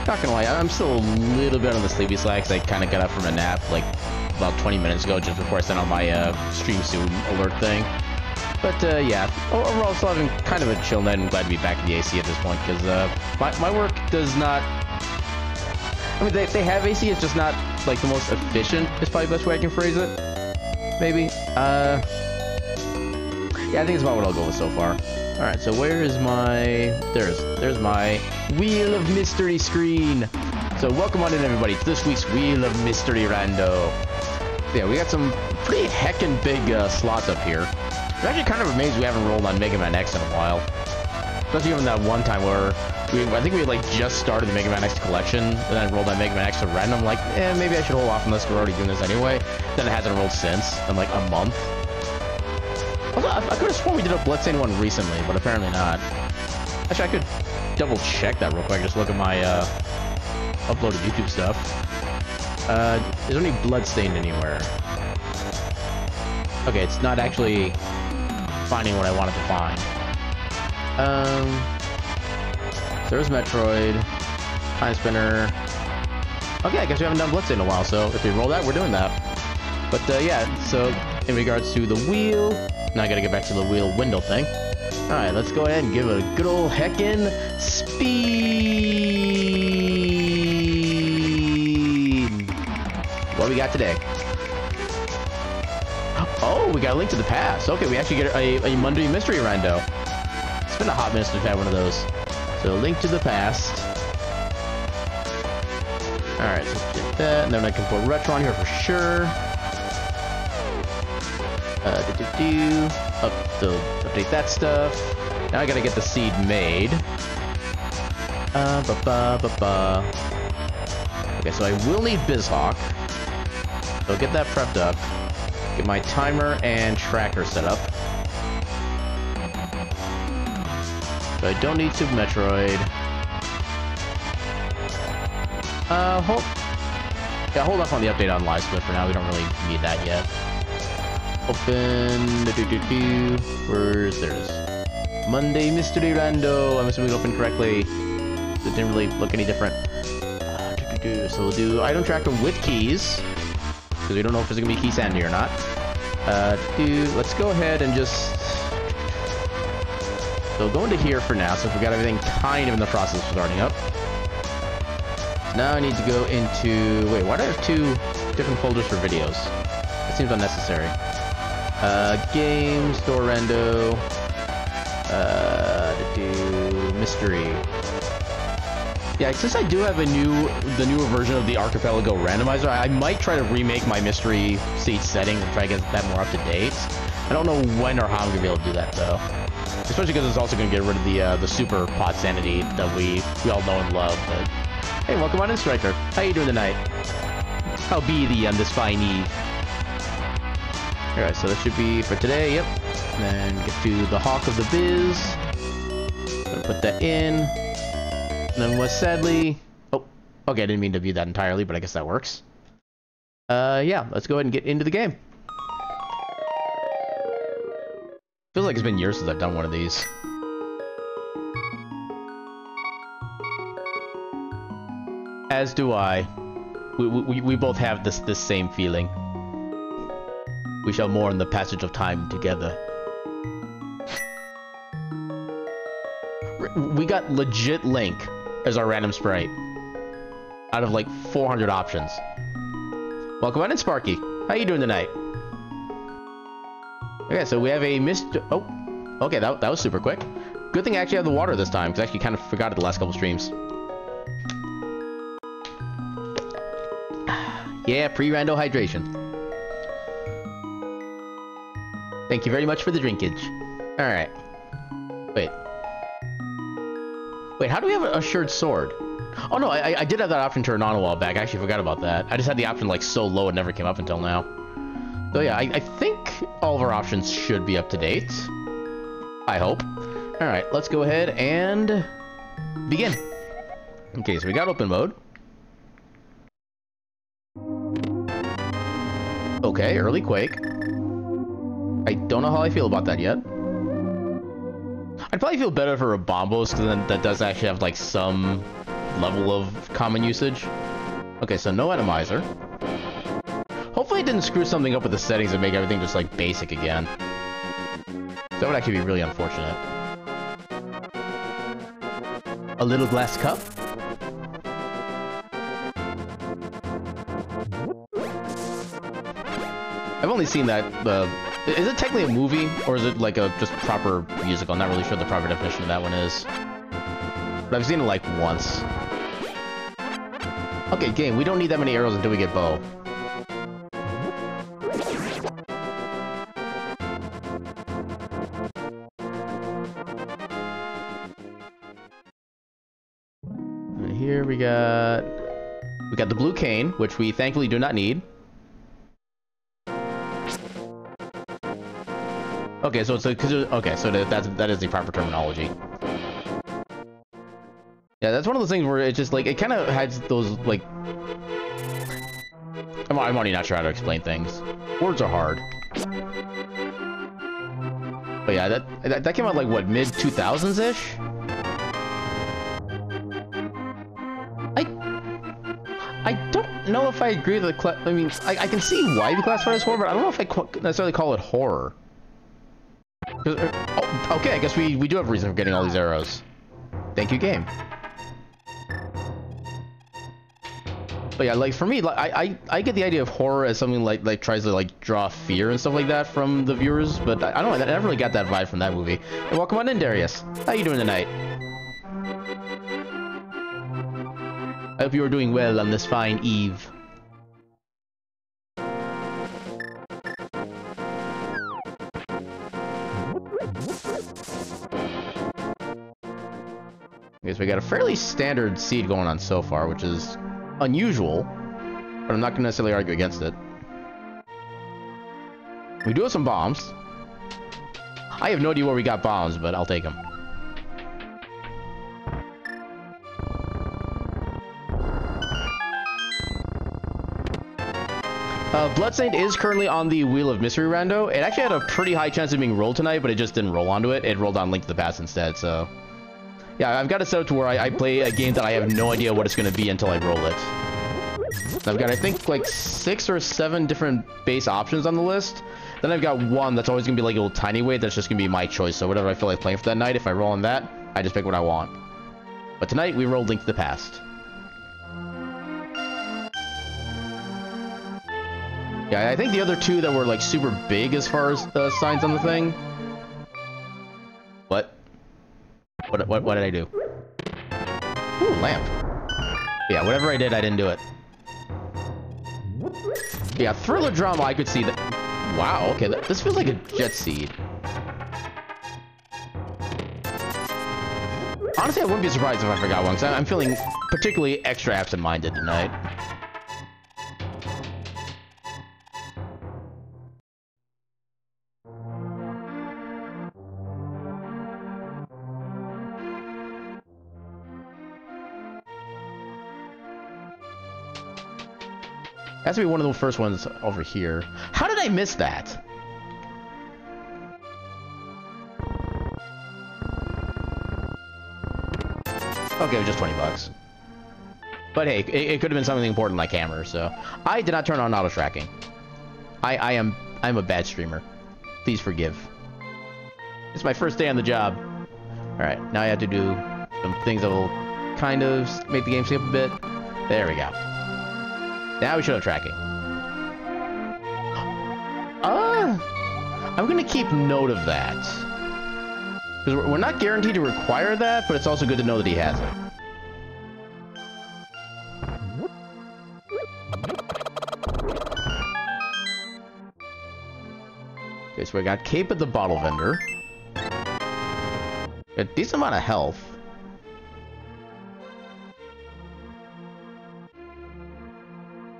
Not gonna lie, I'm still a little bit on the sleepy side because I kind of got up from a nap like about 20 minutes ago just before I sent out my stream soon alert thing. But yeah, overall still having kind of a chill night. I'm glad to be back in the AC at this point because my work does not... I mean, they have AC, it's just not like the most efficient is probably the best way I can phrase it. Maybe. Yeah, I think it's about what I'll go with so far. Alright, so where is my... There's my Wheel of Mystery screen. So welcome on in, everybody, to this week's Wheel of Mystery Rando. Yeah, we got some pretty heckin' big slots up here. I'm actually kind of amazed we haven't rolled on Mega Man X in a while. Especially even that one time where I think we like just started the Mega Man X collection, and then rolled on Mega Man X to random. Like, maybe I should hold off on this. We're already doing this anyway. Then it hasn't rolled since in like a month. Also, I could have sworn we did a Bloodstained one recently, but apparently not. Actually, I could double check that real quick. Just look at my uploaded YouTube stuff. Is there any Bloodstained anywhere? Okay, it's not actually finding what I wanted to find. So there's Metroid, Timespinner. Okay, I guess we haven't done Bloodstained in a while, so if we roll that, we're doing that. But yeah, so in regards to the wheel, now I gotta get back to the wheel window thing. Alright, let's go ahead and give it a good old heckin' speed! What we got today? Oh, we got a Link to the Past. Okay, we actually get a Monday Mystery Rando. It's been a hot minute since we've had one of those. So, Link to the Past. Alright, so let's get that. And then I can put Retro on here for sure. Update that stuff. Now I gotta get the seed made. Okay, so I will need BizHawk. So get that prepped up. Get my timer and tracker set up. So I don't need Super Metroid. Hold off on the update on Live Split for now. We don't really need that yet. Open. Where's there's Monday Mystery Rando. I'm assuming it opened correctly. It didn't really look any different. So we'll do item tracker with keys, because we don't know if there's gonna be key sanity or not. Let's go ahead and just... So go into here for now, since we got everything kind of in the process of starting up. Now I need to go into... Wait, why do I have two different folders for videos? That seems unnecessary. Games, Store Rando, Mystery. Yeah, since I do have the newer version of the Archipelago Randomizer, I might try to remake my Mystery seed settings and try to get that more up to date. I don't know when or how I'm gonna be able to do that though. Especially because it's also gonna get rid of the super pot sanity that we all know and love. But hey, welcome on in, Striker. How you doing tonight? How be thee on this fine eve? Alright, so that should be for today, yep. And then get to the Hawk of the Biz. Gonna put that in. And then was sadly... Oh, okay, I didn't mean to view that entirely, but I guess that works. Yeah, let's go ahead and get into the game. Feels like it's been years since I've done one of these. As do I. We both have this same feeling. We shall mourn the passage of time together. We got legit Link as our random sprite. Out of like 400 options. Welcome on in, Sparky. How you doing tonight? Okay, so we have a Oh, okay, that was super quick. Good thing I actually have the water this time, because I actually kind of forgot it the last couple streams. Yeah, pre-rando hydration. Thank you very much for the drinkage. Alright. Wait, how do we have an assured sword? Oh no, I did have that option turned on a while back. I actually forgot about that. I just had the option like so low it never came up until now. So yeah, I think all of our options should be up to date. I hope. Alright, let's go ahead and begin. Okay, so we got open mode. Okay, early Quake. I don't know how I feel about that yet. I'd probably feel better for a Bombos, because then that does actually have like some level of common usage. Okay, so no atomizer. Hopefully it didn't screw something up with the settings and make everything just like basic again. That would actually be really unfortunate. A little glass cup. I've only seen that, is it technically a movie, or is it like a just proper musical? I'm not really sure the proper definition of that one is. But I've seen it like once. Okay, game, we don't need that many arrows until we get bow. And here we got the blue cane, which we thankfully do not need. Okay, so it's a, okay, so that is the proper terminology. Yeah, that's one of those things where it's just like it kind of has those like. I'm already not sure how to explain things. Words are hard. But yeah, that came out like what, mid 2000s ish. I don't know if I agree with the. I mean, I can see why you classify it as horror, but I don't know if I necessarily call it horror. Oh, okay, I guess we do have a reason for getting all these arrows. Thank you, game. But yeah, like for me, like I get the idea of horror as something like tries to like draw fear and stuff like that from the viewers, but I don't know, I never really got that vibe from that movie. And welcome on in, Darius. How you doing tonight? I hope you are doing well on this fine eve. Okay, so we got a fairly standard seed going on so far, which is unusual, but I'm not going to necessarily argue against it. We do have some bombs. I have no idea where we got bombs, but I'll take them. Bloodstained is currently on the Wheel of Mystery Rando. It actually had a pretty high chance of being rolled tonight, but it just didn't roll onto it. It rolled on Link to the Past instead, so... Yeah, I've got it set up to where I play a game that I have no idea what it's going to be until I roll it. So I've got, I think, like 6 or 7 different base options on the list. Then I've got one that's always going to be like a little tiny weight that's just going to be my choice. So whatever I feel like playing for that night, if I roll on that, I just pick what I want. But tonight, we rolled Link to the Past. Yeah, I think the other two that were like super big as far as signs on the thing. What did I do? Ooh, lamp. Yeah, whatever I did, I didn't do it. Yeah, thriller drama, I could see that. Wow, okay, this feels like a jet seed. Honestly, I wouldn't be surprised if I forgot one, because I'm feeling particularly extra absent-minded tonight. Has to be one of the first ones over here. How did I miss that? Okay, it was just 20 bucks. But hey, it could have been something important like hammer, so... I did not turn on auto-tracking. I'm a bad streamer. Please forgive. It's my first day on the job. Alright, now I have to do some things that will kind of make the game skip a bit. There we go. Now we should have tracking. I'm gonna keep note of that. Because we're not guaranteed to require that, but it's also good to know that he has it. Okay, so we got Cape at the Bottle Vendor. A decent amount of health.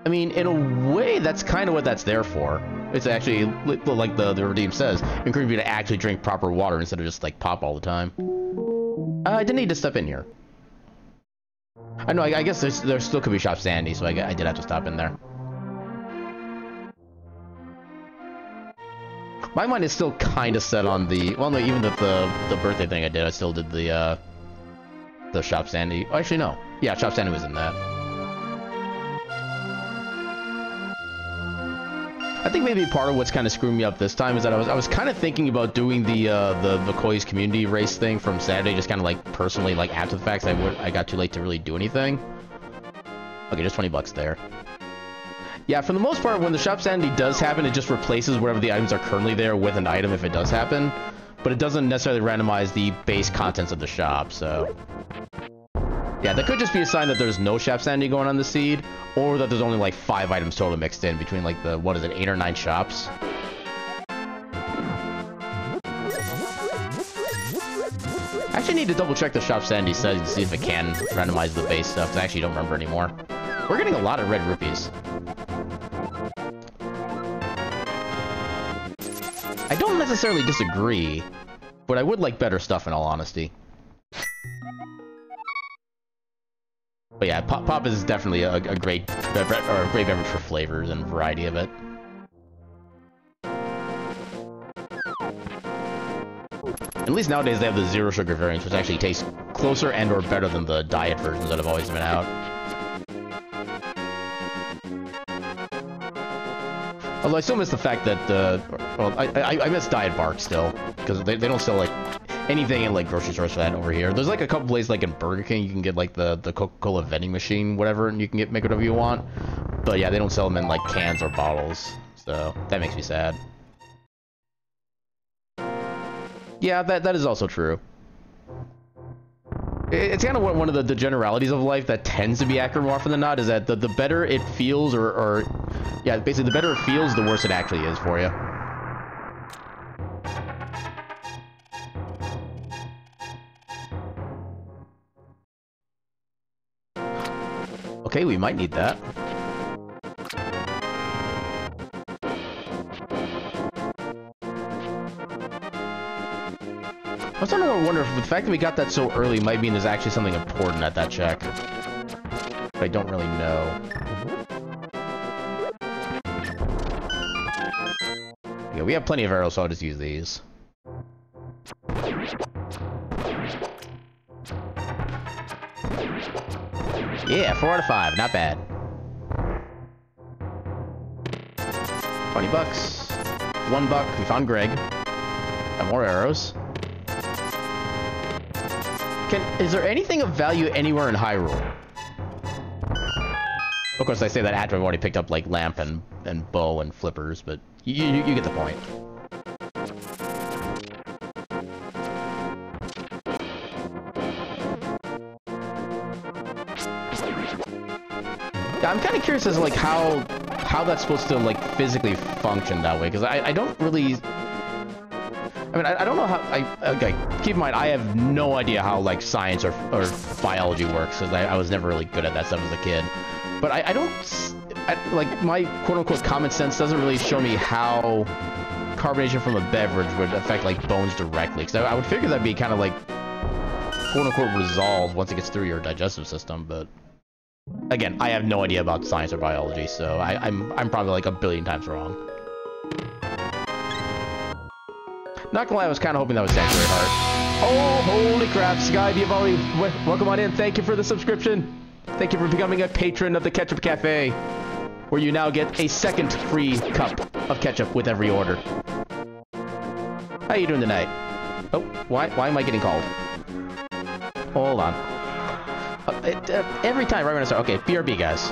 I mean, in a way, that's kind of what that's there for. It's actually, like the Redeem says, encouraging you to actually drink proper water instead of just, like, pop all the time. I didn't need to step in here. I know, I guess there still could be Shop Sandy, so I did have to stop in there. My mind is still kind of set on the... Well, no, even the birthday thing I did, I still did the The Shop Sandy. Oh, actually, no. Yeah, Shop Sandy was in that. I think maybe part of what's kind of screwing me up this time is that I was kind of thinking about doing the McCoy's community race thing from Saturday, just kind of like personally, like after the fact. I got too late to really do anything. Okay, just 20 bucks there. Yeah, for the most part, when the Shop Sanity does happen, it just replaces whatever the items are currently there with an item if it does happen. But it doesn't necessarily randomize the base contents of the shop, so... Yeah, that could just be a sign that there's no Shop Sanity going on the seed, or that there's only like 5 items total mixed in between like the, what is it, 8 or 9 shops? I actually need to double check the Shop Sanity settings to see if it can randomize the base stuff, because I actually don't remember anymore. We're getting a lot of red rupees. I don't necessarily disagree, but I would like better stuff in all honesty. But yeah, pop is definitely a great beverage for flavors and variety of it. At least nowadays they have the zero sugar variants, which actually tastes closer and or better than the diet versions that have always been out. Although I still miss the fact that, well, I miss Diet Bark still, because they don't sell, like, anything in, like, grocery stores for that over here. There's, like, a couple places, like, in Burger King, you can get, like, the Coca-Cola vending machine, whatever, and you can make whatever you want. But, yeah, they don't sell them in, like, cans or bottles, so that makes me sad. Yeah, that is also true. It's kind of one of the generalities of life that tends to be accurate more often than not, is that the better it feels, or yeah, basically the better it feels, the worse it actually is for you. Okay, we might need that. I was starting to wonder if the fact that we got that so early might mean there's actually something important at that check. But I don't really know. Yeah, we have plenty of arrows, so I'll just use these. Yeah, 4 out of 5, not bad. 20 bucks. $1, we found Greg. Got more arrows. Is there anything of value anywhere in Hyrule? Of course, I say that after I've already picked up, like, lamp and bow and flippers, but you get the point. Yeah, I'm kind of curious as to, like, how that's supposed to, like, physically function that way, because I don't really... I mean, I don't know how... Okay, keep in mind, I have no idea how, like, science or biology works, because I was never really good at that stuff as a kid. But I don't... like, my quote-unquote common sense doesn't really show me how carbonation from a beverage would affect, like, bones directly. Because I would figure that'd be kind of, like, quote-unquote resolved once it gets through your digestive system, but... Again, I have no idea about science or biology, so I'm probably, like, a billion times wrong. Not gonna lie, I was kind of hoping that was Sanctuary Heart. Oh, holy crap, Sky, you've already... Welcome on in. Thank you for the subscription. Thank you for becoming a patron of the Ketchup Cafe, where you now get a second free cup of ketchup with every order. How you doing tonight? Oh, why am I getting called? Hold on. Every time right when I start. Okay, BRB, guys.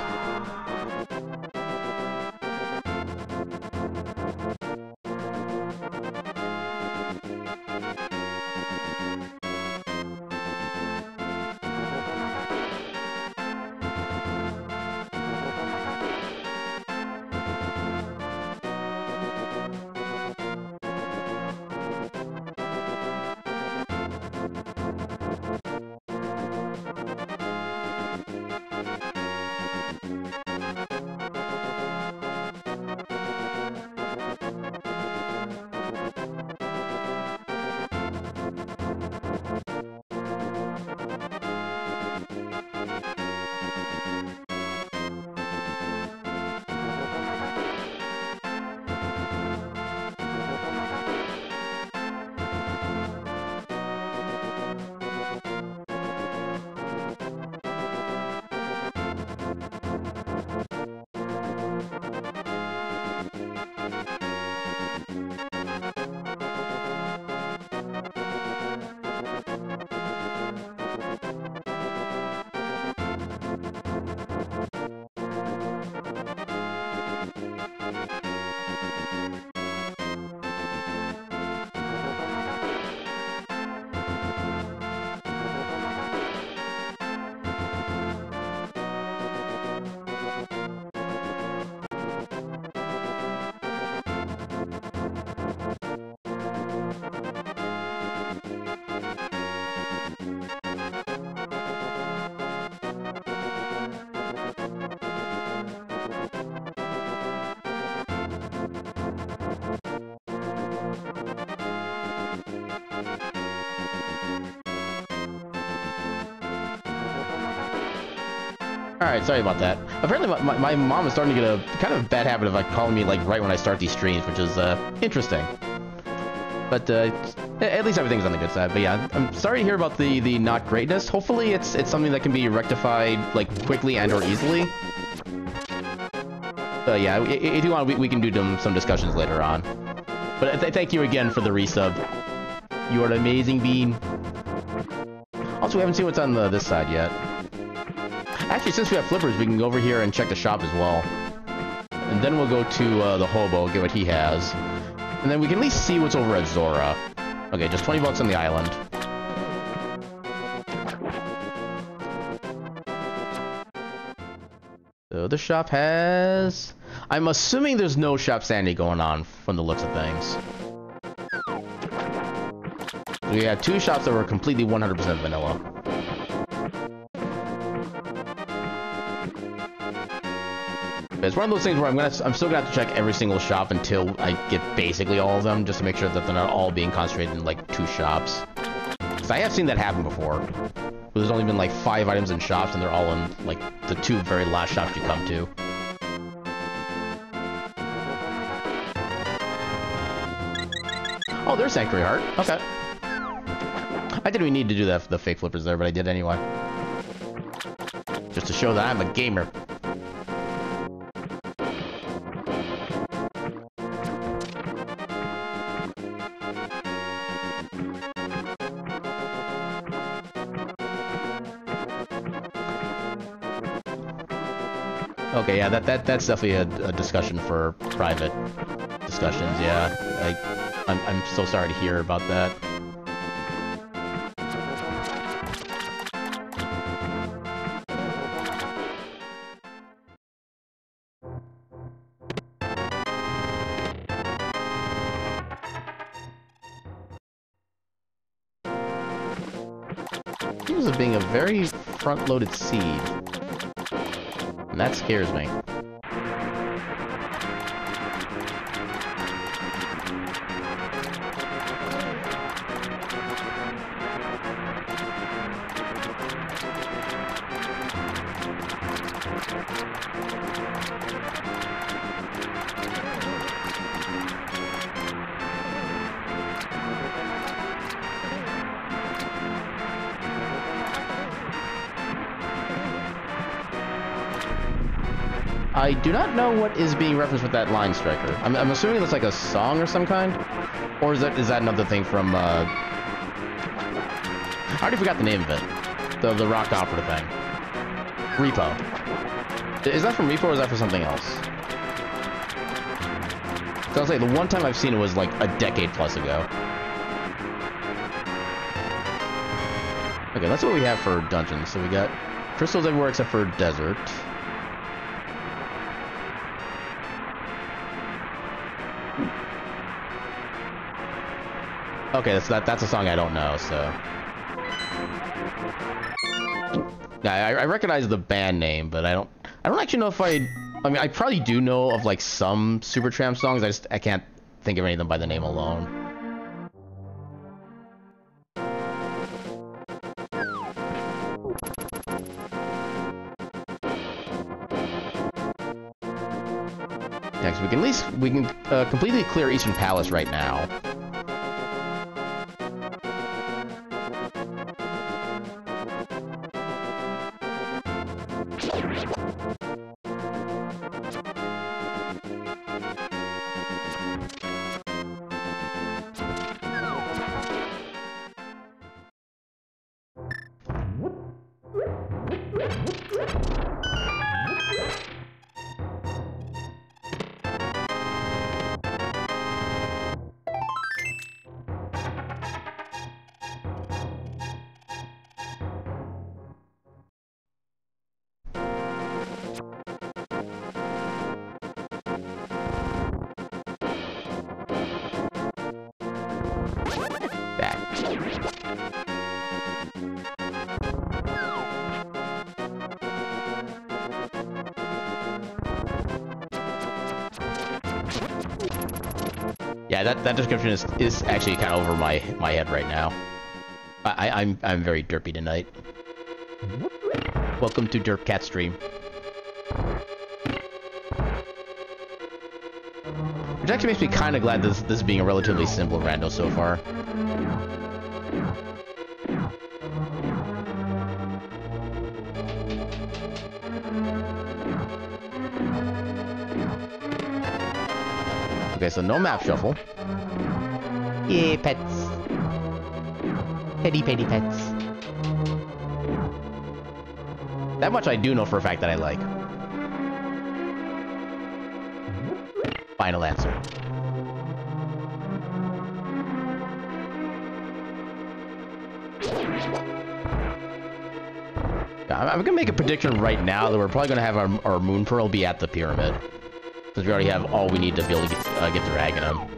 Alright, sorry about that. Apparently my mom is starting to get a kind of bad habit of like calling me like right when I start these streams, which is interesting. But at least everything's on the good side. But yeah, I'm sorry to hear about the not greatness. Hopefully it's something that can be rectified like quickly and or easily. Yeah, if you want, we can do some discussions later on. But thank you again for the resub. You are an amazing bean. Also, we haven't seen what's on this side yet. Actually, since we have flippers, we can go over here and check the shop as well. And then we'll go to the hobo, get what he has. And then we can at least see what's over at Zora. Okay, just 20 bucks on the island. So the shop has... I'm assuming there's no shop sanity going on from the looks of things. We had two shops that were completely 100% vanilla. It's one of those things where I'm still gonna have to check every single shop until I get basically all of them, just to make sure that they're not all being concentrated in like two shops. Because I have seen that happen before. Where there's only been like 5 items in shops and they're all in like the 2 very last shops you come to. Oh, there's Sanctuary Heart. Okay. I didn't even need to do that for the fake flippers there, but I did anyway. Just to show that I'm a gamer. Okay, yeah, that's definitely a discussion for private discussions. Yeah, I'm so sorry to hear about that. Seems of being a very front-loaded seed. And that scares me. I do not know what is being referenced with that line striker. I'm assuming that's like a song or some kind, or is that another thing from? I already forgot the name of it. The rock opera thing. Repo. Is that from Repo or is that for something else? So I'll say the one time I've seen it was like a decade plus ago. Okay, that's what we have for dungeons. So we got crystals everywhere except for desert. Okay, that's a song I don't know, so... Yeah, I recognize the band name, but I don't actually know if I mean, I probably do know of, like, some Supertramp songs, I can't think of any of them by the name alone. Yeah, because we can completely clear Eastern Palace right now. Yeah, that description is actually kind of over my head right now. I'm very derpy tonight. Welcome to Derp Cat Stream. Which actually makes me kind of glad this being a relatively simple rando so far. Okay, so no map shuffle. Yeah, pets. Petty pets. That much I do know for a fact that I like. Final answer. I'm gonna make a prediction right now that we're probably gonna have our Moon Pearl be at the pyramid. Since we already have all we need to be able to get the Raghanum.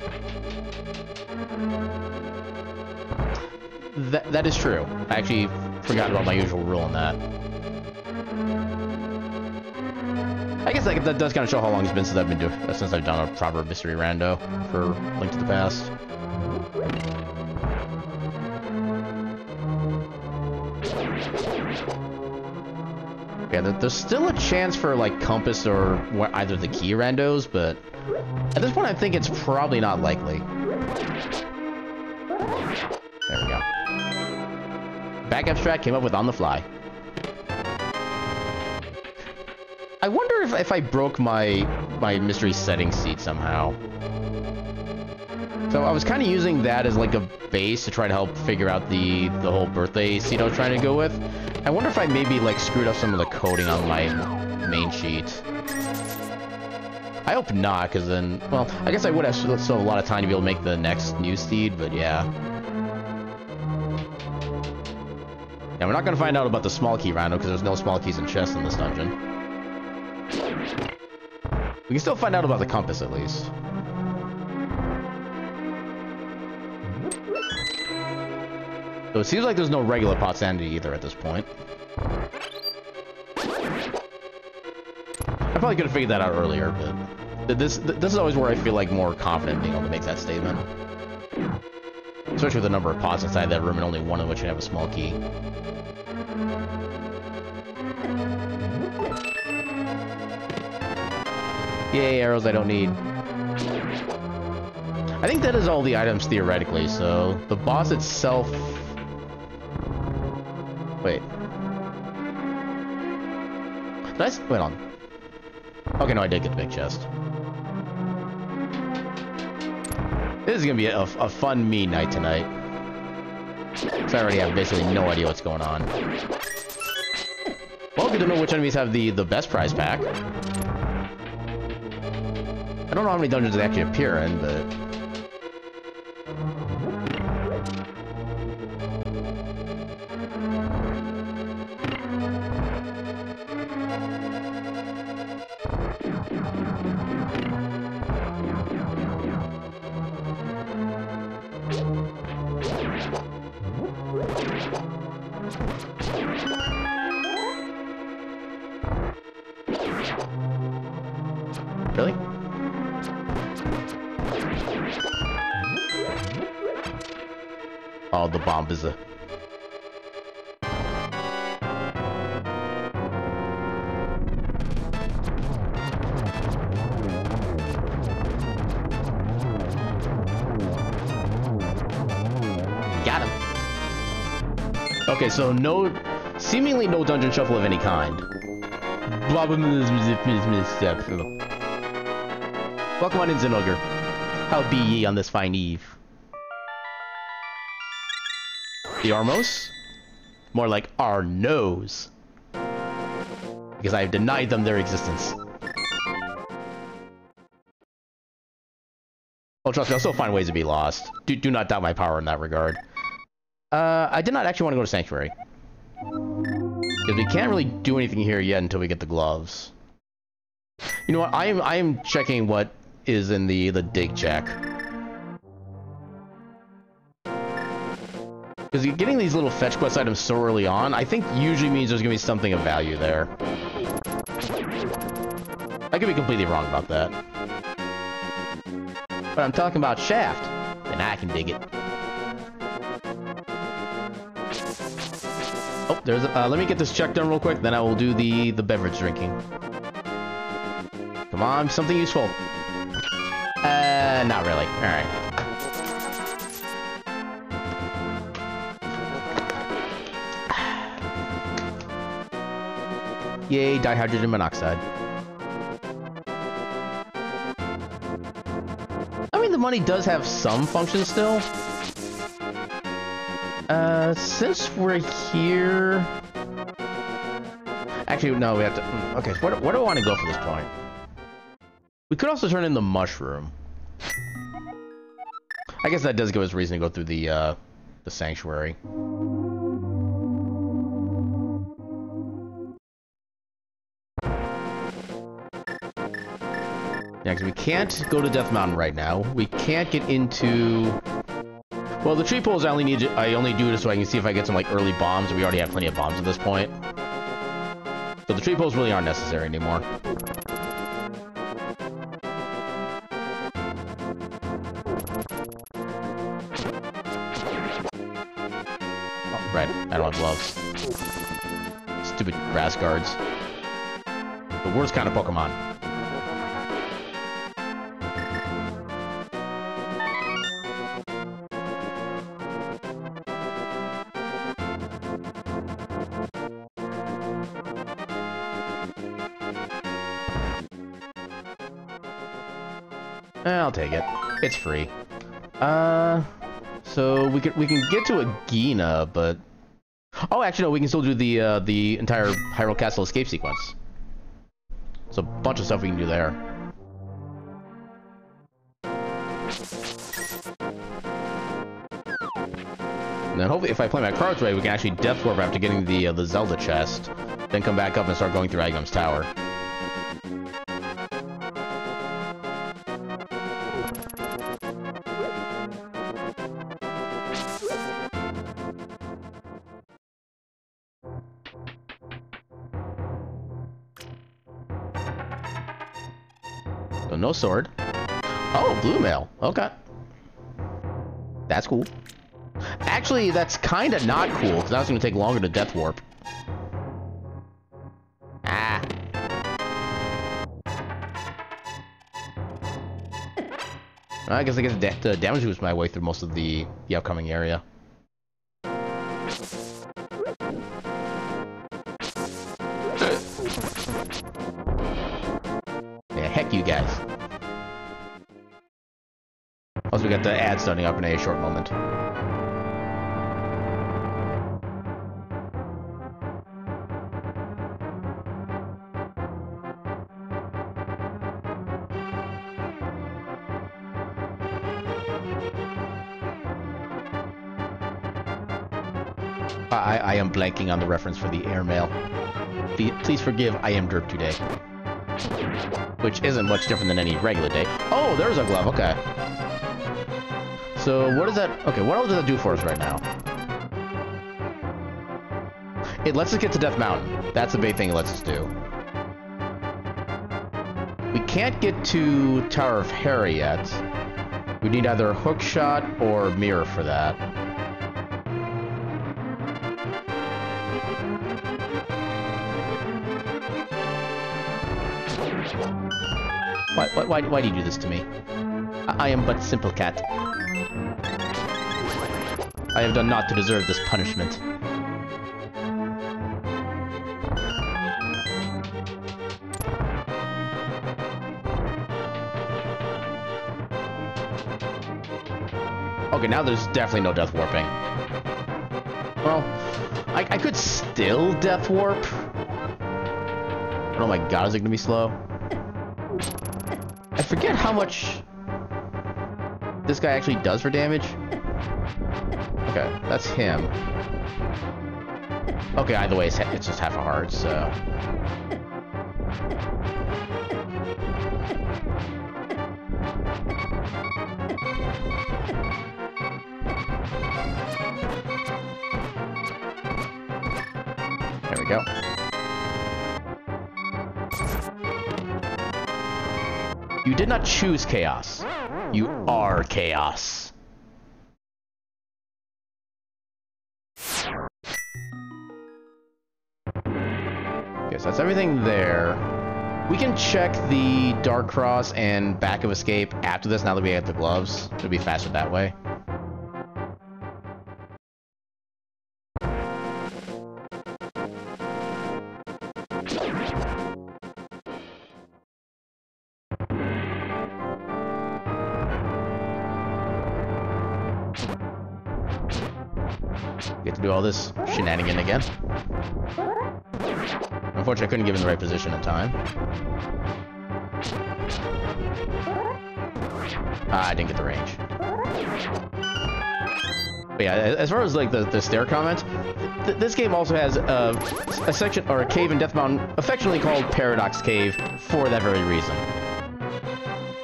That is true. I actually forgot about my usual rule on that. I guess that does kind of show how long it's been since I've done a proper mystery rando for Link to the Past. Yeah, there's still a chance for like Compass or either the key randos, but at this point I think it's probably not likely. There we go. Back abstract came up with on the fly. I wonder if I broke my mystery setting seed somehow. So I was kind of using that as like a base to try to help figure out the whole birthday seed I was trying to go with. I wonder if I maybe like screwed up some of the coding on my main sheet. I hope not, because then, well, I guess I would have still a lot of time to be able to make the next new seed, but yeah. Yeah, we're not going to find out about the small key rando because there's no small keys and chests in this dungeon. We can still find out about the compass, at least. So it seems like there's no regular pot sanity either at this point. I probably could have figured that out earlier, but this is always where I feel like more confident being able to make that statement. Especially with the number of pots inside that room and only one of which would have a small key. Yay, arrows I don't need. I think that is all the items theoretically, so the boss itself... Wait. Did I... Wait on. Okay, no, I did get the big chest. This is gonna be a fun me night tonight. Because I already have basically no idea what's going on. Well, good to know which enemies have the best prize pack. I don't know how many dungeons they actually appear in, but... Really? Oh, the bomb is a... Got him. Okay, so seemingly no dungeon shuffle of any kind. Welcome on in, Zinogre. How be ye on this fine eve? The Armos? More like our nose. Because I have denied them their existence. Oh, trust me, I'll still find ways to be lost. Do not doubt my power in that regard. I did not actually want to go to Sanctuary. Because we can't really do anything here yet until we get the gloves. You know what? I am checking what is in the dig check. Because getting these little fetch quest items so early on, I think usually means there's going to be something of value there. I could be completely wrong about that. But I'm talking about shaft, then I can dig it. Oh, there's let me get this check done real quick, then I will do the beverage drinking. Come on, something useful. Not really. Alright. Yay, dihydrogen monoxide. I mean, the money does have some function still. Since we're here... Actually, no, we have to... Okay, so where do I want to go for this point? We could also turn in the mushroom. I guess that does give us reason to go through the sanctuary. Yeah, because we can't go to Death Mountain right now. We can't get into... Well, the tree poles I only do it so I can see if I get some like early bombs. We already have plenty of bombs at this point. So the tree poles really aren't necessary anymore. Oh, right. I don't have gloves. Stupid grass guards. The worst kind of Pokemon. I'll take it. It's free. So we can get to a Gina, but oh, actually no, we can still do the entire Hyrule Castle escape sequence. There's a bunch of stuff we can do there. And then hopefully, if I play my cards right, we can actually Death Warp after getting the Zelda chest, then come back up and start going through Agum's Tower. So no sword. Oh, blue mail. Okay. That's cool. Actually, that's kind of not cool, because now it's going to take longer to Death Warp. Ah. I guess the damage boost my way through most of the upcoming area. Yeah, heck you guys. Also, we got the ad starting up in a short moment. I am blanking on the reference for the airmail. Please forgive, I am derp today. Which isn't much different than any regular day. Oh, there's a glove, okay. So, what does that... Okay, what else does that do for us right now? It lets us get to Death Mountain. That's the big thing it lets us do. We can't get to Tower of Hera yet. We need either a hook shot or mirror for that. Why do you do this to me? I am but simple cat. I have done naught to deserve this punishment. Okay, now there's definitely no Death Warping. Well, I could still Death Warp. But oh my god, is it gonna be slow? I forget how much this guy actually does for damage. Okay, that's him. Okay, either way, it's just half a heart, so... There we go. You did not choose chaos. You are chaos. Okay, so that's everything there. We can check the Dark Cross and Back of Escape after this, now that we have the gloves. It'll be faster that way. Get to do all this shenanigan again. Unfortunately, I couldn't get in the right position in time. I didn't get the range. But yeah, as far as like the stair comments, this game also has a section or a cave in Death Mountain affectionately called Paradox Cave for that very reason.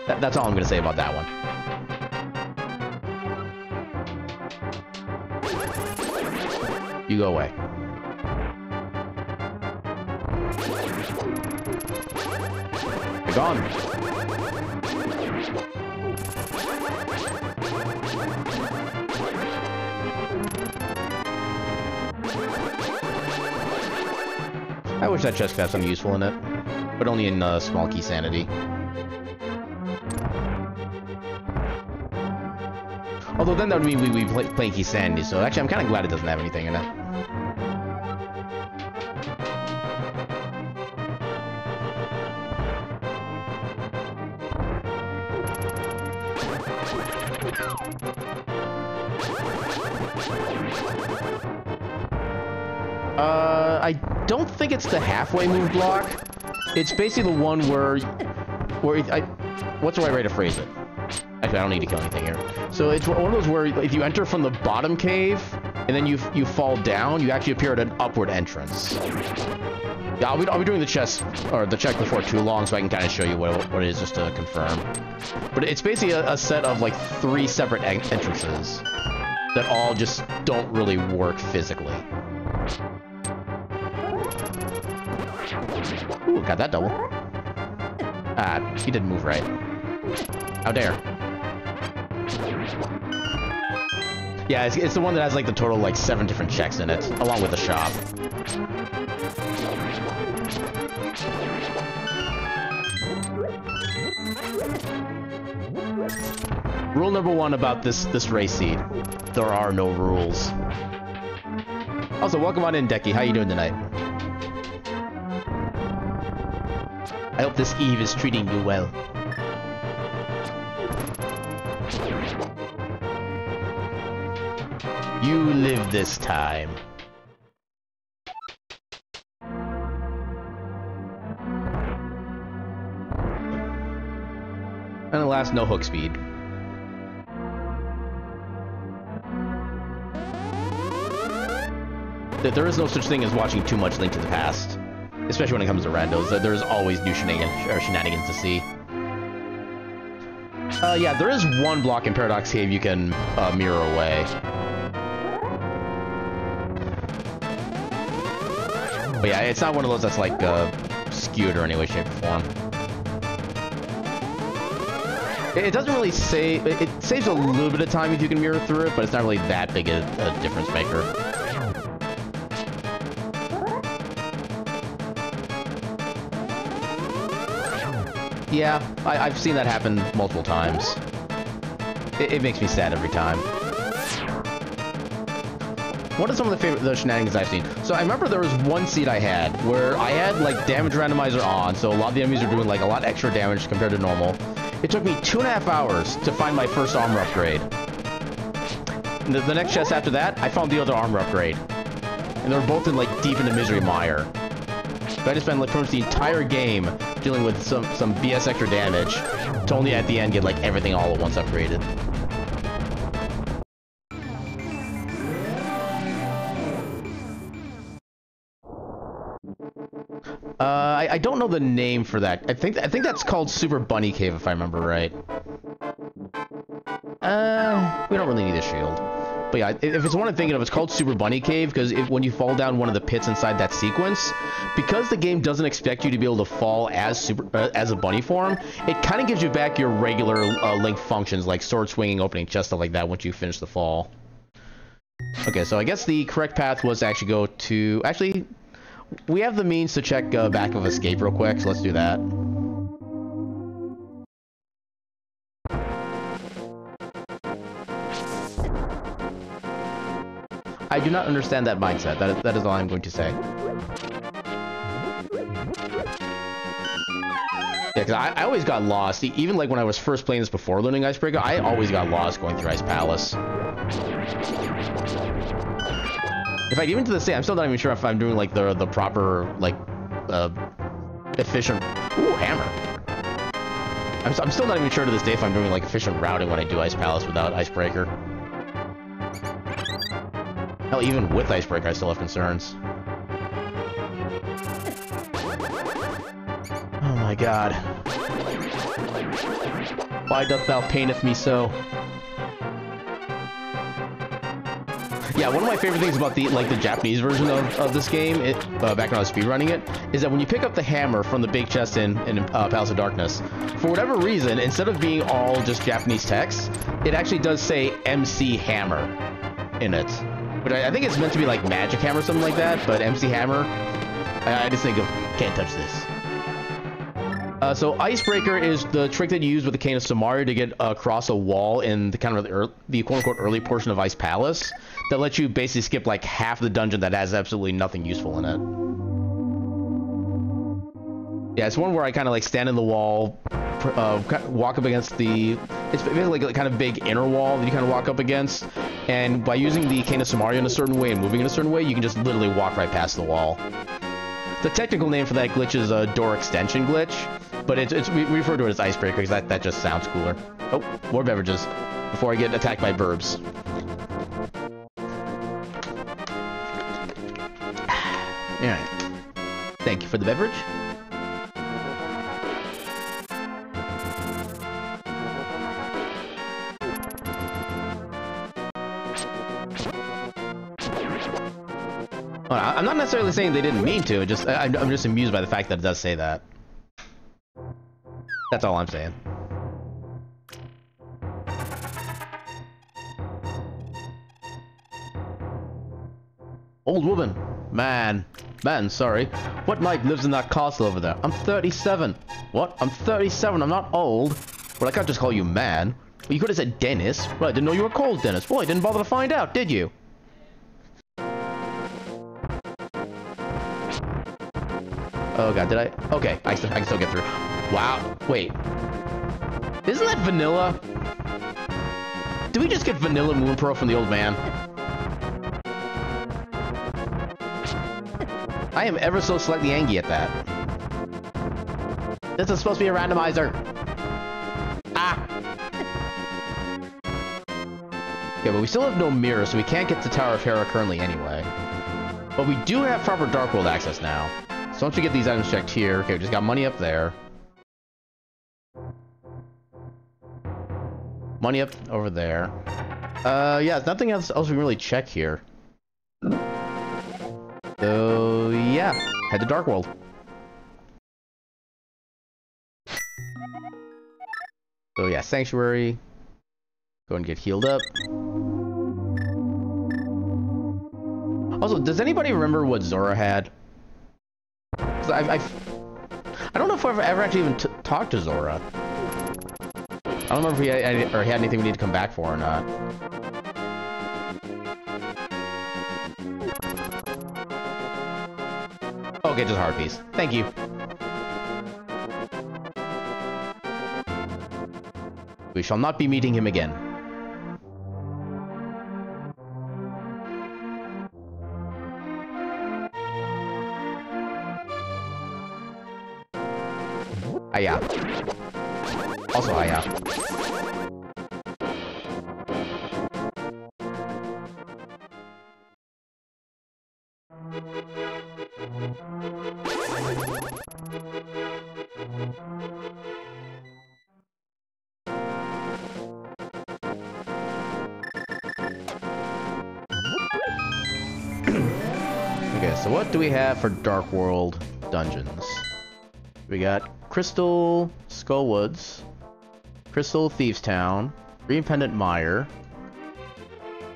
That's all I'm gonna say about that one. You go away. You're gone. I wish that chest could have something useful in it, but only in small key sanity. Although then that would mean we'd be playing key sanity, so actually I'm kind of glad it doesn't have anything in it. I don't think it's the halfway move block. It's basically the one where what's the right way to phrase it? Actually, I don't need to kill anything here. So it's one of those where if you enter from the bottom cave and then you fall down, you actually appear at an upward entrance. Yeah, I'll be doing the chest or the check before too long, so I can kind of show you what it is just to confirm. But it's basically a set of like 3 separate entrances that all just don't really work physically. Ooh, got that double. Ah, he didn't move right. How dare. Yeah, it's the one that has like the total like 7 different checks in it, along with the shop. Rule number 1 about this race seed: there are no rules. Also, welcome on in, Decky. How you doing tonight? I hope this Eve is treating you well. You live this time. And the last, no hook speed. There is no such thing as watching too much Link to the Past. Especially when it comes to randos, there's always new shenanigans to see. Yeah, there is one block in Paradox Cave you can mirror away. But yeah, it's not one of those that's like skewed or any way, shape, or form. It doesn't really save. It saves a little bit of time if you can mirror through it, but it's not really that big a difference maker. Yeah, I've seen that happen multiple times. It makes me sad every time. What are some of the shenanigans I've seen? So I remember there was one seed I had where I had like damage randomizer on, so a lot of the enemies are doing like a lot extra damage compared to normal. It took me 2.5 hours to find my first armor upgrade. The next chest after that, I found the other armor upgrade. And they were both in like deep into misery mire. So I just spent like pretty much the entire game dealing with some BS extra damage to only at the end get like everything all at once upgraded. I don't know the name for that. I think that's called Super Bunny Cave if I remember right. We don't really need a shield. But yeah, if it's one I'm thinking of, it's called Super Bunny Cave, because when you fall down one of the pits inside that sequence, because the game doesn't expect you to be able to fall as a bunny form, it kind of gives you back your regular Link functions, like sword swinging, opening chest, stuff like that, once you finish the fall. Okay, so I guess the correct path was to actually go to... Actually, we have the means to check back of escape real quick, so let's do that. I do not understand that mindset. That is all I'm going to say. Yeah, because I always got lost. Even like when I was first playing this before learning Icebreaker, I always got lost going through Ice Palace. In fact, even to this day, I'm still not even sure if I'm doing like the proper like efficient. Ooh, hammer. I'm still not even sure to this day if I'm doing like efficient routing when I do Ice Palace without Icebreaker. Hell, even with Icebreaker, I still have concerns. Oh my god. Why doth thou paineth me so? Yeah, one of my favorite things about the Japanese version of this game, back when I was speedrunning it, is that when you pick up the hammer from the big chest in Palace of Darkness, for whatever reason, instead of being all just Japanese text, it actually does say MC Hammer in it. But I think it's meant to be like Magic Hammer or something like that, but MC Hammer, I just think of, can't touch this. So Icebreaker is the trick that you use with the Cane of Samaria to get across a wall in the kind of the quote-unquote early portion of Ice Palace that lets you basically skip like half the dungeon that has absolutely nothing useful in it. Yeah, it's one where I kind of like stand in the wall, walk up against the... It's basically like a kind of big inner wall that you kind of walk up against, and by using the Cane of Samaria in a certain way and moving in a certain way, you can just literally walk right past the wall. The technical name for that glitch is a door extension glitch, but we refer to it as Icebreaker because that just sounds cooler. Oh, more beverages before I get attacked by burbs. Alright. Thank you for the beverage. I'm not necessarily saying they didn't mean to, I'm just amused by the fact that it does say that. That's all I'm saying. Old woman. Man, sorry. What knight lives in that castle over there? I'm 37. What? I'm 37, I'm not old. Well, I can't just call you man. Well, you could have said Dennis. Well, I didn't know you were called Dennis. Well, I didn't bother to find out, did you? Oh god, did I? Okay, I can still get through. Wow, wait. Isn't that vanilla? Did we just get vanilla Moon Pearl from the old man? I am ever so slightly angry at that. This is supposed to be a randomizer. Ah! Okay, but we still have no mirror, so we can't get to Tower of Hera currently anyway. But we do have proper Dark World access now. So once we get these items checked here, okay, we just got money up there. Money up over there. Yeah, there's nothing else we can really check here. So, yeah, head to Dark World. So, yeah, Sanctuary. Go and get healed up. Also, does anybody remember what Zora had? I don't know if I've ever actually even talked to Zora. I don't remember if he had anything we need to come back for or not. Okay, just a heart piece. Thank you. We shall not be meeting him again. Aya. Also Aya. So what do we have for Dark World dungeons? We got Crystal Skullwoods, Crystal Thieves Town, Green Pendant Mire,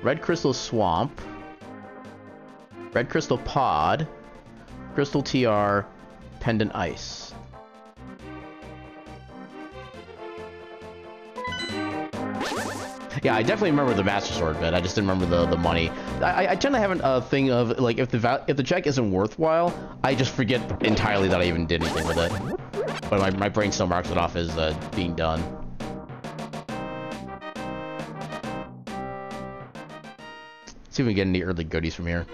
Red Crystal Swamp, Red Crystal Pod, Crystal TR, Pendant Ice. Yeah, I definitely remember the Master Sword bit. I just didn't remember the money. I tend to have a thing of like if the check isn't worthwhile, I just forget entirely that I even did anything with it. But my brain still marks it off as being done. Let's see if we can get any early goodies from here.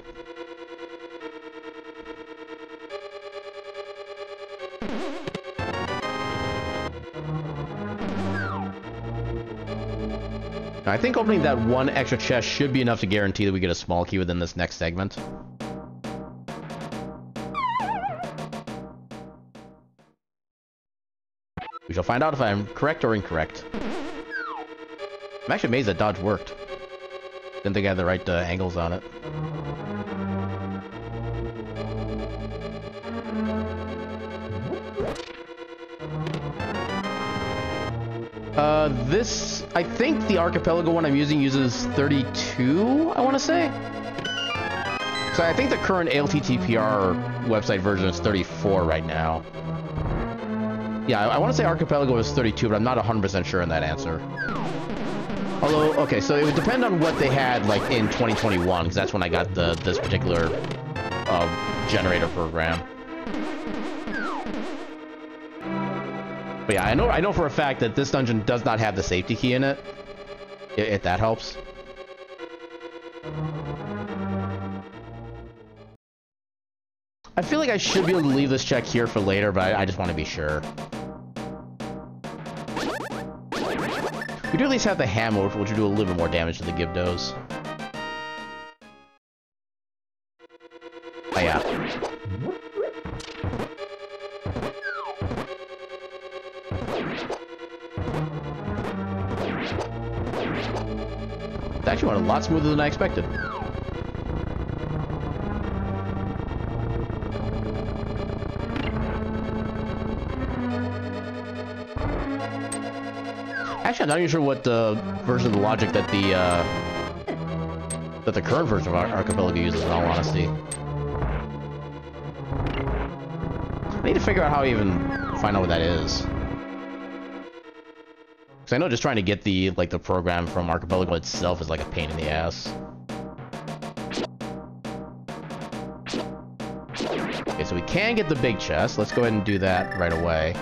I think opening that one extra chest should be enough to guarantee that we get a small key within this next segment. We shall find out if I'm correct or incorrect. I'm actually amazed that dodge worked. Didn't think I had the right angles on it. I think the Archipelago one I'm using uses 32, I want to say. So I think the current ALTTPR website version is 34 right now. Yeah, I want to say Archipelago is 32, but I'm not 100% sure on that answer. Although, okay, so it would depend on what they had, like, in 2021, because that's when I got this particular generator program. But yeah, I know for a fact that this dungeon does not have the safety key in it. If that helps. I feel like I should be able to leave this check here for later, but I just want to be sure. We do at least have the hammer, which will do a little bit more damage to the Gibdos. Oh yeah. It actually went a lot smoother than I expected. Actually, I'm not even sure what the version of the logic that the current version of Archipelago uses, in all honesty. I need to figure out how I even find out what that is. Because I know just trying to get the program from Archipelago itself is like a pain in the ass. Okay, so we can get the big chest. Let's go ahead and do that right away.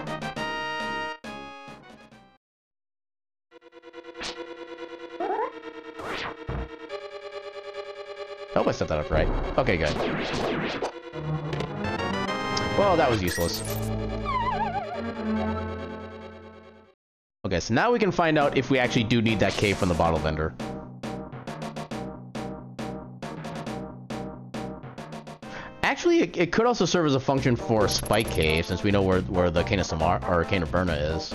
I hope I set that up right. Okay, good. Well, that was useless. Okay, so now we can find out if we actually do need that cave from the bottle vendor. Actually, it could also serve as a function for Spike Cave, since we know where the Cane of Samar or Cane of Burna is.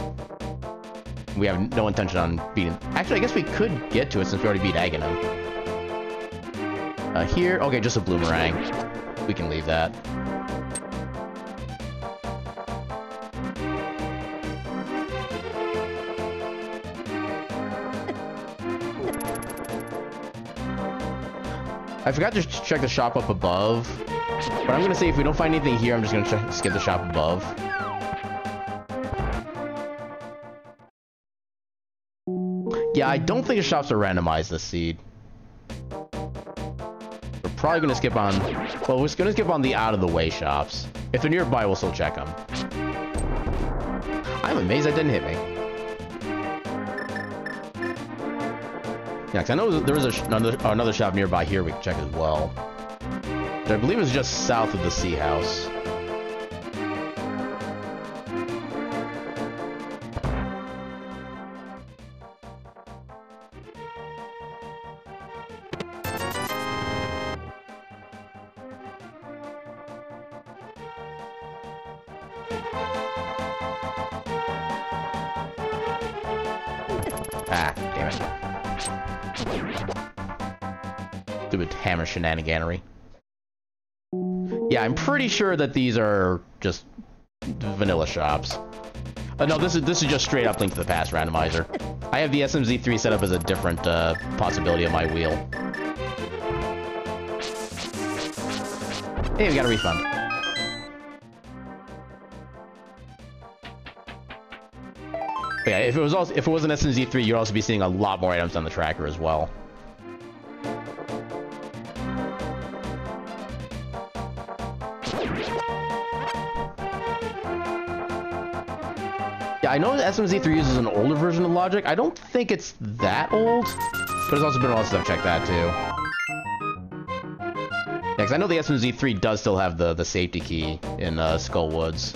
We have no intention on beating. Actually, I guess we could get to it since we already beat Aghanim. Here, okay, just a bloomerang. We can leave that. I forgot to check the shop up above, but I'm gonna say if we don't find anything here, I'm just gonna skip the shop above. Yeah, I don't think the shops are randomized this seed. We're probably gonna skip on, well, we're gonna skip on the out-of-the-way shops. If they're nearby, we'll still check them. I'm amazed that didn't hit me. Yeah, because I know there is another shop nearby here we can check as well. Which I believe is just south of the Sea House. Ah, damn it. Stupid hammer shenaniganery. Yeah, I'm pretty sure that these are just vanilla shops. No, this is just straight up Link to the Past randomizer. I have the SMZ3 set up as a different possibility of my wheel. Hey, we got a refund. But yeah, if it was an SMZ3, you'd also be seeing a lot more items on the tracker as well. Yeah, I know that SMZ3 uses an older version of logic. I don't think it's that old, but there's also been a lot of stuff. Check that too. Yeah, because I know the SMZ3 does still have the safety key in Skullwoods.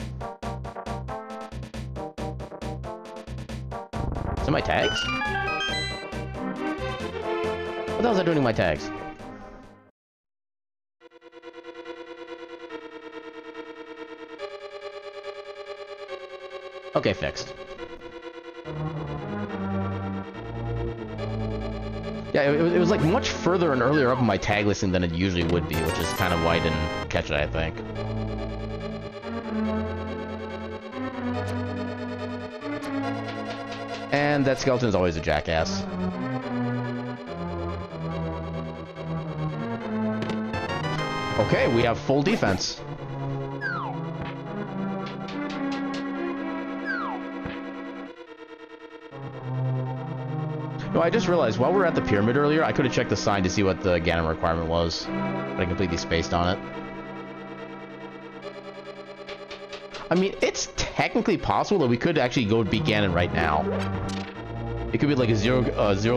Is it my tags? What the hell was I doing in my tags? Okay, fixed. Yeah, it was like much further and earlier up in my tag listing than it usually would be, which is kind of why I didn't catch it, I think. And that skeleton is always a jackass. Okay, we have full defense. No, I just realized while we were at the pyramid earlier, I could have checked the sign to see what the Ganon requirement was, but I completely spaced on it. I mean, it's technically possible that we could actually go beat Ganon right now. It could be like a zero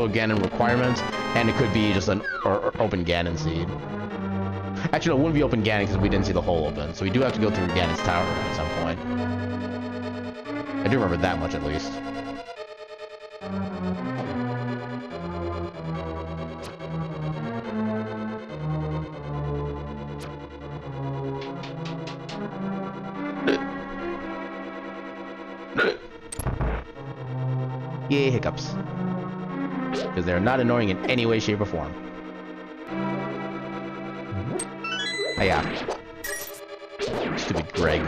Ganon requirement, and it could be just an open Ganon seed. Actually, no, it wouldn't be open Ganon because we didn't see the hole open, so we do have to go through Ganon's tower at some point. I do remember that much at least. Yay, hiccups. Because they're not annoying in any way, shape, or form. Ah, yeah. Stupid Greg.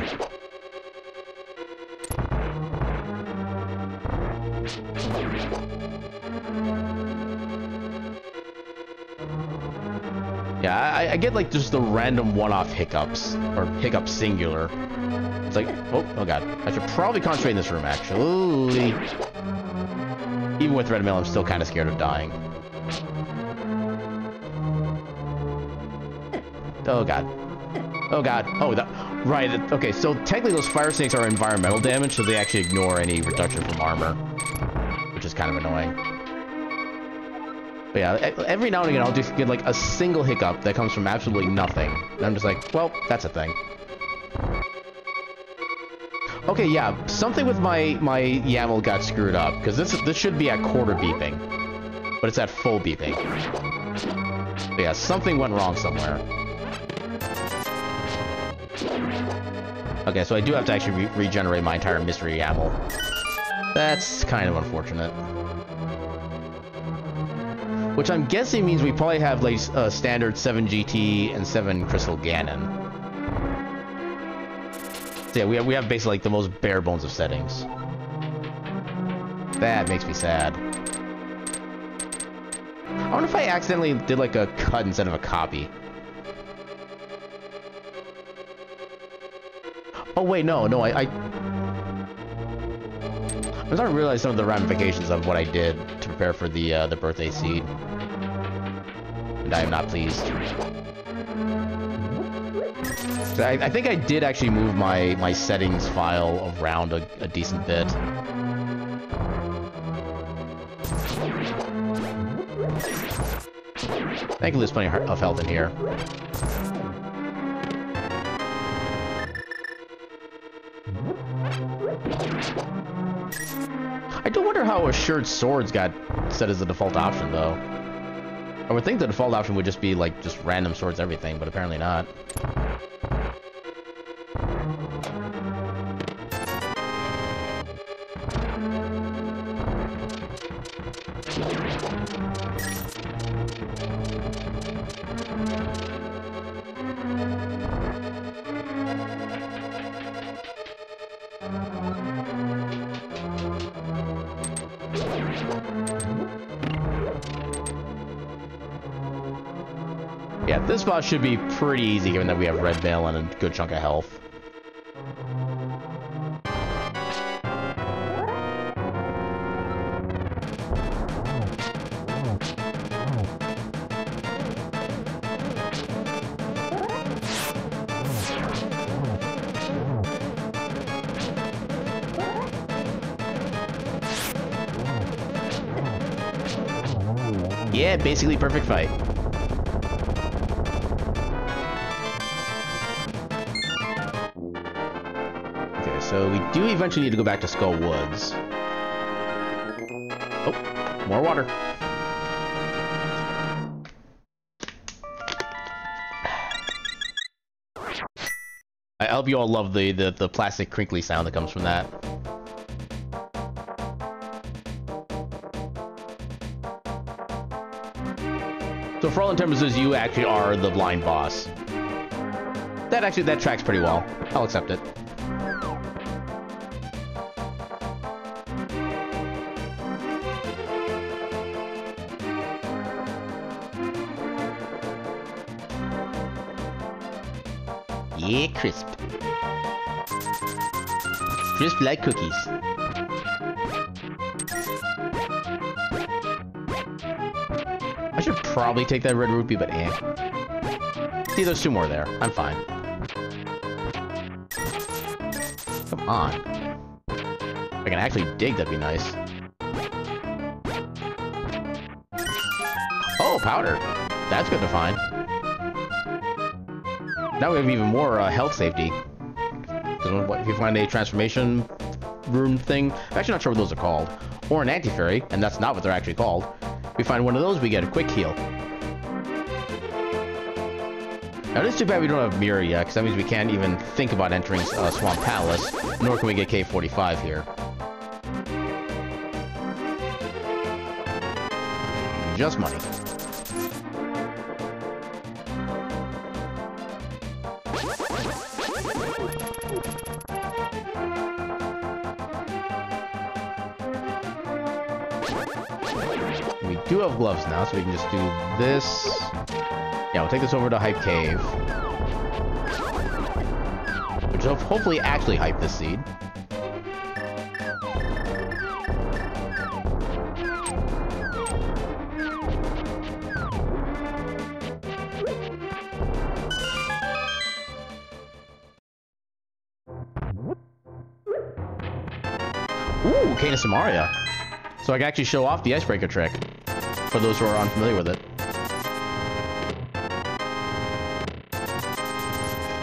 Yeah, I get like just the random one-off hiccups, or hiccup singular. It's like, oh god, I should probably concentrate in this room, actually. Even with red mail, I'm still kind of scared of dying. Oh god. Oh god. Oh, that, right. Okay, so technically those fire snakes are environmental damage, so they actually ignore any reduction from armor, which is kind of annoying. But yeah, every now and again I'll just get like a single hiccup that comes from absolutely nothing. And I'm just like, well, that's a thing. Okay, yeah, something with my YAML got screwed up, because this should be at quarter beeping, but it's at full beeping. But yeah, something went wrong somewhere. Okay, so I do have to actually regenerate my entire mystery YAML. That's kind of unfortunate. Which I'm guessing means we probably have like standard 7 GT and 7 Crystal Ganon. So yeah, we have basically like the most bare bones of settings. That makes me sad. I wonder if I accidentally did like a cut instead of a copy. Oh wait, no, I I'm starting to realize some of the ramifications of what I did to prepare for the birthday seed, and I am not pleased. I think I did actually move my settings file around a decent bit. Thankfully, there's plenty of health in here. I do wonder how assured swords got set as the default option, though. I would think the default option would just be like just random swords everything, but apparently not. Yeah, this boss should be pretty easy given that we have red mail and a good chunk of health. Yeah, basically perfect fight. Okay, so we do eventually need to go back to Skull Woods. Oh, more water. I hope you all love the plastic crinkly sound that comes from that. So for all intents and purposes, you actually are the blind boss. That tracks pretty well. I'll accept it. Yeah, crisp. Crisp like cookies. I should probably take that red rupee, but eh. See, there's two more there. I'm fine. Come on. If I can actually dig, that'd be nice. Oh, powder. That's good to find. Now we have even more health safety. If you find a transformation room thing, I'm actually not sure what those are called. Or an anti-fairy, and that's not what they're actually called. If we find one of those, we get a quick heal. Now, it is too bad we don't have Mirror yet, because that means we can't even think about entering Swamp Palace, nor can we get K45 here. Just money. We do have gloves now, so we can just do this. Yeah, we'll take this over to Hype Cave. Which will hopefully actually hype this seed. Ooh, Canis Samaria. So I can actually show off the icebreaker trick for those who are unfamiliar with it.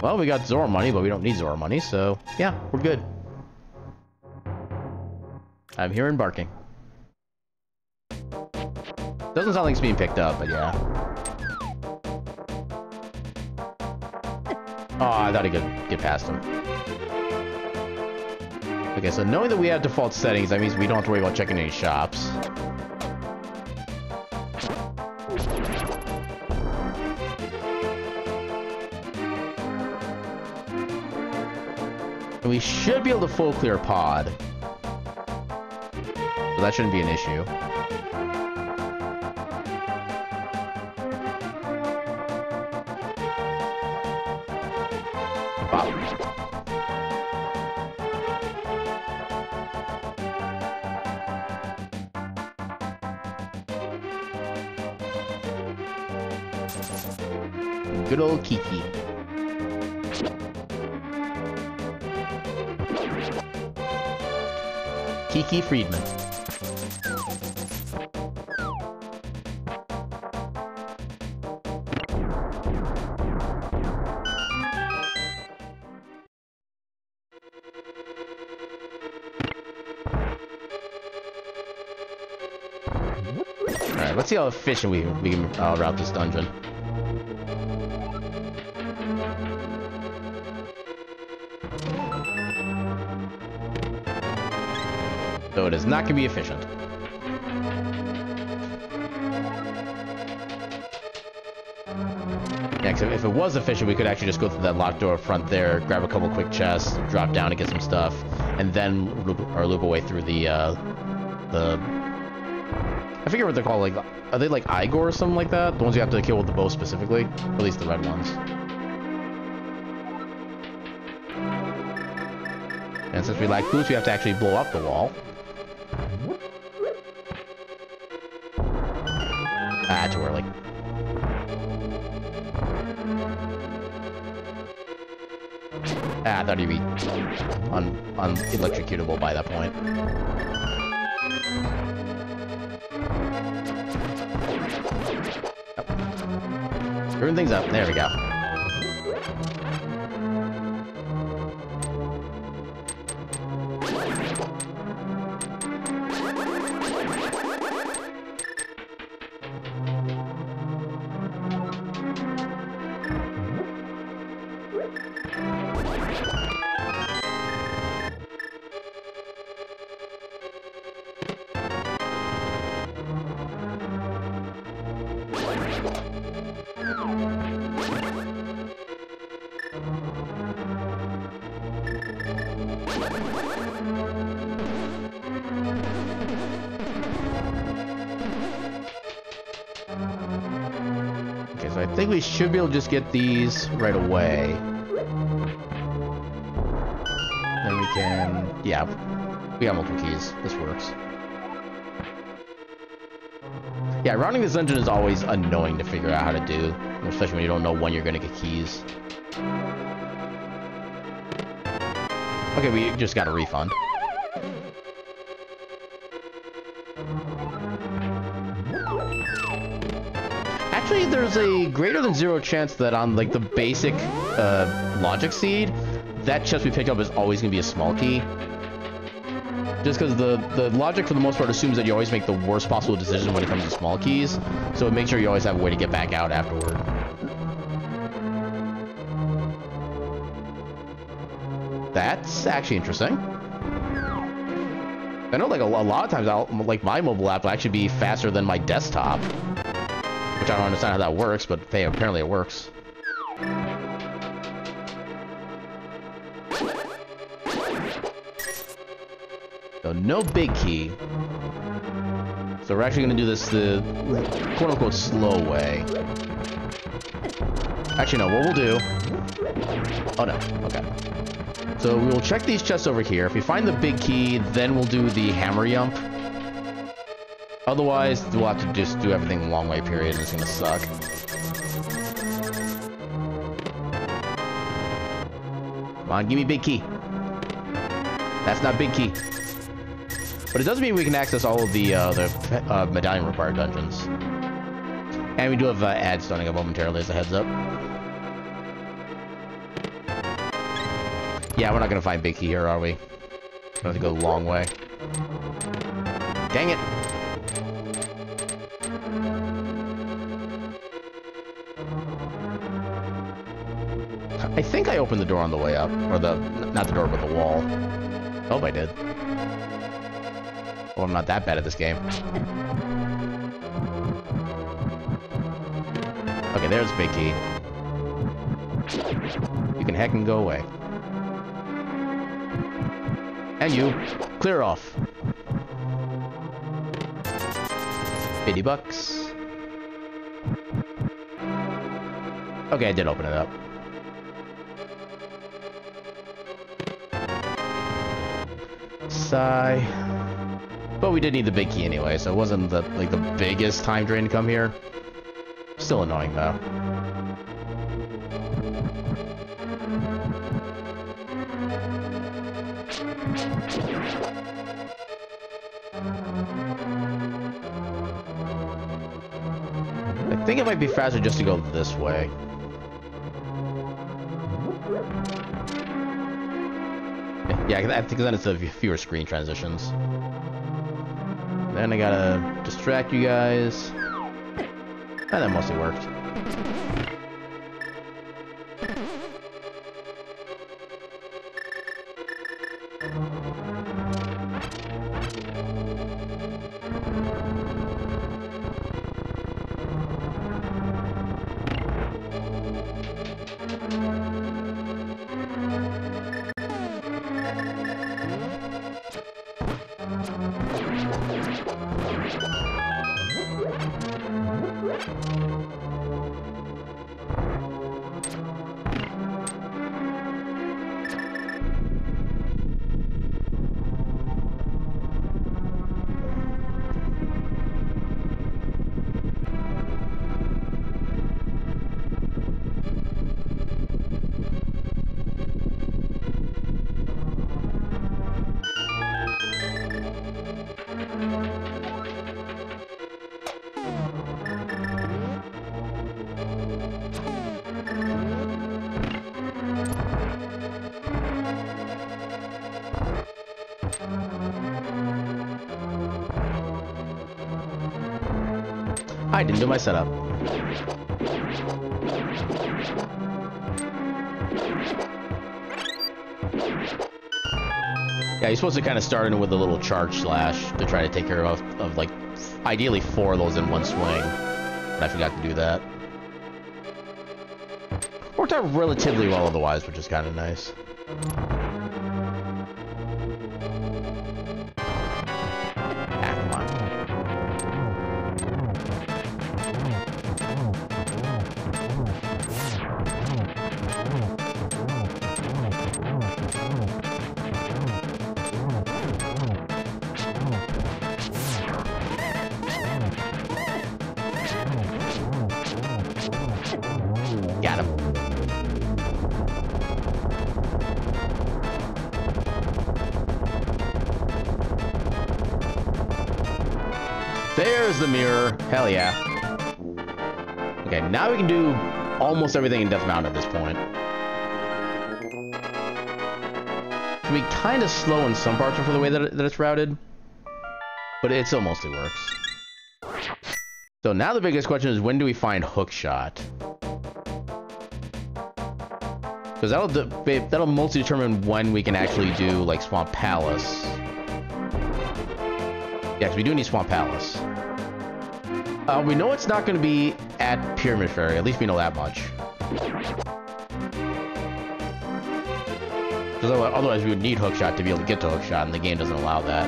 Well, we got Zora money, but we don't need Zora money, so yeah, we're good. I'm here embarking. Doesn't sound like it's being picked up, but yeah. Oh, I thought he could get past him. Okay, so knowing that we have default settings, that means we don't have to worry about checking any shops. And we should be able to full clear pod. So that shouldn't be an issue. Wow. Good old Kiki. Kiki Friedman. Alright, let's see how efficient we can route this dungeon. So it is not going to be efficient. Yeah, because if it was efficient, we could actually just go through that locked door front there, grab a couple quick chests, drop down and get some stuff, and then loop our way through the I forget what they're called, like, are they like Igor or something like that? The ones you have to kill with the bow specifically? Or at least the red ones. And since we lack boots, we have to actually blow up the wall. Ah, too early. Ah, I thought he'd be unelectrocutable by that point. Oh. Screwing things up. There we go. So I think we should be able to just get these right away. Then we can... yeah, we got multiple keys. This works. Yeah, rounding this dungeon is always annoying to figure out how to do, especially when you don't know when you're going to get keys. Okay, we just got a refund. Actually, there's a greater than 0 chance that on, like, the basic logic seed, that chest we picked up is always going to be a small key. Just because the logic, for the most part, assumes that you always make the worst possible decision when it comes to small keys, so make sure you always have a way to get back out afterward. That's actually interesting. I know, like, a lot of times, like, my mobile app will actually be faster than my desktop. Which I don't understand how that works, but hey, apparently it works. So no big key. So we're actually going to do this the quote-unquote slow way. Actually, no, what we'll do... oh, no. Okay. So we will check these chests over here. If we find the big key, then we'll do the hammer yump. Otherwise, we'll have to just do everything the long way, period, and it's gonna suck. Come on, give me big key. That's not big key. But it does mean we can access all of the medallion required dungeons. And we do have ads starting up momentarily as a heads up. Yeah, we're not gonna find big key here, are we? We're gonna have to go the long way. Dang it! I think I opened the door on the way up. Or not the door, but the wall. Oh, I did. Well, I'm not that bad at this game. Okay, there's big key. You can heck and go away. And you, clear off. 50 bucks. Okay, I did open it up. Sigh. But we did need the big key anyway, so it wasn't the biggest time drain to come here. Still annoying though. I think it might be faster just to go this way. Yeah, I think then it's fewer screen transitions. Then I gotta distract you guys. And that mostly worked. I didn't do my setup. Yeah, you're supposed to kind of start in with a little charge slash to try to take care of like, ideally 4 of those in one swing. But I forgot to do that. Worked out relatively well otherwise, which is kind of nice. Got him. There's the mirror. Hell yeah. Okay, now we can do almost everything in Death Mountain at this point. It can be kind of slow in some parts for the way that it's routed, but it still mostly works. So now the biggest question is, when do we find Hookshot? Because that'll mostly determine when we can actually do, like, Swamp Palace. Yeah, because we do need Swamp Palace. We know it's not going to be at Pyramid Fairy. At least we know that much. Because otherwise we would need Hookshot to be able to get to Hookshot, and the game doesn't allow that.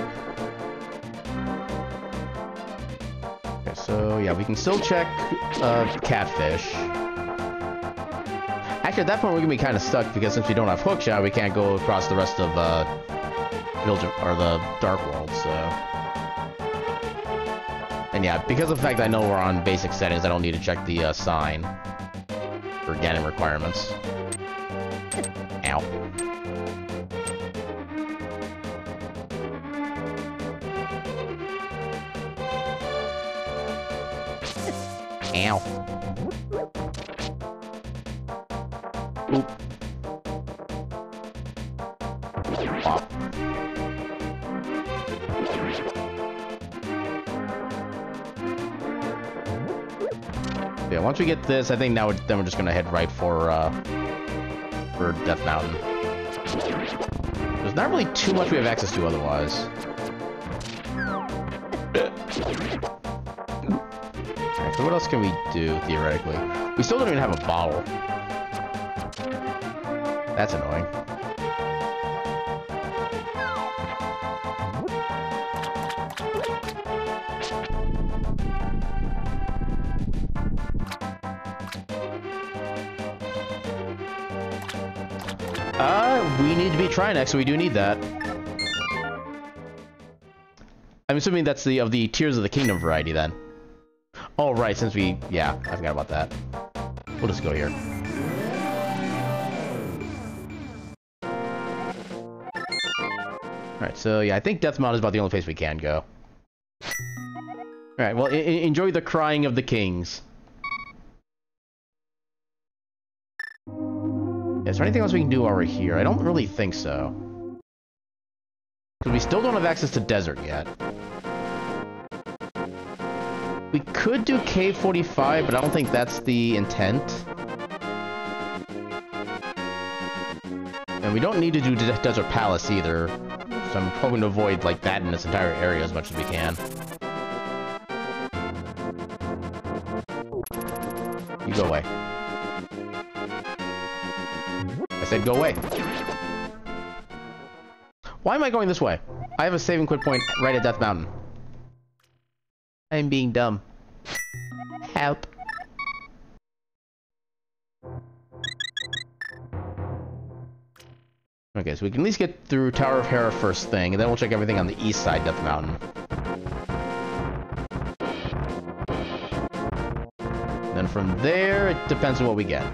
Okay, so yeah, we can still check Catfish. Actually, at that point, we're going to be kind of stuck, because since we don't have Hookshot, we can't go across the rest of Village or the Dark World, so... And yeah, because of the fact that I know we're on basic settings, I don't need to check the sign for Ganon requirements. Ow. Ow. Oop. Pop. Yeah, once we get this, I think now then we're just gonna head right for Death Mountain. There's not really too much we have access to otherwise. Alright, so what else can we do, theoretically? We still don't even have a bottle. That's annoying. We need to be Trinex, so we do need that. I'm assuming that's of the Tears of the Kingdom variety, then. Oh, right, since we... Yeah, I forgot about that. We'll just go here. Alright, so yeah, I think Death Mountain is about the only place we can go. Alright, well, enjoy the crying of the kings. Is there anything else we can do over here? I don't really think so. Because we still don't have access to desert yet. We could do Cave 45, but I don't think that's the intent. And we don't need to do Desert Palace either. So I'm hoping to avoid like that in this entire area as much as we can. You go away. I said go away. Why am I going this way? I have a save and quit point right at Death Mountain. I'm being dumb. Help. Okay, so we can at least get through Tower of Hera first thing, and then we'll check everything on the east side, Death Mountain. Then from there, it depends on what we get.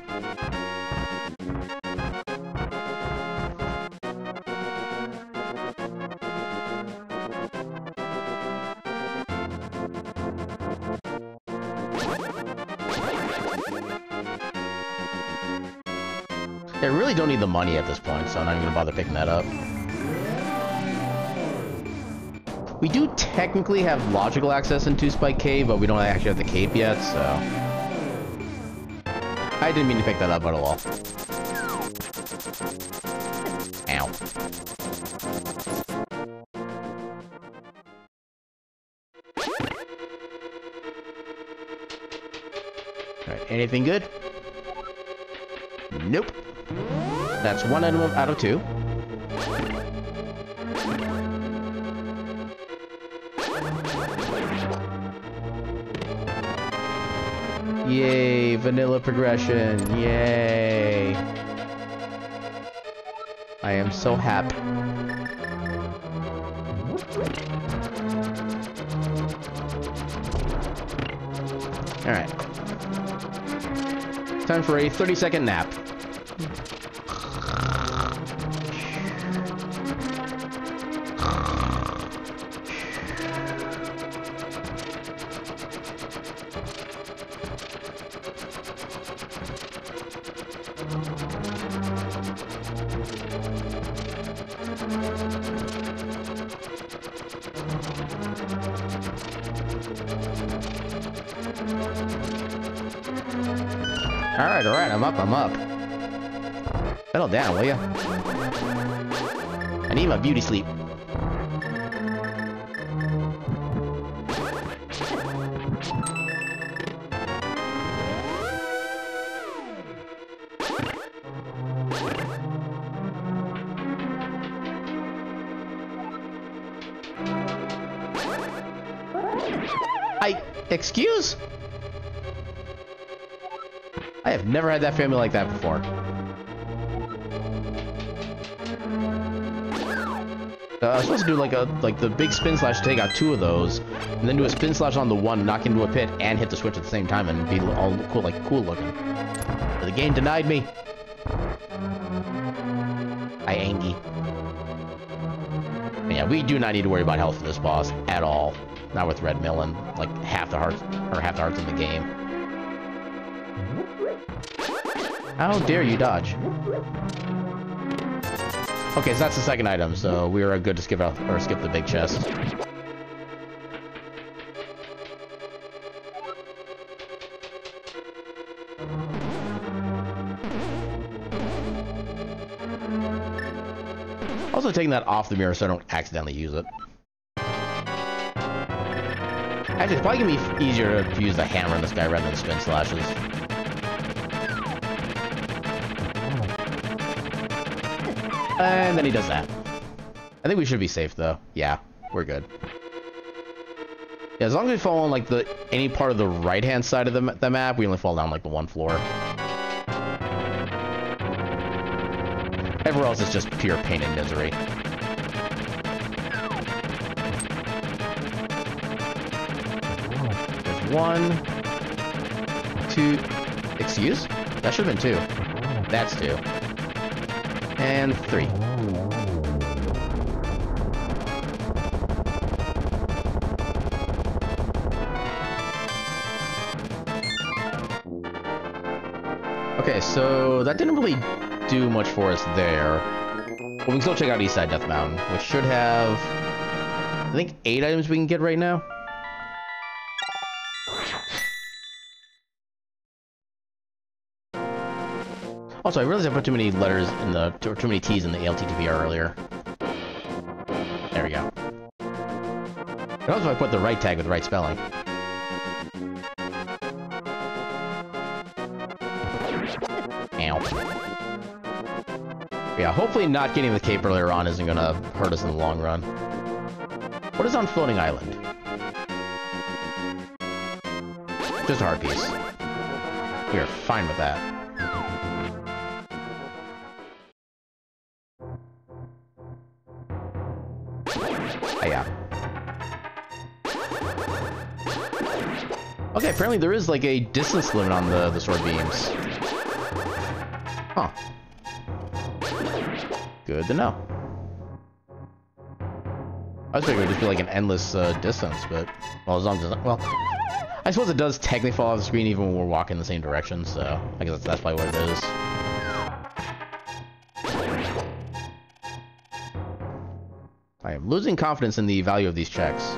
I really don't need the money at this point, so I'm not even gonna bother picking that up. We do technically have logical access into Spike Cave, but we don't actually have the cape yet, so... I didn't mean to pick that up at all. Ow. Alright, anything good? Nope. That's one item out of 2. Yay, vanilla progression. Yay. I am so happy. Alright. Time for a 30-second nap. Alright, I'm up. Settle down, will ya? I need my beauty sleep. Excuse? I have never had that family like that before. I was supposed to do like the big spin slash to take out 2 of those, and then do a spin slash on the one, knock into a pit, and hit the switch at the same time, and be all cool, like cool looking. But the game denied me. I angy. And yeah, we do not need to worry about health for this boss at all. Not with Red Millen, like half the hearts in the game. How dare you dodge? Okay, so that's the second item, so we are good to skip out or skip the big chest. Also taking that off the mirror so I don't accidentally use it. Actually, it's probably gonna be easier to use the hammer in this guy rather than spin slashes. And then he does that. I think we should be safe though. Yeah, we're good. Yeah, as long as we fall on like any part of the right-hand side of the map, we only fall down like the one floor. Everywhere else is just pure pain and misery. There's 1, 2. Excuse? That should have been 2. That's 2. And 3. Okay, so that didn't really do much for us there. But we can still check out East Side Death Mountain, which should have, I think, 8 items we can get right now. Also, I realized I put too many letters in the, or too many T's in the ALTTPR earlier. There we go. And also, I put the right tag with the right spelling. Ow. Yeah, hopefully not getting the cape earlier on isn't gonna hurt us in the long run. What is on Floating Island? Just a heart piece. We are fine with that. Oh, yeah. Okay, apparently there is like a distance limit on the sword beams. Huh. Good to know. I was thinking it would just be like an endless distance, but well, as long as well, I suppose it does technically fall off the screen even when we're walking in the same direction. So I guess that's probably what it is. I am losing confidence in the value of these checks.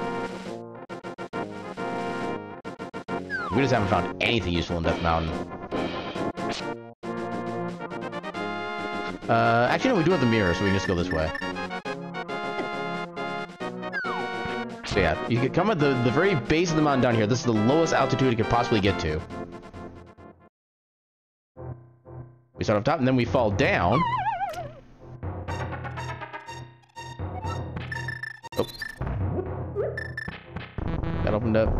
We just haven't found anything useful in Death Mountain. Actually, no, we do have the mirror, so we can just go this way. So yeah, you can come at the very base of the mountain down here. This is the lowest altitude it could possibly get to. We start up top, and then we fall down. Oh. That opened up.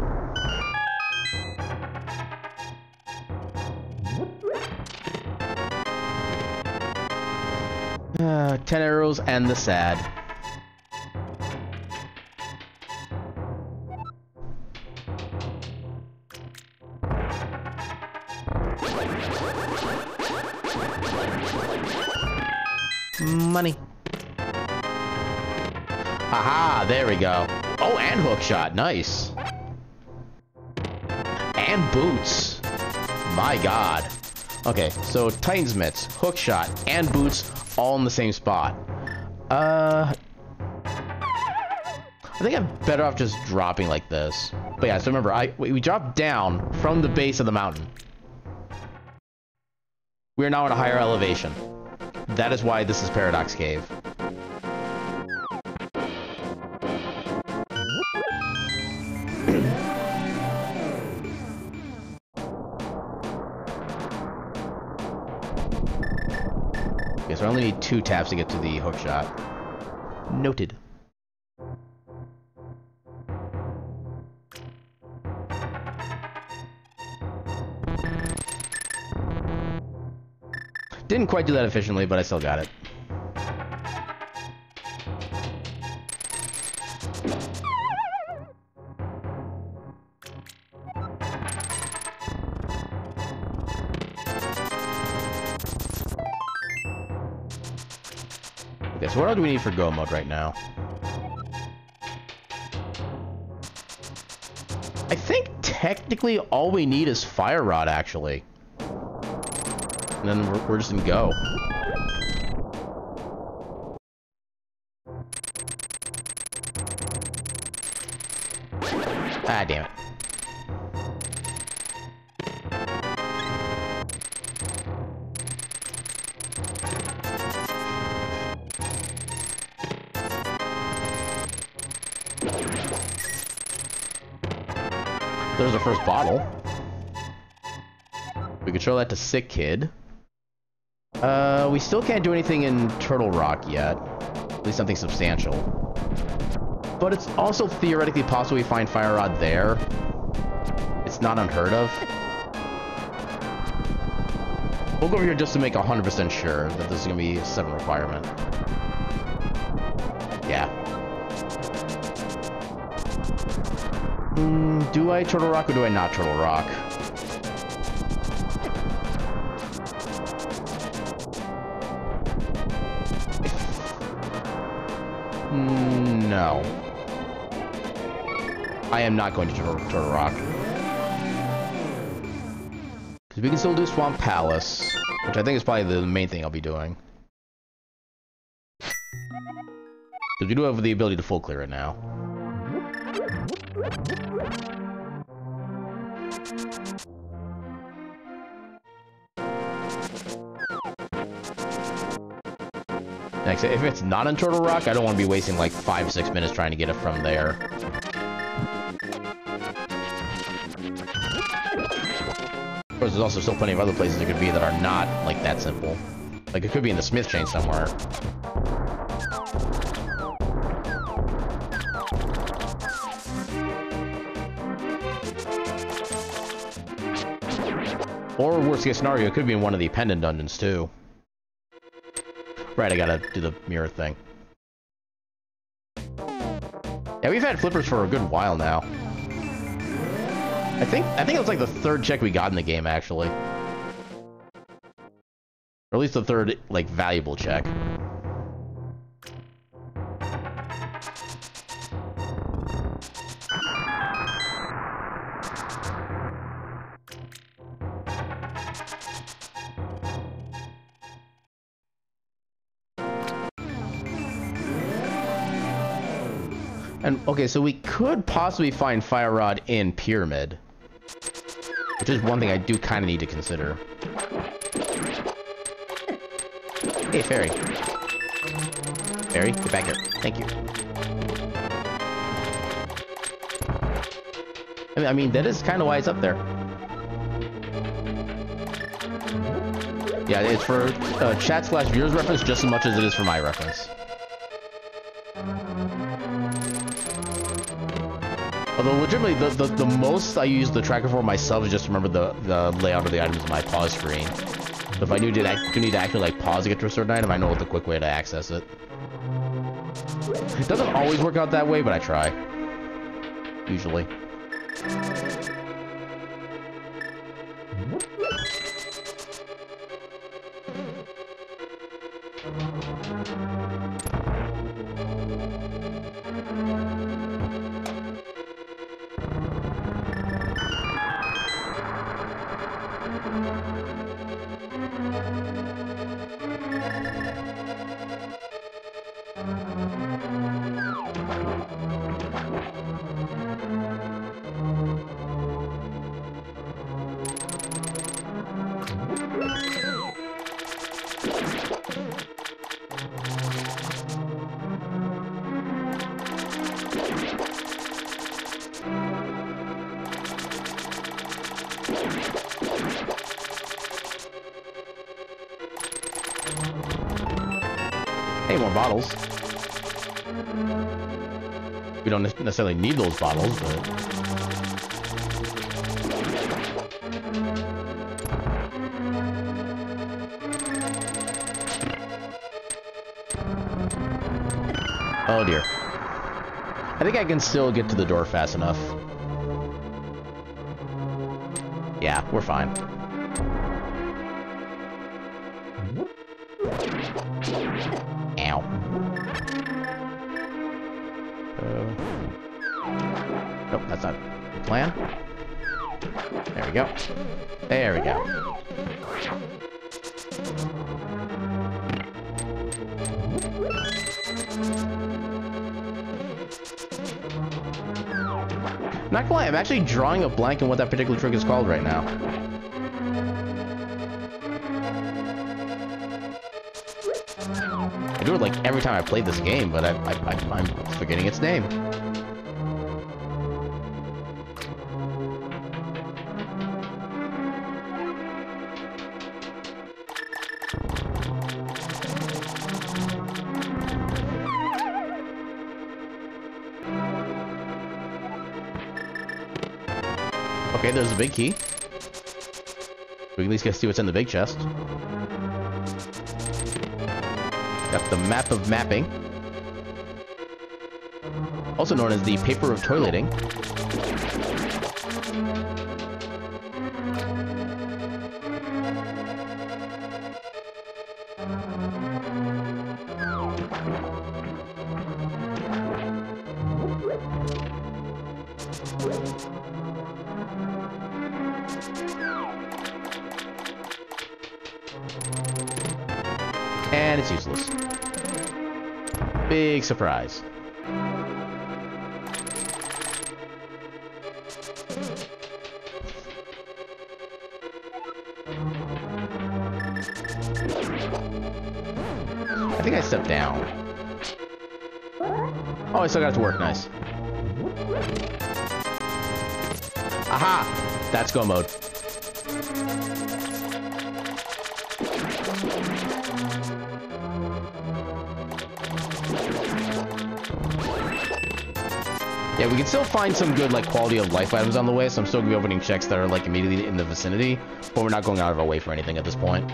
Uh, 10 arrows and the sad. Money. Aha, there we go. Oh, and hook shot, nice. And boots. My god. Okay, so Titan's mitts, hook shot, and boots all in the same spot. I think I'm better off just dropping like this. But yeah, so remember, we dropped down from the base of the mountain. We are now at a higher elevation. That is why this is Paradox Cave. Okay, so I only need 2 taps to get to the hook shot. Noted. Didn't quite do that efficiently, but I still got it. Okay, so what else do we need for go mode right now? I think technically all we need is Fire Rod, actually. And then we're just in go. Ah, damn it. There's the first bottle. We could show that to Sick Kid. We still can't do anything in Turtle Rock yet. At least something substantial. But it's also theoretically possible we find Fire Rod there. It's not unheard of. We'll go over here just to make 100% sure that this is going to be a 7 requirement. Yeah. Do I Turtle Rock or do I not Turtle Rock? No. I am not going to Turtle Rock. Because we can still do Swamp Palace, which I think is probably the main thing I'll be doing. Because we do have the ability to full clear it now. Next, if it's not in Turtle Rock, I don't want to be wasting like 5-6 minutes trying to get it from there. Of course, there's also still plenty of other places it could be that are not like that simple. Like, it could be in the smith chain somewhere. Or, worst case scenario, it could be in one of the pendant dungeons, too. Right, I gotta do the mirror thing. Yeah, we've had flippers for a good while now. I think it was like the third check we got in the game, actually. Or at least the third, like, valuable check. And, okay, so we could possibly find Fire Rod in Pyramid. Which is one thing I do kind of need to consider. Hey, Fairy. Fairy, get back here. Thank you. I mean, that is kind of why it's up there. Yeah, it's for chat/viewers reference just as much as it is for my reference. Although, legitimately, the most I use the tracker for myself is just to remember the layout of the items on my pause screen. So if I do need to actually, like, pause to get to a certain item, I know the quick way to access it. It doesn't always work out that way, but I try. Usually. Hey, more bottles. We don't necessarily need those bottles, but... Oh dear. I think I can still get to the door fast enough. Yeah, we're fine. Ow. Nope, that's not the plan. There we go. There we go. Not gonna lie, I'm actually drawing a blank on what that particular trick is called right now. I do it like every time I play this game, but I'm forgetting its name. Okay, there's a big key. We can at least get to see what's in the big chest. Got the map of mapping. Also known as the paper of toileting. And it's useless. Big surprise. I think I stepped down. Oh, I still got it to work. Nice. Aha! That's go mode. Yeah, we can still find some good, like, quality of life items on the way, so I'm still gonna be opening checks that are, like, immediately in the vicinity, but we're not going out of our way for anything at this point.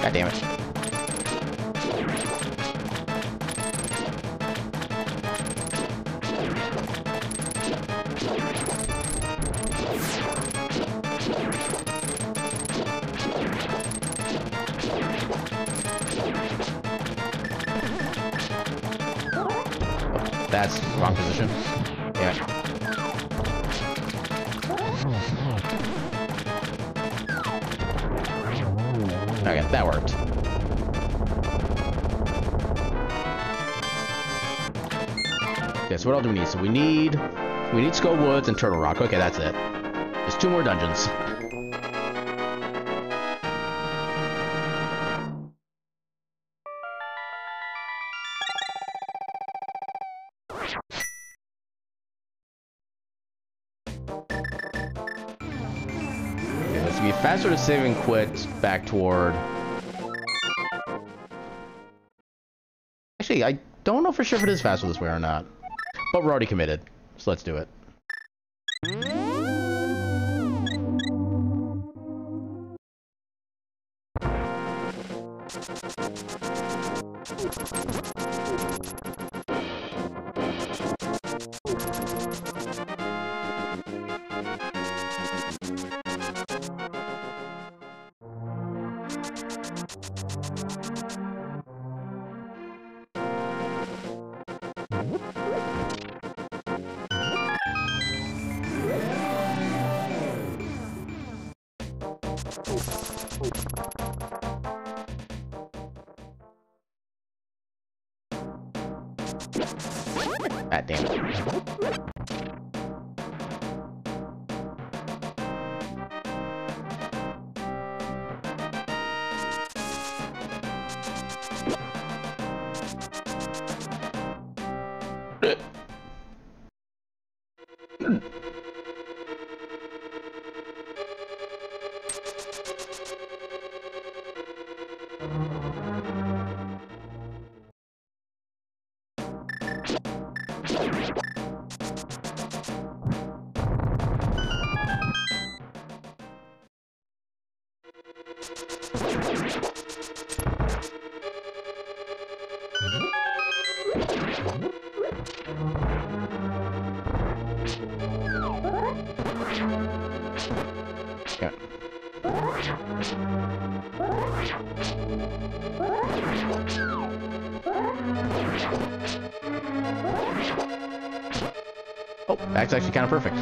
God damn it. That's wrong position. Damn it. Okay, that worked. Okay, so what all do we need? So we need Skull Woods and Turtle Rock. Okay, that's it. There's 2 more dungeons. Be faster to save and quit back toward... Actually, I don't know for sure if it is faster this way or not. But we're already committed, so let's do it. God damn it. Oh, that's actually kind of perfect.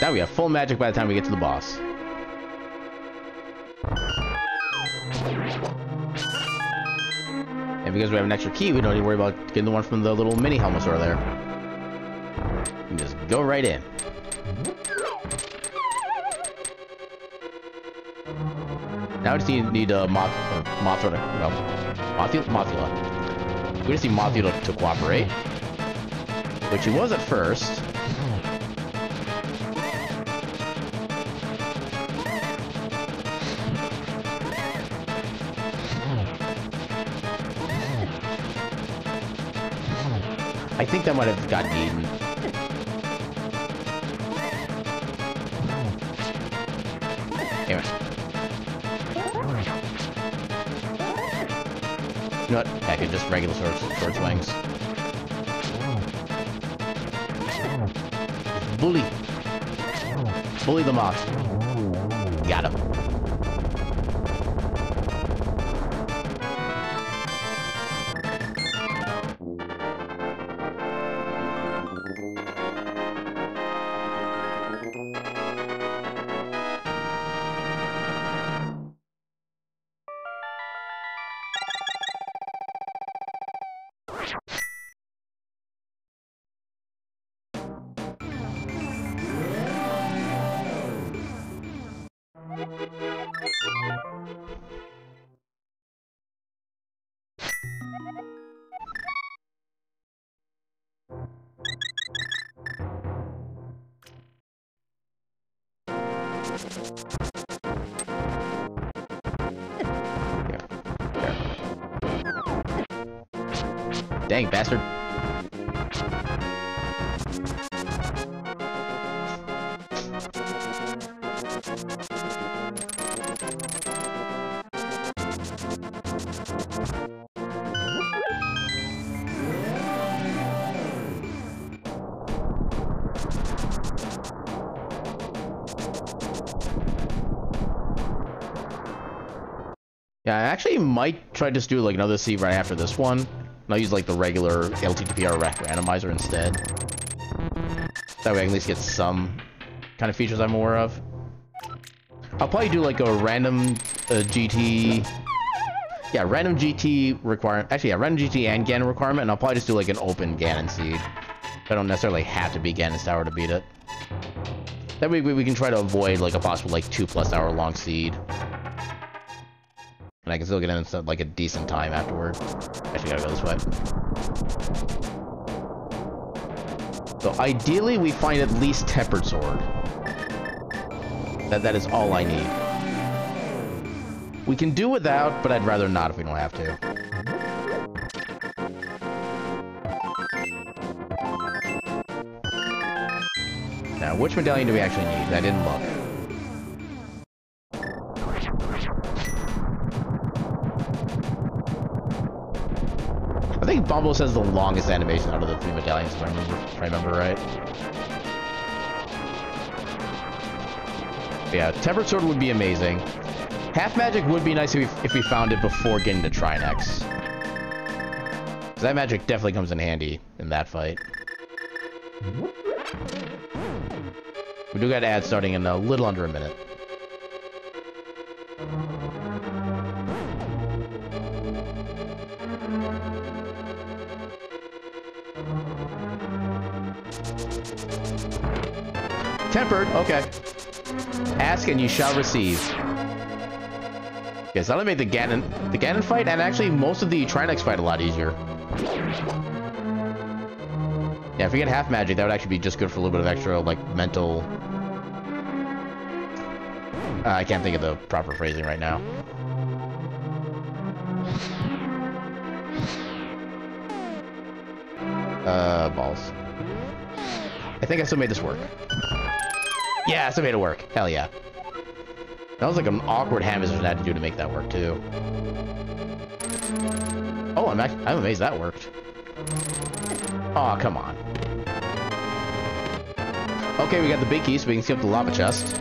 Now we have full magic by the time we get to the boss. And because we have an extra key, we don't need to worry about getting the one from the little mini Helmosaur there. We can just go right in. Now we just need Mothra We just need Mothula to cooperate, which he was at first. I think that might have gotten eaten. Damn it. You know what? Heck, it's just regular sword swings. Bully. Bully the moth. Got him. Dang, bastard. Yeah, I actually might try to just do like another seed right after this one. And I'll use like the regular LTTPR randomizer instead. That way I can at least get some kind of features I'm aware of. I'll probably do like a random GT... Yeah, random GT requirement... Actually, yeah, random GT and Ganon requirement, and I'll probably just do like an open Ganon seed. I don't necessarily have to be Ganon's Tower to beat it. That way we can try to avoid like a possible like 2+ hour long seed. And I can still get in like a decent time afterward. Actually, gotta go this way. So ideally, we find at least Tempered Sword. That is all I need. We can do without, but I'd rather not if we don't have to. Now, which medallion do we actually need? I didn't look. I think Bumble says the longest animation out of the 3 medallions, if I remember right. But yeah, Tempered Sword would be amazing. Half Magic would be nice if we found it before getting to Trinex. Because that magic definitely comes in handy in that fight. We do got ads starting in a little under a minute. Tempered, okay. Ask and you shall receive. Yes, that'll make the Ganon fight and actually most of the Trinex fight a lot easier. Yeah, if we get half magic, that would actually be just good for a little bit of extra, like, mental... I can't think of the proper phrasing right now. Balls. I think I still made this work. Yeah, I still made it work. Hell yeah. That was like an awkward hand position I had to do to make that work, too. Oh, I'm amazed that worked. Aw, oh, come on. Okay, we got the big key, so we can skip the lava chest.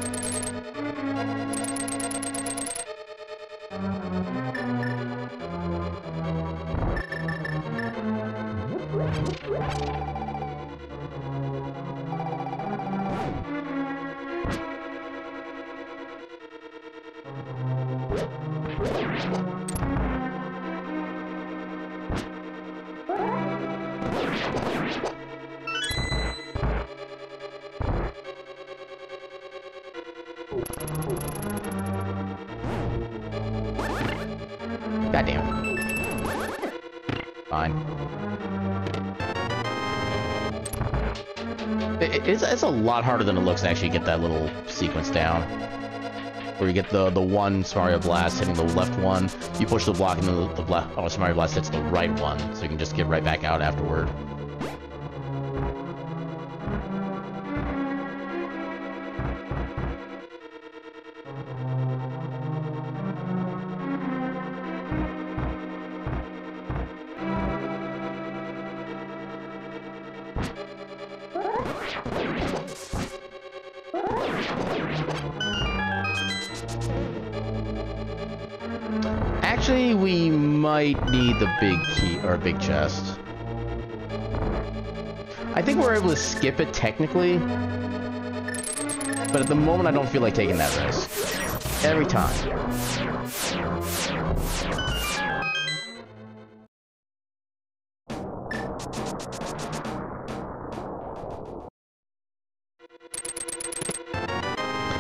Goddamn. Fine. It's a lot harder than it looks to actually get that little sequence down. Where you get the one Mario Blast hitting the left one, you push the block and then the Mario Blast hits the right one, so you can just get right back out afterward. Actually, we might need the big key, or big chest. I think we're able to skip it technically, but at the moment I don't feel like taking that risk. Every time.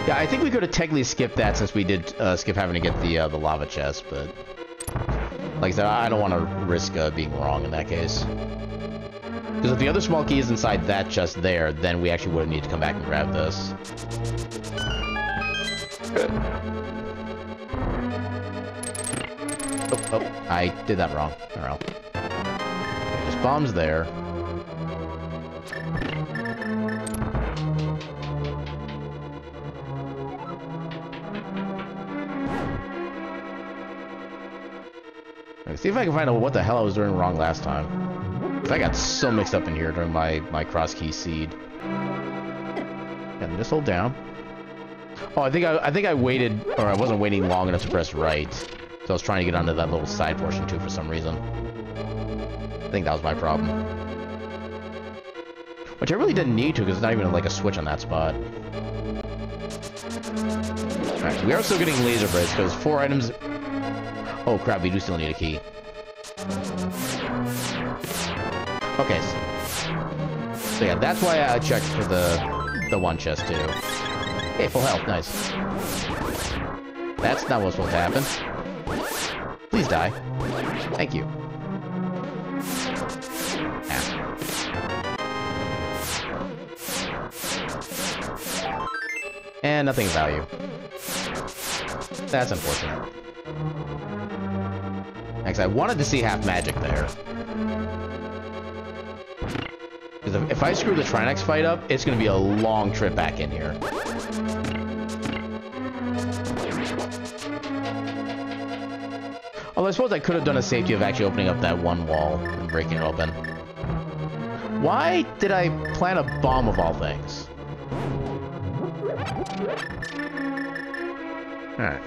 Yeah, I think we could have technically skipped that since we did skip having to get the lava chest, but like I said, I don't want to risk being wrong in that case. Because if the other small key is inside that chest there, then we actually would need to come back and grab this. Oh, I did that wrong. Oh well. Okay, just bombs there. See if I can find out what the hell I was doing wrong last time. Because I got so mixed up in here during my cross-key seed. And just hold down. Oh, I think I waited, or I wasn't waiting long enough to press right. So I was trying to get onto that little side portion too for some reason. I think that was my problem. Which I really didn't need to, because it's not even like a switch on that spot. Alright, so we are still getting laser bricks, because 4 items... Oh crap, we do still need a key. Okay, so yeah, that's why I checked for the one chest too. Hey, full health, nice. That's not what's supposed to happen. Please die. Thank you. Ah. And nothing of value. That's unfortunate. Because I wanted to see half magic there. Because if I screw the Trinex fight up, it's going to be a long trip back in here. Although I suppose I could have done a safety of actually opening up that one wall and breaking it open. Why did I plant a bomb of all things? Alright.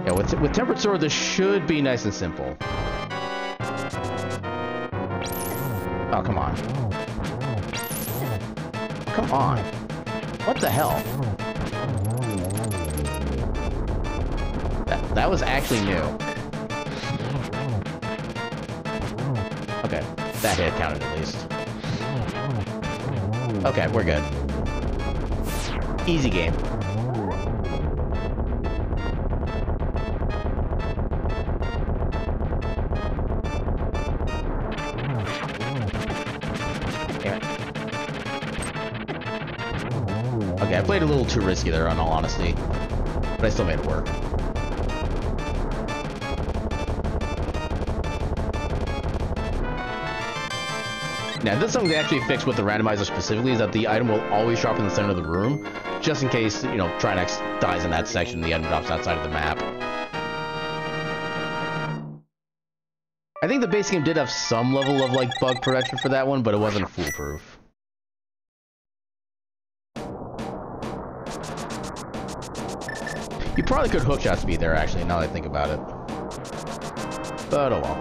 Yeah, with Tempered Sword, this should be nice and simple. Oh, come on. Come on. What the hell? That was actually new. Okay, that hit counted at least. Okay, we're good. Easy game. Okay, I played a little too risky there, in all honesty. But I still made it work. Now, this is something they actually fixed with the randomizer specifically, is that the item will always drop in the center of the room, just in case, you know, Trinex dies in that section, the item drops outside of the map. I think the base game did have some level of, like, bug protection for that one, but it wasn't foolproof. You probably could hookshot speed there, actually, now that I think about it. But oh well.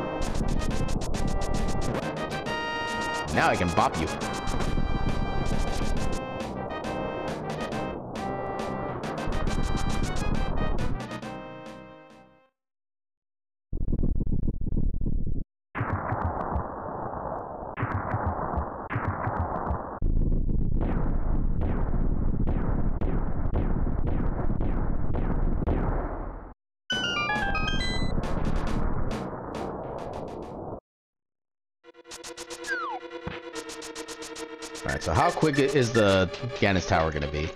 Now I can bop you. Alright, so how quick is the Gannis Tower gonna be?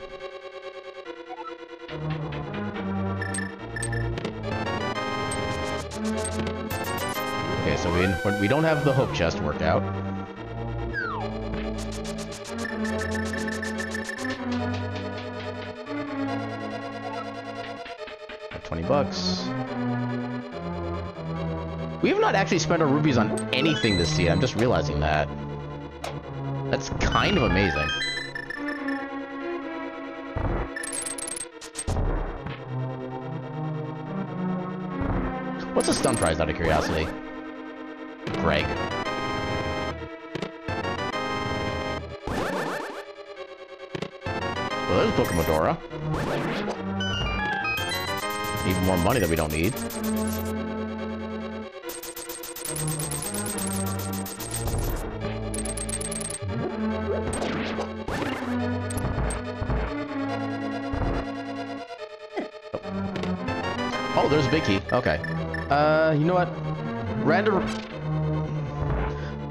Okay, so we don't have the hook chest worked out. Got 20 bucks. We have not actually spent our rupees on anything this season, I'm just realizing that. That's kind of amazing. What's a stun prize out of curiosity? Greg. Well, there's Book of Medora. Even more money that we don't need. Oh, there's a big key. Okay. You know what? Random...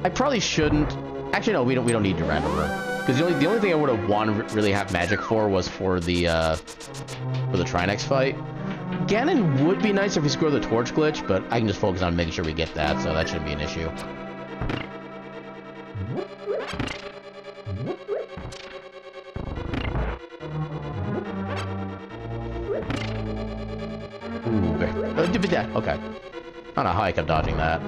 I probably shouldn't... Actually, no, we don't need to random room. Because the only thing I would have wanted to really have magic for was for the Trinex fight. Ganon would be nice if we score the torch glitch, but I can just focus on making sure we get that, so that shouldn't be an issue. Ooh, okay. I don't know how I kept dodging that.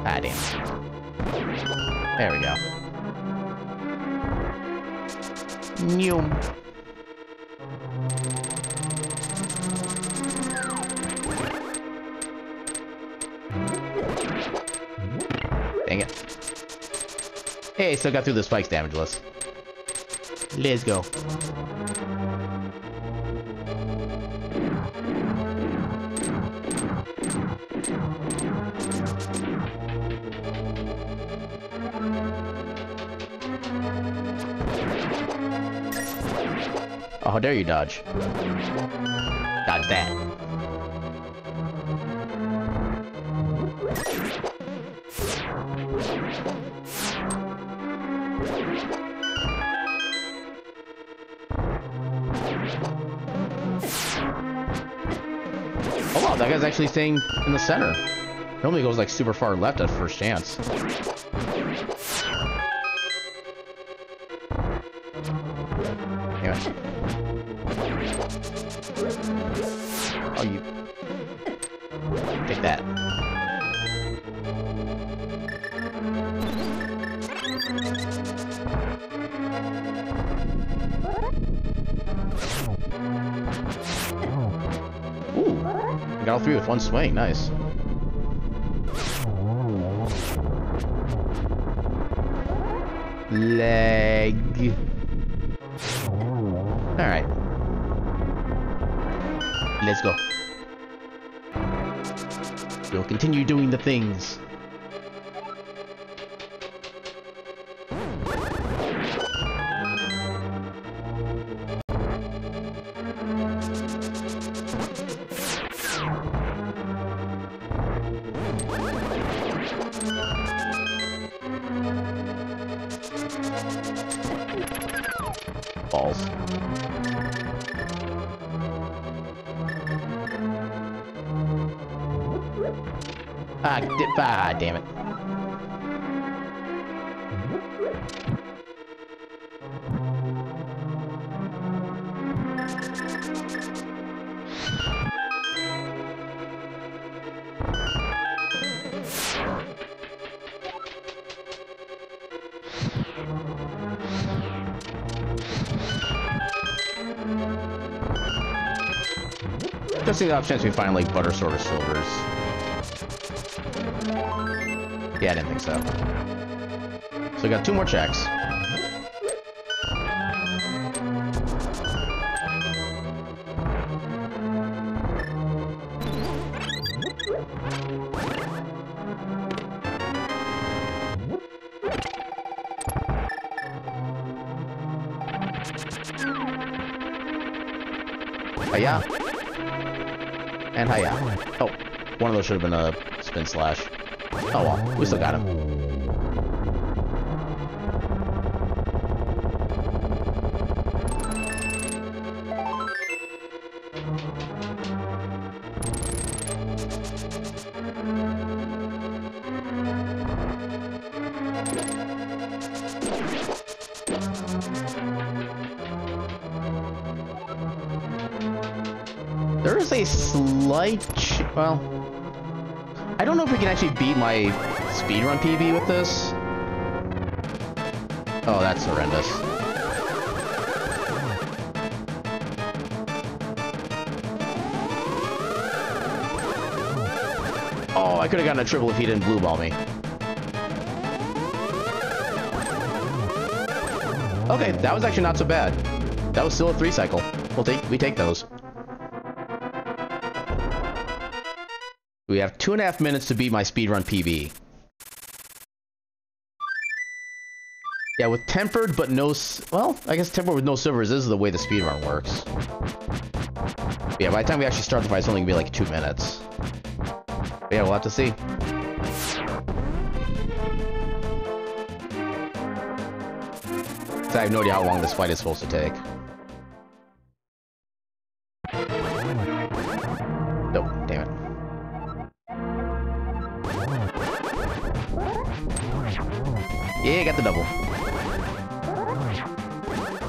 Ah, damn. There we go. Noom. Dang it. Hey, still got through the spikes damageless. Let's go. Oh, how dare you dodge? Dodge that. Oh wow, that guy's actually staying in the center. Normally goes like super far left at first chance. Anyway. Oh, you... Take that. Ooh. Got all three with one swing. Nice. Leg. Alright. Let's go. We'll continue doing the things. Balls. Ah, damn it. Just the off chance we find like butter sword or silvers. Yeah, I didn't think so. So we got two more checks. Hiya. And hiya. Oh, one of those should have been a spin slash. Oh well, we still got him. There is a slight well, I don't know if we can actually beat my speedrun PB with this. Oh, that's horrendous. Oh, I could have gotten a triple if he didn't blue ball me. Okay, that was actually not so bad. That was still a 3 cycle. We take those. We have 2.5 minutes to beat my speedrun PB. Yeah, with tempered but no... Well, I guess tempered with no silvers is the way the speedrun works. Yeah, by the time we actually start the fight, it's only gonna be like 2 minutes. But yeah, we'll have to see. So I have no idea how long this fight is supposed to take. Nope, damn it. Yeah, got the double.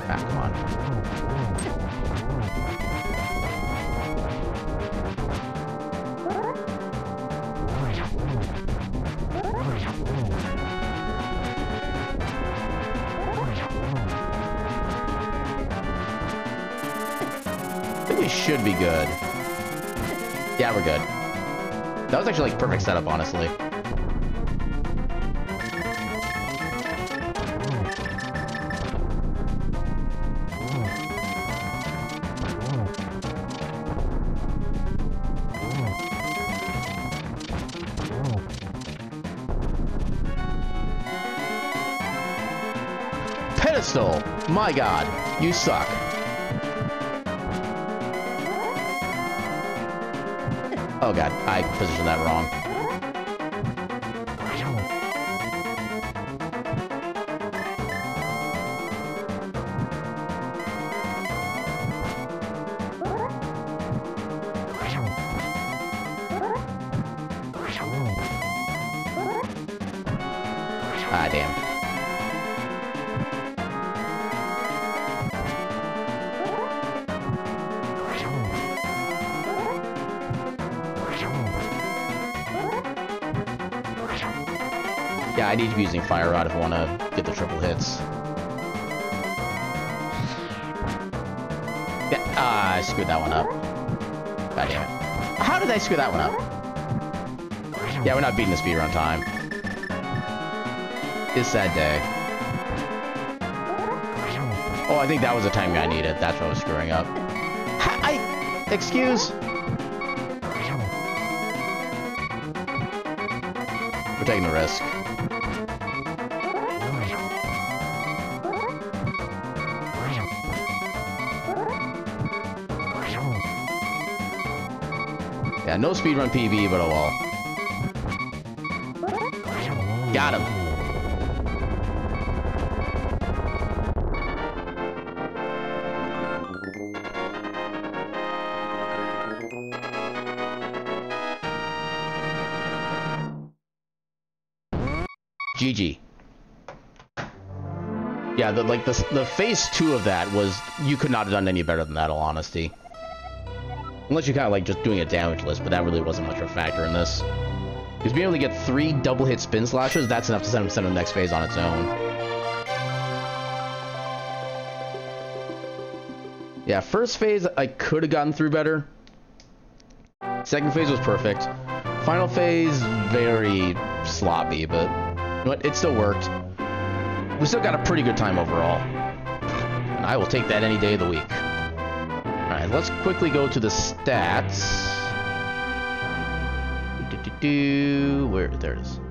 Ah, come on. I think we should be good. Yeah, we're good. That was actually like perfect setup, honestly. Pedestal! My god, you suck. Oh god, I positioned that wrong. Ah, damn. Yeah, I need to be using Fire Rod if I want to get the triple hits. Yeah, I screwed that one up. God damn it. How did I screw that one up? Yeah, we're not beating the speedrun time. It's a sad day. Oh, I think that was the timing I needed. That's what I was screwing up. Excuse? We're taking the risk. Yeah, no speedrun PB, but oh well. Got him. GG. Yeah, the phase 2 of that was, you could not have done any better than that, in all honesty. Unless you're kind of like just doing a damage list, but that really wasn't much of a factor in this. Because being able to get 3 double hit spin slashes, that's enough to send him to the next phase on its own. Yeah, first phase I could have gotten through better. Second phase was perfect. Final phase, very sloppy, but you know what? It still worked. We still got a pretty good time overall. And I will take that any day of the week. Alright, let's quickly go to the stats. Where? There it is.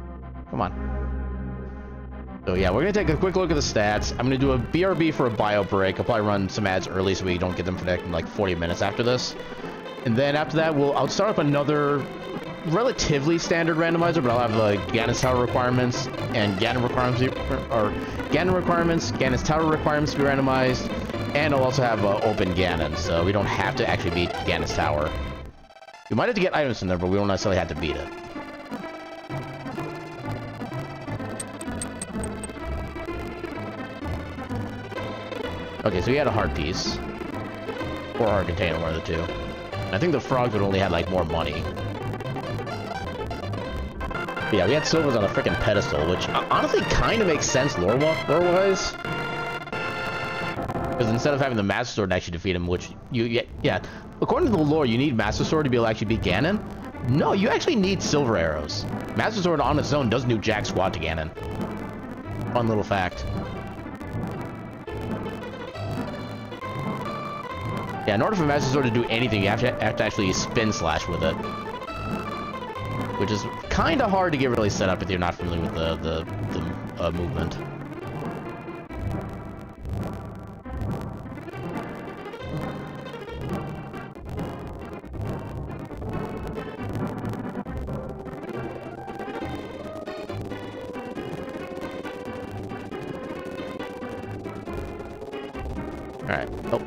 Come on. So yeah, we're going to take a quick look at the stats. I'm going to do a BRB for a bio break. I'll probably run some ads early so we don't get them connected in like 40 minutes after this. And then after that, I'll start up another relatively standard randomizer, but I'll have the Ganon's Tower requirements and Ganon requirements, Ganon's Tower requirements to be randomized, and I'll also have open Ganon, so we don't have to actually beat Ganon's Tower. We might have to get items in there, but we don't necessarily have to beat it. Okay, so we had a heart piece. Or a heart container, one of the two. I think the frogs would only have, like, more money. But yeah, we had silvers on a freaking pedestal, which honestly kind of makes sense lore-wise. Because instead of having the Master Sword actually defeat him, which yeah, according to the lore, you need Master Sword to be able to actually beat Ganon. No, you actually need silver arrows. Master Sword on its own doesn't do jack squat to Ganon. Fun little fact. Yeah, in order for Master Sword to do anything, you have to actually spin slash with it. which is kind of hard to get really set up if you're not familiar with the movement. Alright. Oh.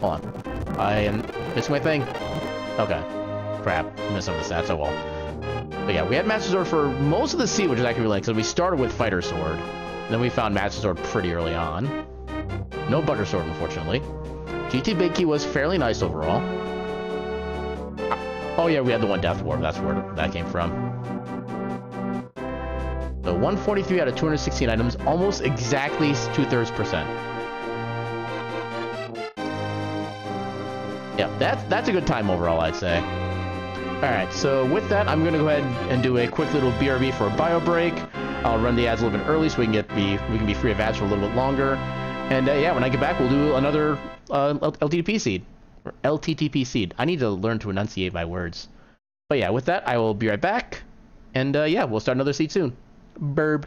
Hold on. I am missing my thing. Okay. Crap. I missed some of the stats. Oh well. But yeah, we had Master Sword for most of the seat, which is actually really like, so we started with Fighter Sword. Then we found Master Sword pretty early on. No Butter Sword, unfortunately. GT Big Key was fairly nice overall. Oh yeah, we had the one Death Warp. That's where that came from. So 143 out of 216 items, almost exactly 2/3%. Yeah, that's a good time overall, I'd say. Alright, so with that, I'm going to go ahead and do a quick little BRB for a bio break. I'll run the ads a little bit early so we can be free of ads for a little bit longer. And yeah, when I get back, we'll do another LTTP seed. Or LTTP seed. I need to learn to enunciate my words. But yeah, with that, I will be right back. And yeah, we'll start another seed soon. Burb.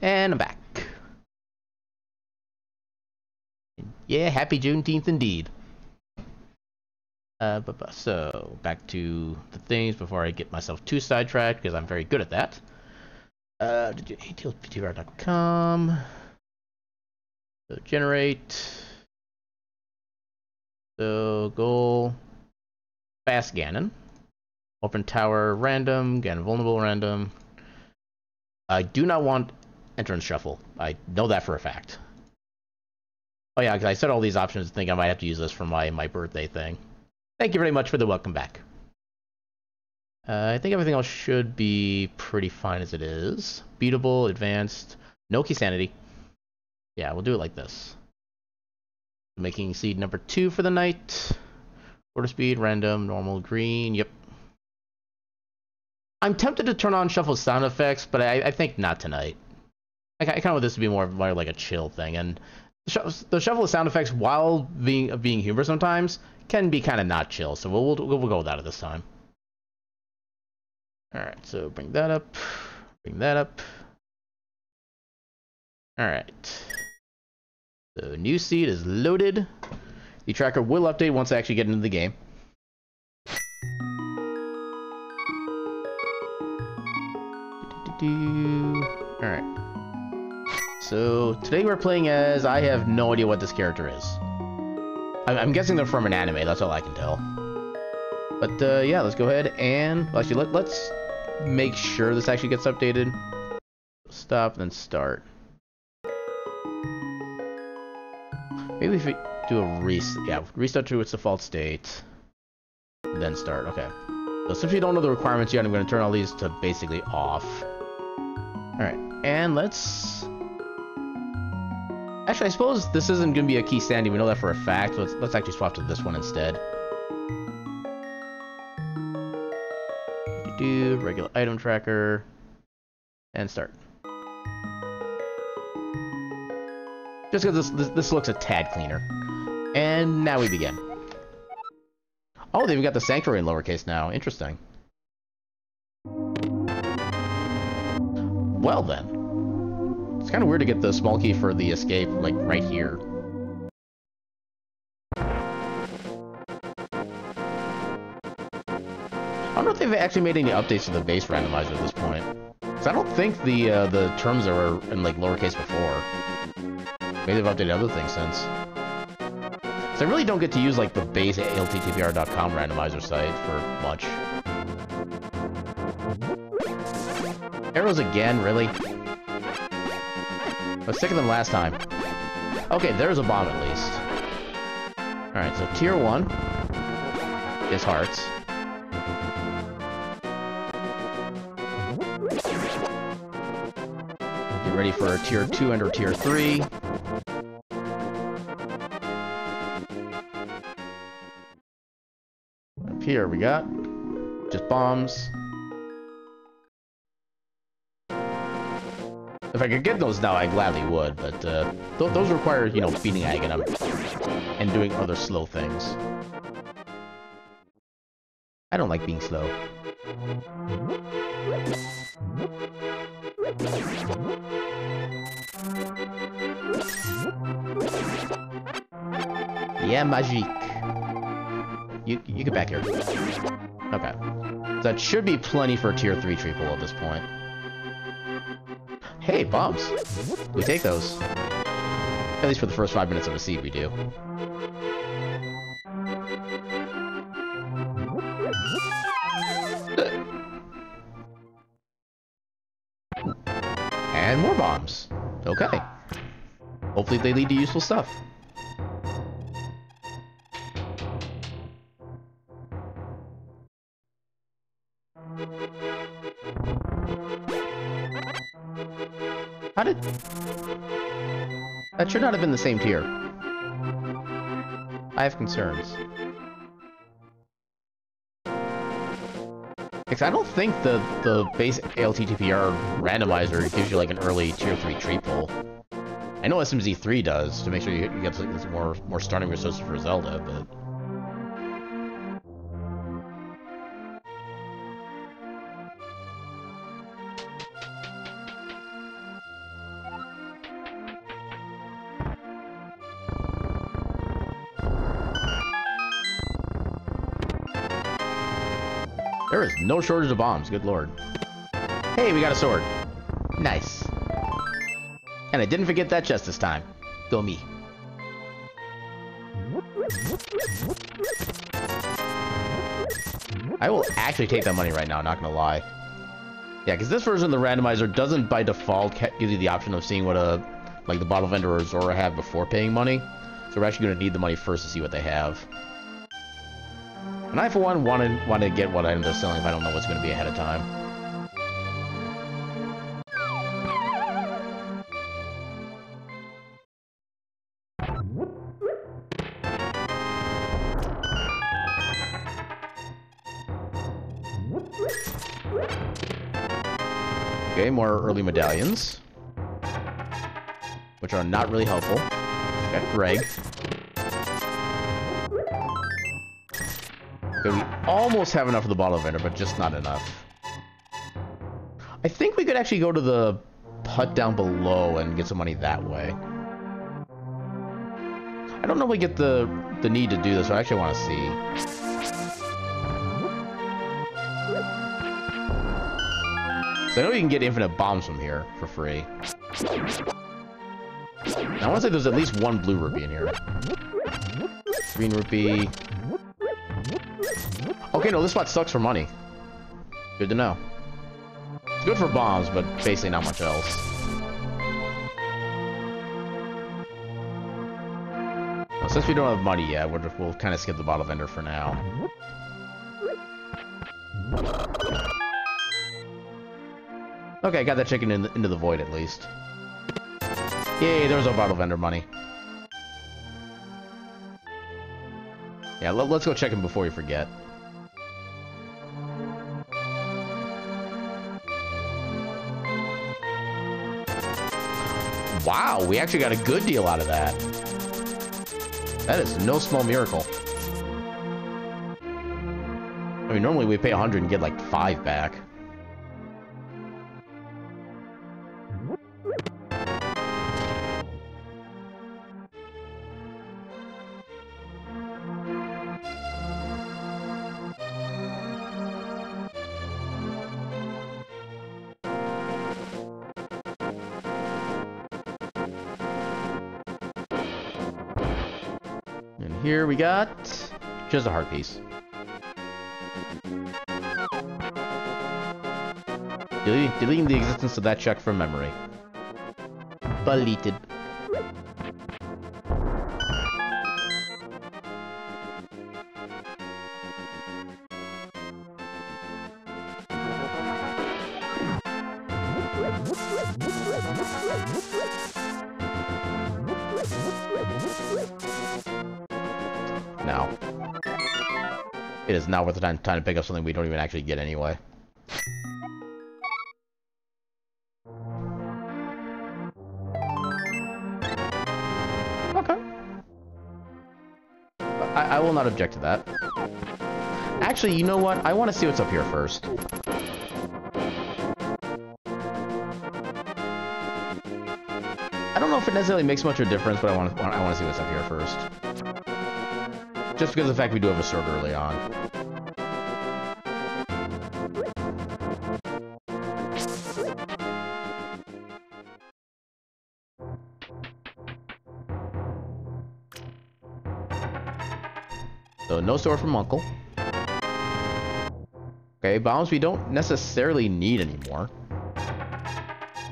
And I'm back. Yeah, happy Juneteenth indeed. So, back to the things before I get myself too sidetracked, because I'm very good at that. atlptr.com. So, generate. So, goal. Fast Ganon. Open tower random. Ganon vulnerable random. I do not want entrance shuffle. I know that for a fact. Oh yeah, because I set all these options thinking I might have to use this for my birthday thing. Thank you very much for the welcome back. I think everything else should be pretty fine as it is. Beatable, advanced, no key sanity. Yeah, we'll do it like this. Making seed number 2 for the night. Quarter speed, random, normal, green, yep. I'm tempted to turn on shuffle sound effects, but I think not tonight. I kind of want this to be more like a chill thing, and the shuffle of sound effects, while being humorous sometimes, can be kind of not chill. So we'll go with that at this time. All right, so bring that up, bring that up. All right. So new seed is loaded. The tracker will update once I actually get into the game. All right. So today we're playing as, I have no idea what this character is. I'm guessing they're from an anime, that's all I can tell. But yeah, let's go ahead and, well, actually, let's make sure this actually gets updated. Stop, then start. Maybe if we do a restart to its default state, then start, okay. So since we don't know the requirements yet, I'm going to turn all these to basically off. Alright, and let's... Actually, I suppose this isn't going to be a key sanity, we know that for a fact, so let's actually swap to this one instead. Do regular item tracker, and start. Just because this looks a tad cleaner. And now we begin. Oh, they even got the sanctuary in lowercase now. Interesting. Well then. It's kind of weird to get the small key for the escape, like, right here. I don't know if they've actually made any updates to the base randomizer at this point. Because I don't think the terms are in, like, lowercase before. Maybe they've updated other things since. So I really don't get to use, like, the base atlptr.com randomizer site for much. Arrows again, really? I was sicker than last time. Okay, there's a bomb at least. Alright, so tier 1 is hearts. Get ready for a tier 2 and or tier 3. Up here we got just bombs. If I could get those now, I gladly would, but those require, you know, beating Aghanim and doing other slow things. I don't like being slow. Yeah, magique. You get back here. Okay. That should be plenty for a tier 3 triple at this point. Hey, bombs. We take those. At least for the first 5 minutes of a seed, we do. And more bombs. Okay. Hopefully they lead to useful stuff. How did... That should not have been the same tier. I have concerns. Because I don't think the base ALTTPR randomizer gives you like an early tier 3 treat pull. I know SMZ3 does, to make sure you get like, more starting resources for Zelda, but... There is no shortage of bombs, good lord. Hey, we got a sword. Nice. And I didn't forget that chest this time. Go me. I will actually take that money right now, not gonna lie. Yeah, because this version of the randomizer doesn't by default give you the option of seeing what like the bottle vendor or Zora have before paying money. So we're actually gonna need the money first to see what they have. And I, for one, want to get what items they're selling if I don't know what's gonna be ahead of time. Okay, more early medallions, which are not really helpful. Got Greg. Okay, we almost have enough for the bottle vendor, but just not enough. I think we could actually go to the hut down below and get some money that way. I don't know if we get the need to do this, so I actually want to see. So I know you can get infinite bombs from here for free. Now, I want to say there's at least one blue rupee in here. Green rupee. Okay, no, this spot sucks for money. Good to know. It's good for bombs, but basically not much else. Well, since we don't have money yet, we'll kind of skip the bottle vendor for now. Okay, got that chicken into the void at least. Yay, there's our bottle vendor money. Yeah, let's go check him before we forget. Wow, we actually got a good deal out of that. That is no small miracle. I mean, normally we pay 100 and get like 5 back. Here we got just a heart piece. Deleting the existence of that check from memory. Deleted. Now. It is not worth the time to pick up something we don't even actually get anyway. Okay. I will not object to that. Actually, you know what? I want to see what's up here first. I don't know if it necessarily makes much of a difference, but I want to see what's up here first. Just because of the fact we do have a sword early on. So no sword from Uncle. Okay, bombs we don't necessarily need anymore.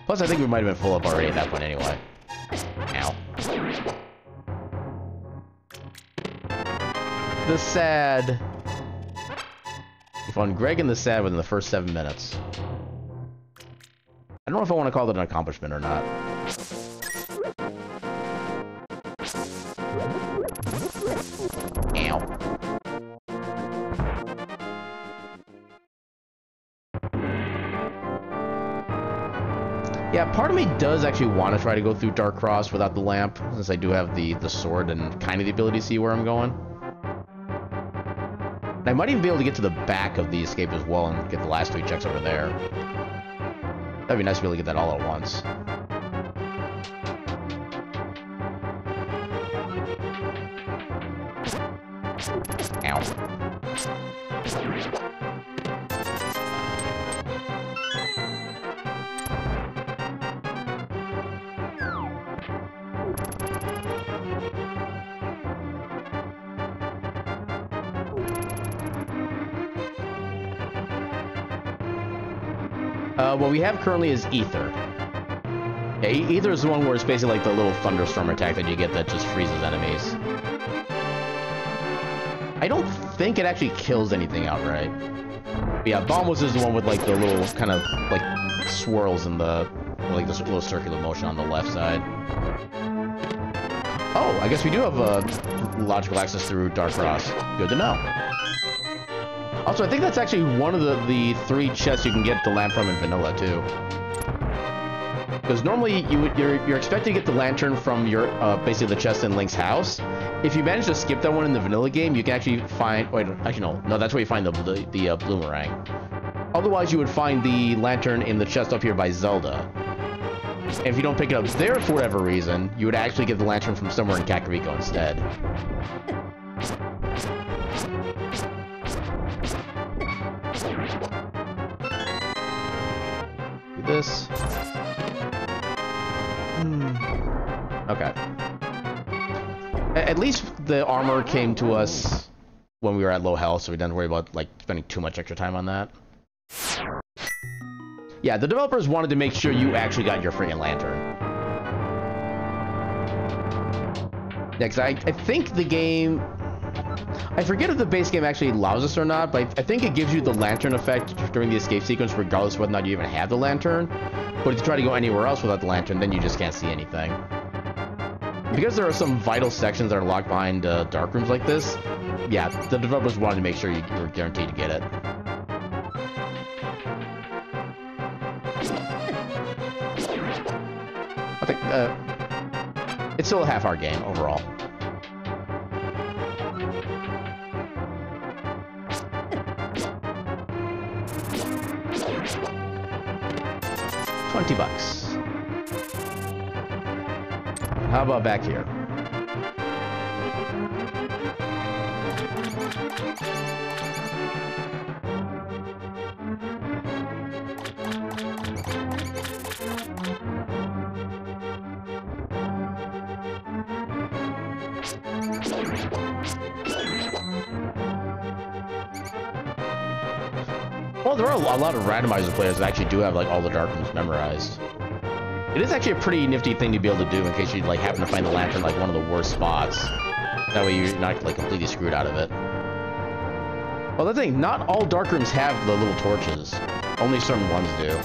Plus I think we might have been full up already at that point anyway. Ow. The sad. We found Greg and the sad within the first 7 minutes. I don't know if I want to call it an accomplishment or not. Ow. Yeah, part of me does actually want to try to go through Dark Cross without the lamp, since I do have the sword and kind of the ability to see where I'm going. I might even be able to get to the back of the escape as well and get the last 3 checks over there. That'd be nice to be able to get that all at once. Ow. What we have currently is Ether. Yeah, Ether is the one where it's basically like the little thunderstorm attack that you get that just freezes enemies. I don't think it actually kills anything outright. But yeah, Bombos is the one with like the little kind of like swirls in the like this little circular motion on the left side. Oh, I guess we do have logical access through Dark Cross. Good to know. Also, I think that's actually one of the 3 chests you can get the lamp from in vanilla too. Because normally you're expected to get the lantern from your basically the chest in Link's house. If you manage to skip that one in the vanilla game, you can actually find. Wait, actually no, that's where you find the bloomerang. Otherwise, you would find the lantern in the chest up here by Zelda. And if you don't pick it up there for whatever reason, you would actually get the lantern from somewhere in Kakariko instead. Do this. Okay. At least the armor came to us when we were at low health, so we didn't worry about like spending too much extra time on that. Yeah, the developers wanted to make sure you actually got your freaking lantern. Yeah, because I think the game... I forget if the base game actually allows this or not, but I think it gives you the lantern effect during the escape sequence regardless of whether or not you even have the lantern. But if you try to go anywhere else without the lantern, then you just can't see anything. Because there are some vital sections that are locked behind dark rooms like this, yeah, the developers wanted to make sure you were guaranteed to get it. I think it's still a half-hour game overall. $20. How about back here? Well, there are a lot of randomizer players that actually do have like all the dark rooms memorized. It is actually a pretty nifty thing to be able to do in case you like happen to find the lantern like one of the worst spots. That way you're not like completely screwed out of it. Well, the thing, not all dark rooms have the little torches. Only certain ones do.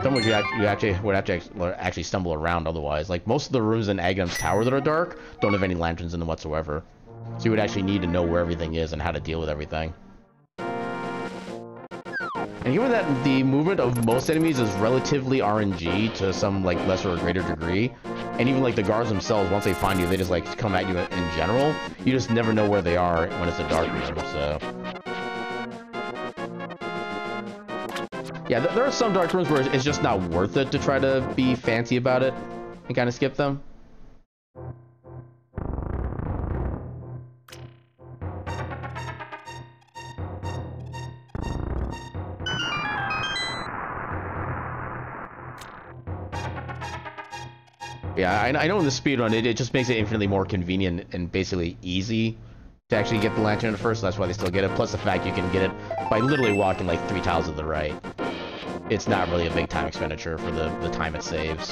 Some which you actually would have to actually stumble around otherwise. Like most of the rooms in Aghanim's Tower that are dark don't have any lanterns in them whatsoever. So you would actually need to know where everything is and how to deal with everything. And given that the movement of most enemies is relatively RNG to some like lesser or greater degree, and even like the guards themselves, once they find you, they just like come at you in general. You just never know where they are when it's a dark room. So yeah, there are some dark rooms where it's just not worth it to try to be fancy about it and kind of skip them. Yeah, I know in the speedrun, it just makes it infinitely more convenient and basically easy to actually get the lantern at first, so that's why they still get it. Plus the fact you can get it by literally walking like 3 tiles to the right. It's not really a big time expenditure for the time it saves.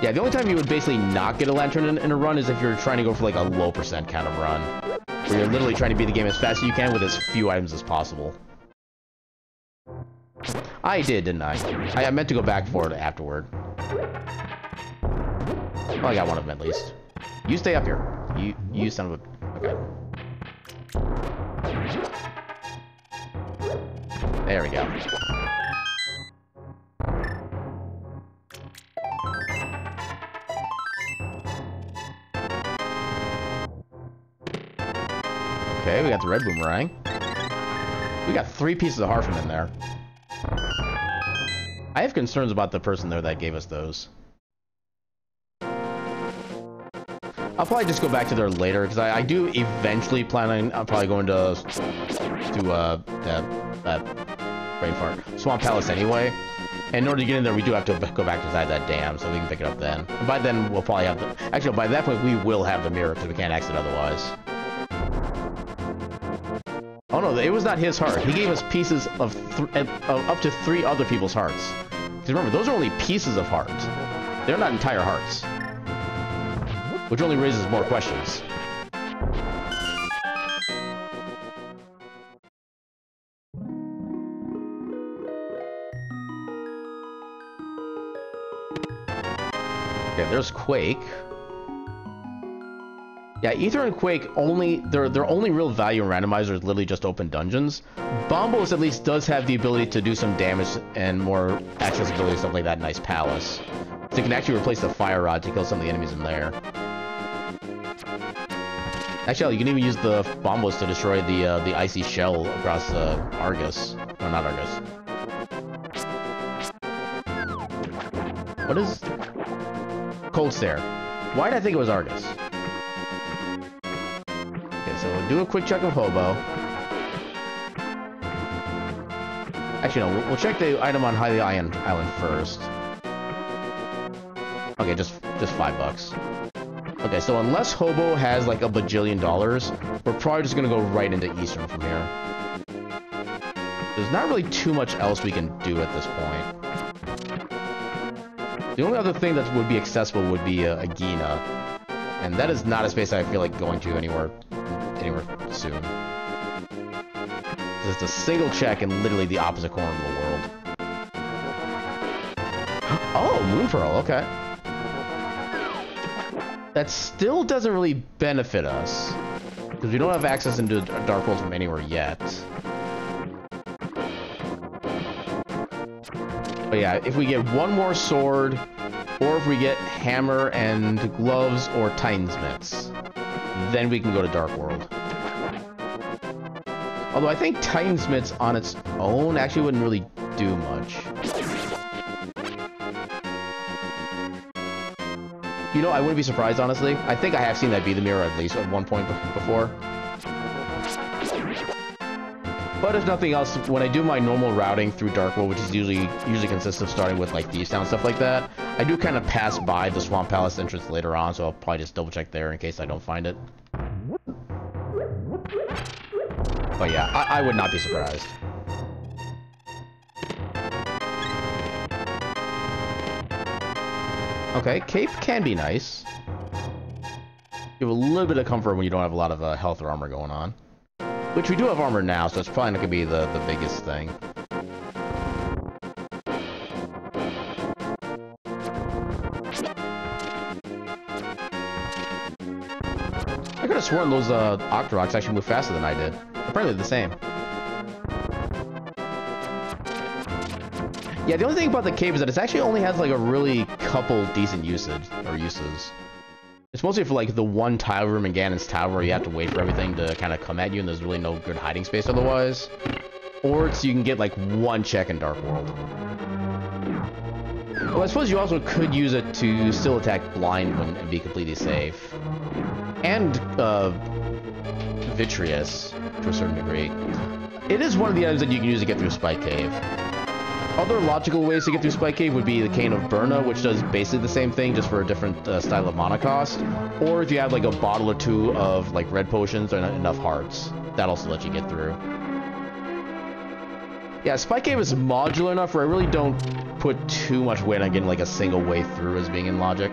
Yeah, the only time you would basically not get a lantern in a run is if you're trying to go for like a low % kind of run, where you're literally trying to beat the game as fast as you can with as few items as possible. I did, didn't I? I meant to go back for it afterward. Well, I got one of them at least. You stay up here. You son of a... Okay. There we go. Okay, we got the red boomerang. We got 3 pieces of heart from in there. I have concerns about the person there that gave us those. I'll probably just go back to there later, because I do eventually plan on... I'm probably going to that brain fart, Swamp Palace anyway. And in order to get in there, we do have to go back inside that dam, so we can pick it up then. And by then, we'll probably have the... Actually, by that point, we will have the mirror, because we can't exit otherwise. Oh no, it was not his heart. He gave us pieces of up to 3 other people's hearts. Because remember, those are only pieces of heart. They're not entire hearts. Which only raises more questions. Okay, there's Quake. Yeah, Ether and Quake only their only real value in Randomizer is literally just open dungeons. Bombos at least does have the ability to do some damage and more accessibility, stuff like that. Nice palace. So you can actually replace the fire rod to kill some of the enemies in there. Actually, you can even use the bombos to destroy the icy shell across Argus. No, not Argus. What is Cold Stare? Why did I think it was Argus? So we'll do a quick check of Hobo. Actually, no, we'll check the item on Highly Island first. Okay, just $5. Okay, so unless Hobo has like a bajillion dollars, we're probably just gonna go right into Eastern from here. There's not really too much else we can do at this point. The only other thing that would be accessible would be Agina, and that is not a space I feel like going to anywhere soon. It's a single check in literally the opposite corner of the world. Oh, Moon Pearl, okay. That still doesn't really benefit us, because we don't have access into Dark World from anywhere yet. But yeah, if we get one more sword, or if we get hammer and gloves or Titan's mitts, then we can go to Dark World. Although I think Titan's mitts on its own actually wouldn't really do much. You know, I wouldn't be surprised, honestly. I think I have seen that be the mirror at least at one point before. But if nothing else, when I do my normal routing through Dark World, which is usually consists of starting with like Thieves Town and stuff like that, I do kind of pass by the Swamp Palace entrance later on, so I'll probably just double check there in case I don't find it. But yeah, I would not be surprised. Okay, Cape can be nice. Give a little bit of comfort when you don't have a lot of health or armor going on. Which we do have armor now, so it's probably not going to be the biggest thing. I could have sworn those Octoroks actually move faster than I did. Apparently the same. Yeah, the only thing about the cave is that it actually only has like a really couple decent uses. It's mostly for like the one tile room in Ganon's Tower where you have to wait for everything to kind of come at you and there's really no good hiding space otherwise. Or it's you can get like one check in Dark World. Well, I suppose you also could use it to still attack blind and be completely safe. And Vitreous to a certain degree. It is one of the items that you can use to get through Spike Cave. Other logical ways to get through Spike Cave would be the Cane of Burna, which does basically the same thing, just for a different style of mana cost. Or if you have like a bottle or two of like red potions and enough hearts, that also lets you get through. Yeah, Spike Cave is modular enough where I really don't put too much weight on getting like a single way through as being in logic.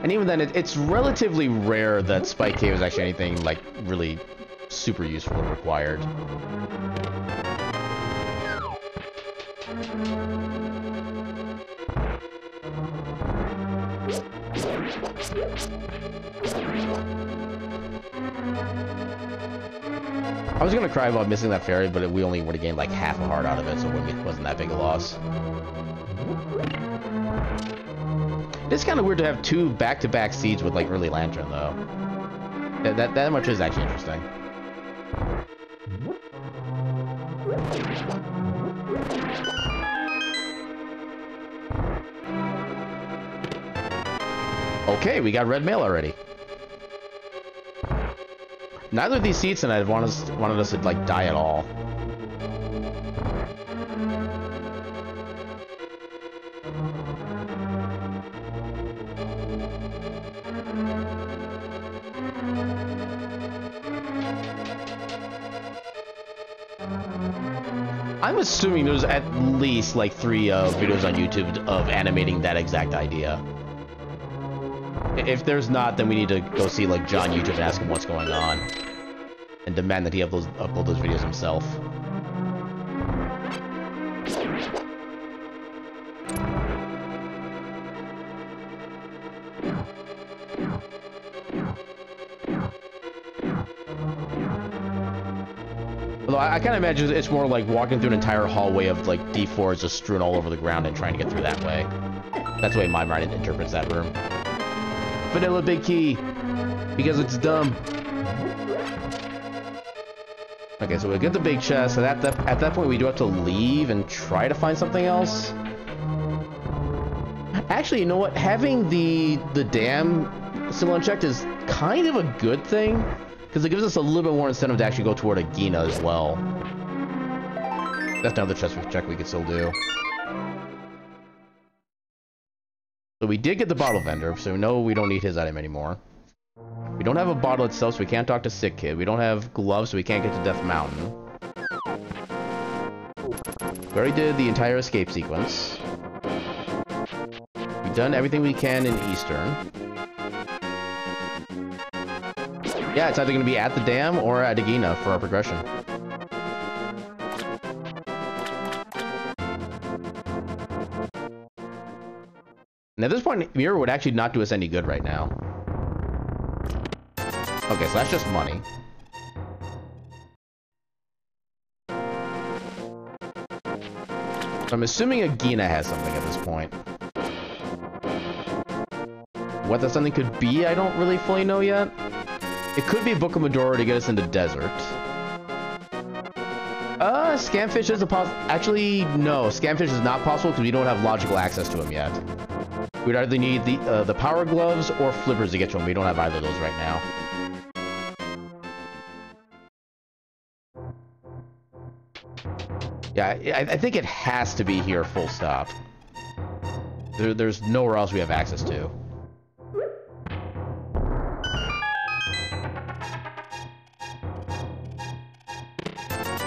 And even then, it's relatively rare that Spike Cave is actually anything like really super useful and required. I was gonna cry about missing that fairy, but we only would have gained like half a heart out of it, so it wasn't that big a loss. It's kind of weird to have two back-to-back seeds with like early Lantern, though. That much is actually interesting. Okay, we got red mail already. Neither of these seeds tonight wanted us to like die at all. I'm assuming there's at least like 3 videos on YouTube of animating that exact idea. If there's not, then we need to go see like John YouTube and ask him what's going on. And demand that he upload those videos himself. Although I kind of imagine it's more like walking through an entire hallway of like D4s just strewn all over the ground and trying to get through that way. That's the way my mind interprets that room. Vanilla Big Key! Because it's dumb. Okay, so we get the big chest, and at that point we do have to leave and try to find something else. Actually, you know what? Having the dam symbol unchecked is kind of a good thing, because it gives us a little bit more incentive to actually go toward Agina as well. That's another chest check we could still do. So we did get the bottle vendor, so we know we don't need his item anymore. We don't have a bottle itself, so we can't talk to Sick Kid. We don't have gloves, so we can't get to Death Mountain. We already did the entire escape sequence. We've done everything we can in Eastern. Yeah, it's either going to be at the dam or at Agina for our progression. And at this point, Mirror would actually not do us any good right now. Okay, so that's just money. So I'm assuming Agina has something at this point. What that something could be, I don't really fully know yet. It could be Book of Medora to get us into Desert. Scamfish is a actually, no, Scamfish is not possible because we don't have logical access to him yet. We'd either need the Power Gloves or Flippers to get to him. We don't have either of those right now. Yeah, I think it has to be here, full stop. There's nowhere else we have access to.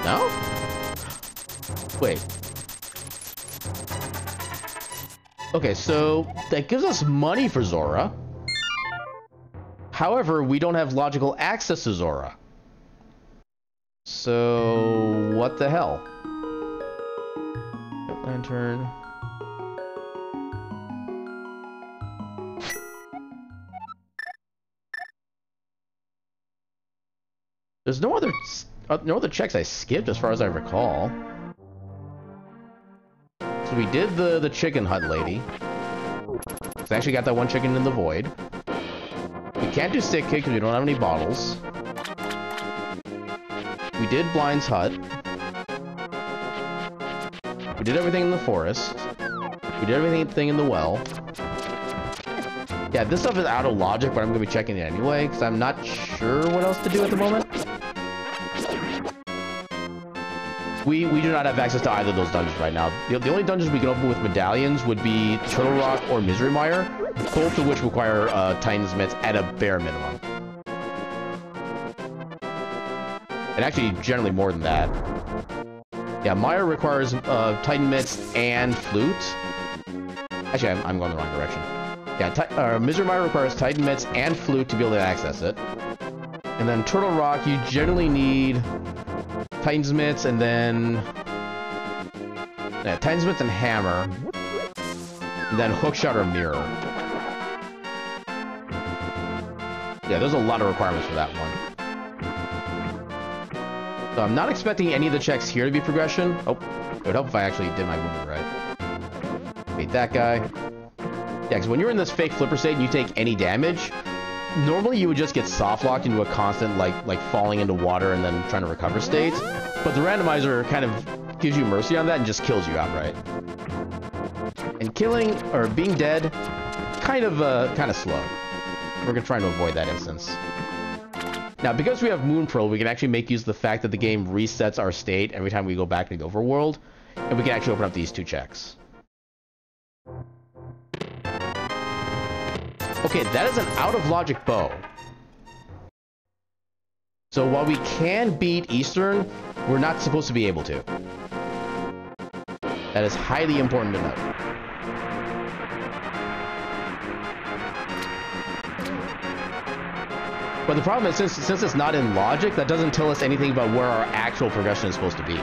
No? Wait. Okay, so that gives us money for Zora. However, we don't have logical access to Zora. So, what the hell? Lantern. There's no other checks I skipped as far as I recall. So we did the chicken hut lady. So I actually got that one chicken in the void. We can't do Stick Kid because we don't have any bottles. We did Blind's hut. We did everything in the forest. We did everything in the well. Yeah, this stuff is out of logic, but I'm going to be checking it anyway, because I'm not sure what else to do at the moment. We do not have access to either of those dungeons right now. The only dungeons we can open with medallions would be Turtle Rock or Misery Mire, both of which require Titan's Mitts at a bare minimum. And actually, generally more than that. Yeah, Mire requires Titan Mitts and Flute. Actually, I'm going the wrong direction. Yeah, Misery Mire requires Titan Mitts and Flute to be able to access it. And then Turtle Rock, you generally need Titan's Mitts and then... Yeah, Titan's Mitts and Hammer. And then Hookshot or Mirror. Yeah, there's a lot of requirements for that one. So I'm not expecting any of the checks here to be progression. Oh, it would help if I actually did my movement right. Beat that guy. Yeah, because when you're in this fake flipper state and you take any damage, normally you would just get soft locked into a constant like falling into water and then trying to recover state. But the randomizer kind of gives you mercy on that and just kills you outright. And killing or being dead, kind of slow. We're gonna try to avoid that instance. Now, because we have Moon Pearl, we can actually make use of the fact that the game resets our state every time we go back to the overworld, and we can actually open up these 2 checks. Okay, that is an out-of-logic bow. So while we can beat Eastern, we're not supposed to be able to. That is highly important to note. But the problem is, since it's not in logic, that doesn't tell us anything about where our actual progression is supposed to be.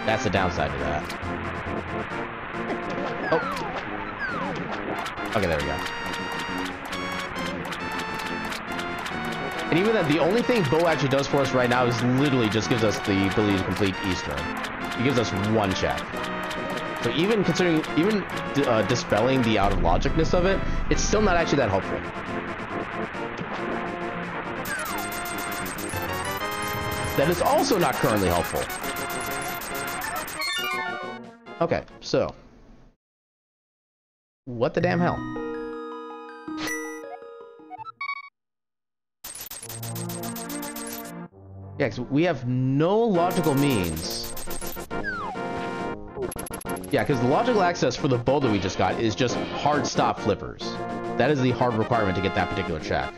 That's the downside to that. Oh. Okay, there we go. And even that, the only thing Bo actually does for us right now is literally just gives us the ability to complete Eastern. He gives us one check. So even considering, dispelling the out-of-logicness of it, it's still not actually that helpful. That is also not currently helpful. Okay, so. What the damn hell? Yeah, because we have no logical means. Yeah, because the logical access for the bow that we just got is just hard stop flippers. That is the hard requirement to get that particular check.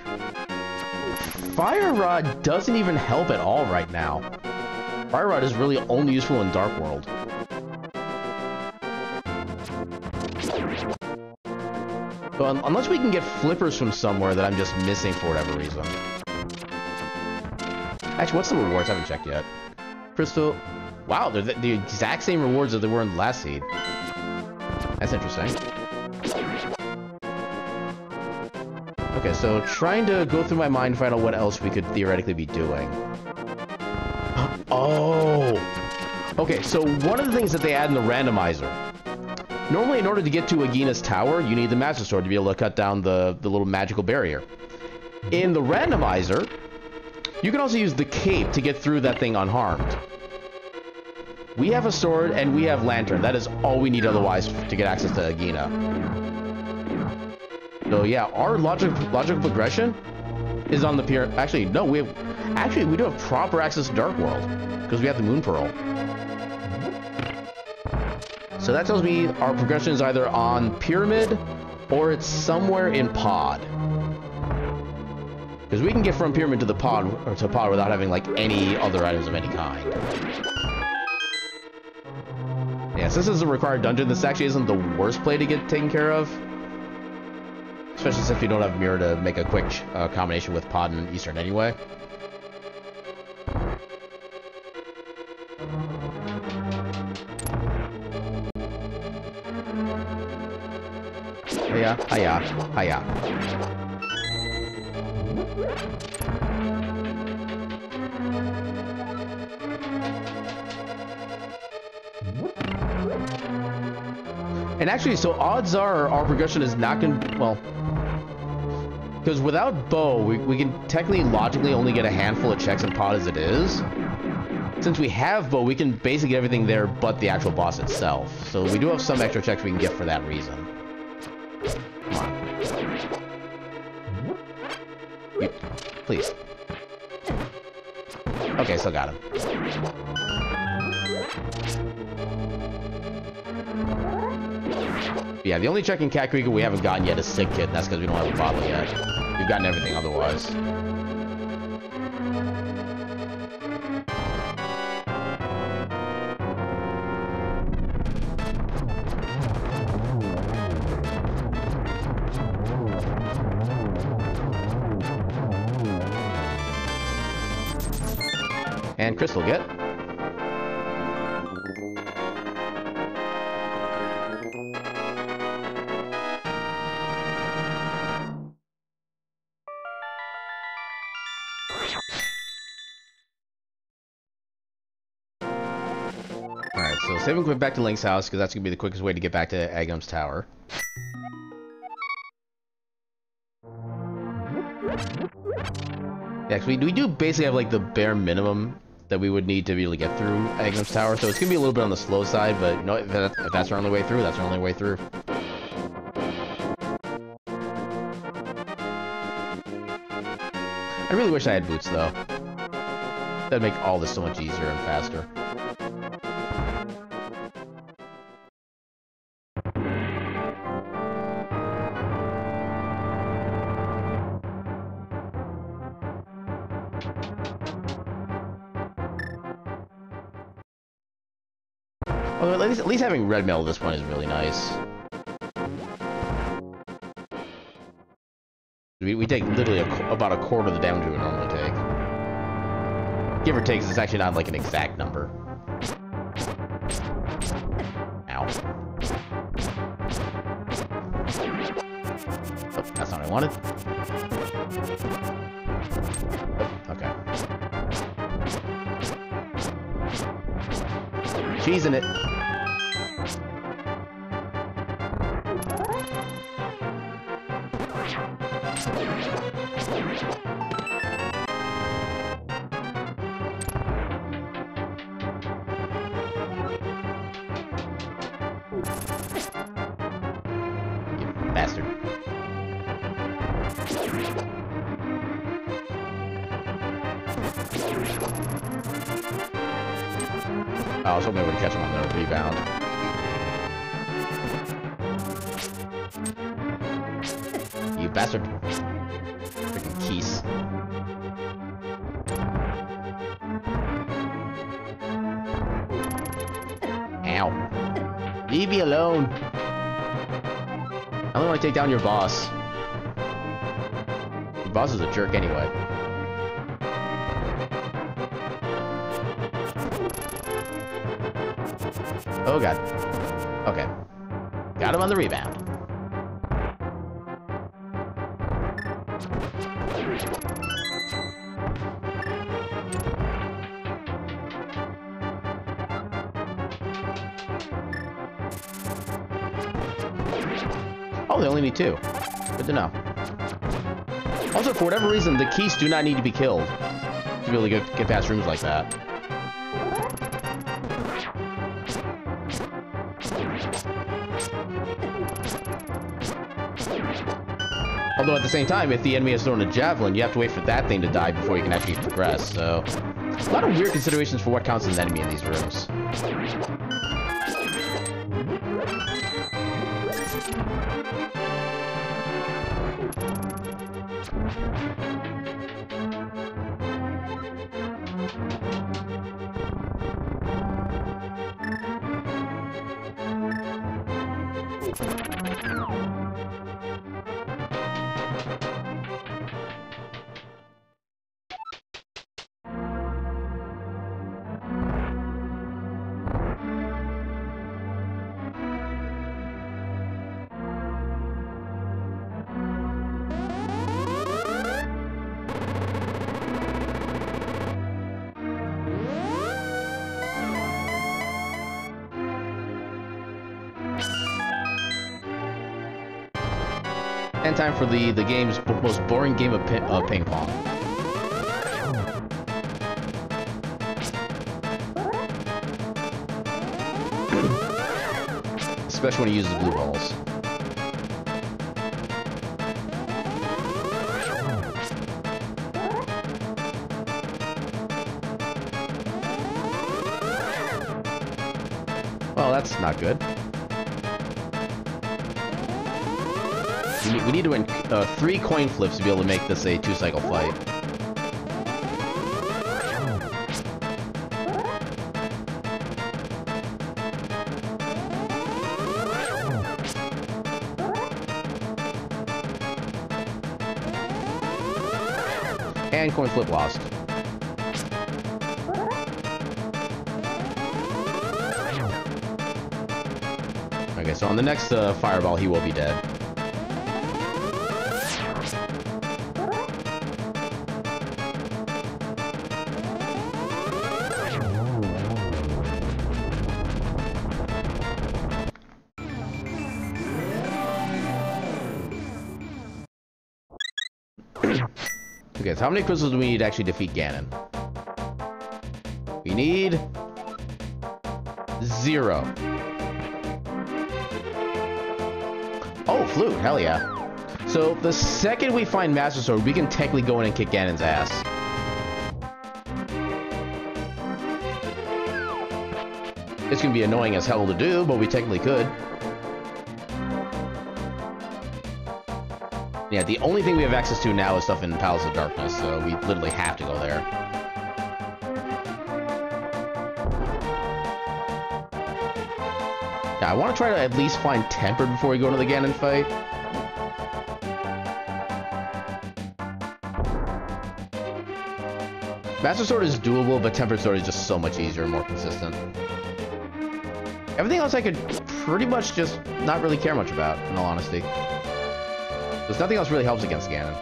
Fire Rod doesn't even help at all right now. Fire Rod is really only useful in Dark World. So unless we can get flippers from somewhere that I'm just missing for whatever reason. Actually, what's the rewards? I haven't checked yet. Crystal. Wow, they're the exact same rewards that they were in the last seed. That's interesting. Okay, so trying to go through my mind, find out what else we could theoretically be doing. Oh! Okay, so one of the things that they add in the randomizer. Normally, in order to get to Agina's tower, you need the Master Sword to be able to cut down the little magical barrier. In the randomizer, you can also use the cape to get through that thing unharmed. We have a sword and we have lantern. That is all we need otherwise to get access to Agina. So yeah, our logical progression is on the pier. Actually, no, we do have proper access to Dark World because we have the Moon Pearl. So that tells me our progression is either on Pyramid or it's somewhere in Pod. Because we can get from Pyramid to the Pod or to Pod without having like any other items of any kind. Yes, this is a required dungeon. This actually isn't the worst play to get taken care of. Especially since we don't have Mirror to make a quick combination with Pod and Eastern anyway. Hiya, hiya, hiya. And actually, so odds are our progression is not going to, well, because without Bow, we can technically, logically only get a handful of checks in Pod as it is. Since we have Bow, we can basically get everything there but the actual boss itself. So we do have some extra checks we can get for that reason. Come on. Please. Okay, still got him. Yeah, the only check in Cat Creek we haven't gotten yet is Sick Kit, and that's because we don't have a bottle yet. We've gotten everything otherwise. And Crystal get. Alright, so save and quit back to Link's house, because that's going to be the quickest way to get back to Agam's tower. Yeah, we do basically have like the bare minimum that we would need to be able to get through Agam's tower, so it's going to be a little bit on the slow side, but you know, if that's our only way through, that's our only way through. I really wish I had boots, though. That'd make all this so much easier and faster. Well, at least having red metal at this point is really nice. We take literally about a quarter of the damage we would normally take. Give or take, it's actually not like an exact number. Ow. Oh, that's not what I wanted. Oh, okay. Cheese in it. You bastard. I was hoping I would catch him on the rebound. You bastard. Freaking keys. Ow. Leave me alone. I only want to take down your boss. Your boss is a jerk anyway. Oh god. Okay. Got him on the rebound. Oh, they only need 2. Good to know. Also, for whatever reason, the keys do not need to be killed to really get past rooms like that. Although at the same time, if the enemy has thrown a javelin, you have to wait for that thing to die before you can actually progress, so... A lot of weird considerations for what counts as an enemy in these rooms. And time for the game's most boring game of ping pong. Especially when he uses blue balls. Well, that's not good. We need to win 3 coin flips to be able to make this a 2-cycle fight. And coin flip lost. Okay, so on the next fireball, he will be dead. Okay, so how many crystals do we need to actually defeat Ganon? We need 0. Oh, flute, hell yeah. So the second we find Master Sword, we can technically go in and kick Ganon's ass. It's gonna be annoying as hell to do, but we technically could. Yeah, the only thing we have access to now is stuff in Palace of Darkness, so we literally have to go there. Yeah, I want to try to at least find Tempered before we go into the Ganon fight. Master Sword is doable, but Tempered Sword is just so much easier and more consistent. Everything else I could pretty much just not really care much about, in all honesty. Because nothing else really helps against Ganon.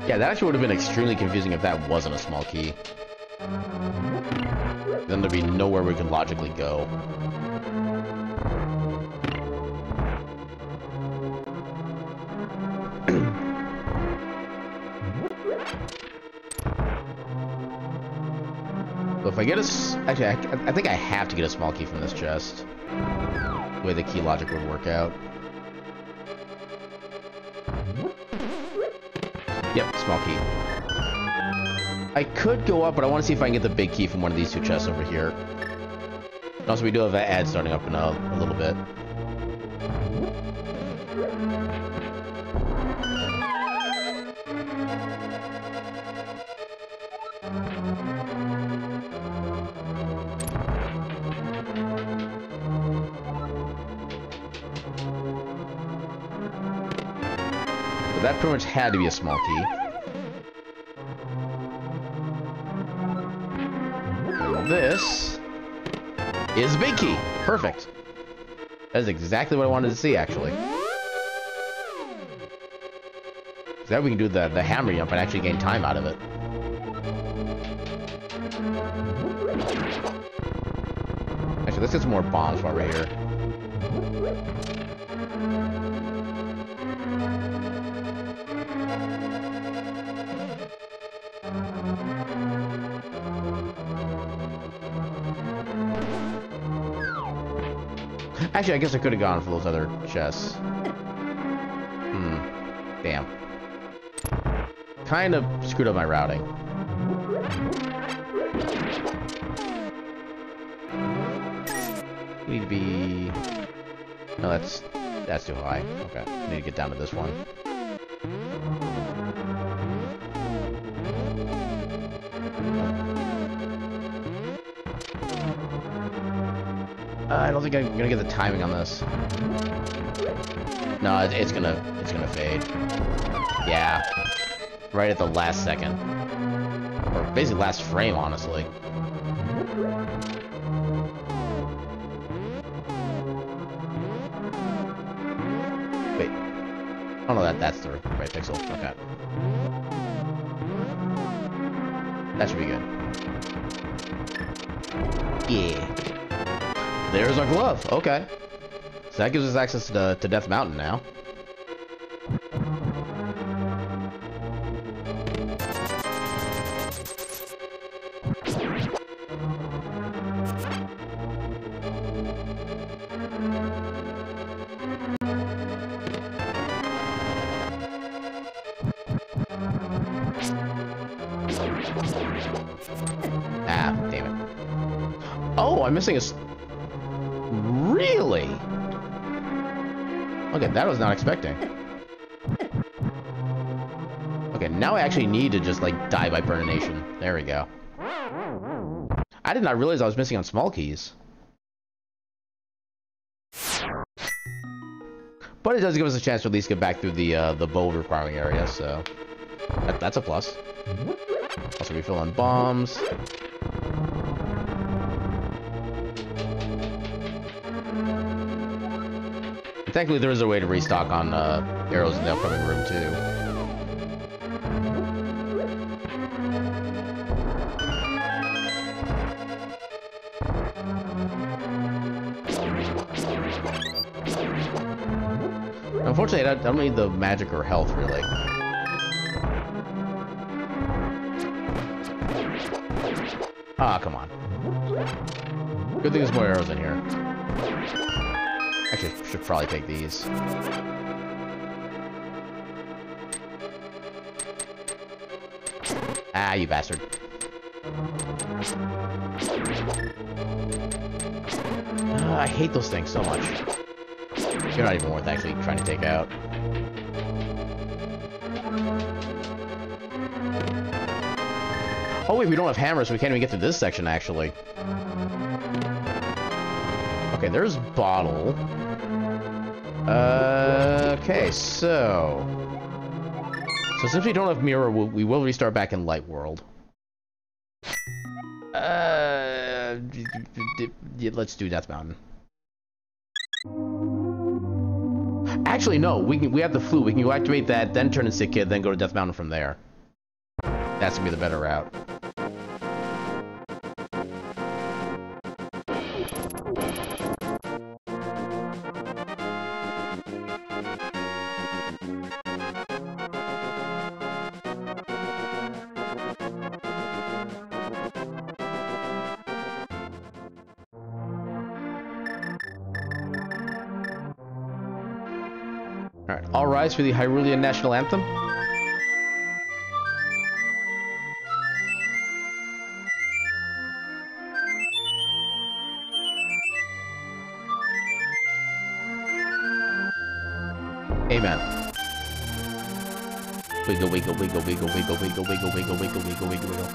Yeah, that actually would have been extremely confusing if that wasn't a small key. Then there'd be nowhere we could logically go. So if I get a... Actually, I think I have to get a small key from this chest. The way the key logic would work out. Yep, small key. I could go up, but I want to see if I can get the big key from one of these two chests over here. And also, we do have an ad starting up in a little bit. That pretty much had to be a small key. And this is a big key. Perfect. That is exactly what I wanted to see, actually. So that we can do the hammer jump and actually gain time out of it. Actually, let's get some more bombs while we're here. Actually, I guess I could have gone for those other chests. Damn. Kind of screwed up my routing. Need to be... No, that's too high. Okay, I need to get down to this one. I don't think I'm gonna get the timing on this. No, it's gonna fade. Yeah, right at the last second, or basically last frame, honestly. Wait, oh no, that's the right pixel. Okay, that should be good. Yeah. There's our glove. Okay. So that gives us access to Death Mountain now. Ah, damn it. Oh, I'm missing a... Really? Okay, that I was not expecting. Okay, now I actually need to just, like, die by burnination. There we go. I did not realize I was missing on small keys. But it does give us a chance to at least get back through the bow requiring area, so... That's a plus. Also, refill on bombs. Thankfully, there is a way to restock on arrows in the upcoming room, too. unfortunately, I don't need the magic or health, really. Ah, come on. Good thing there's more arrows in here. Actually, should probably take these. Ah, you bastard. I hate those things so much. You're not even worth actually trying to take out. Oh wait, we don't have hammers, so we can't even get to this section, actually. Okay, there's bottle. Okay, so since we don't have mirror, we will restart back in Light World. Let's do Death Mountain. Actually, no. We have the flute. We can go activate that, then turn into Sick Kid, then go to Death Mountain from there. That's gonna be the better route. Alright, all rise for the Hyrulean National Anthem. Amen. Wiggle, wiggle, wiggle, wiggle, wiggle, wiggle, wiggle, wiggle, wiggle, wiggle, wiggle, wiggle.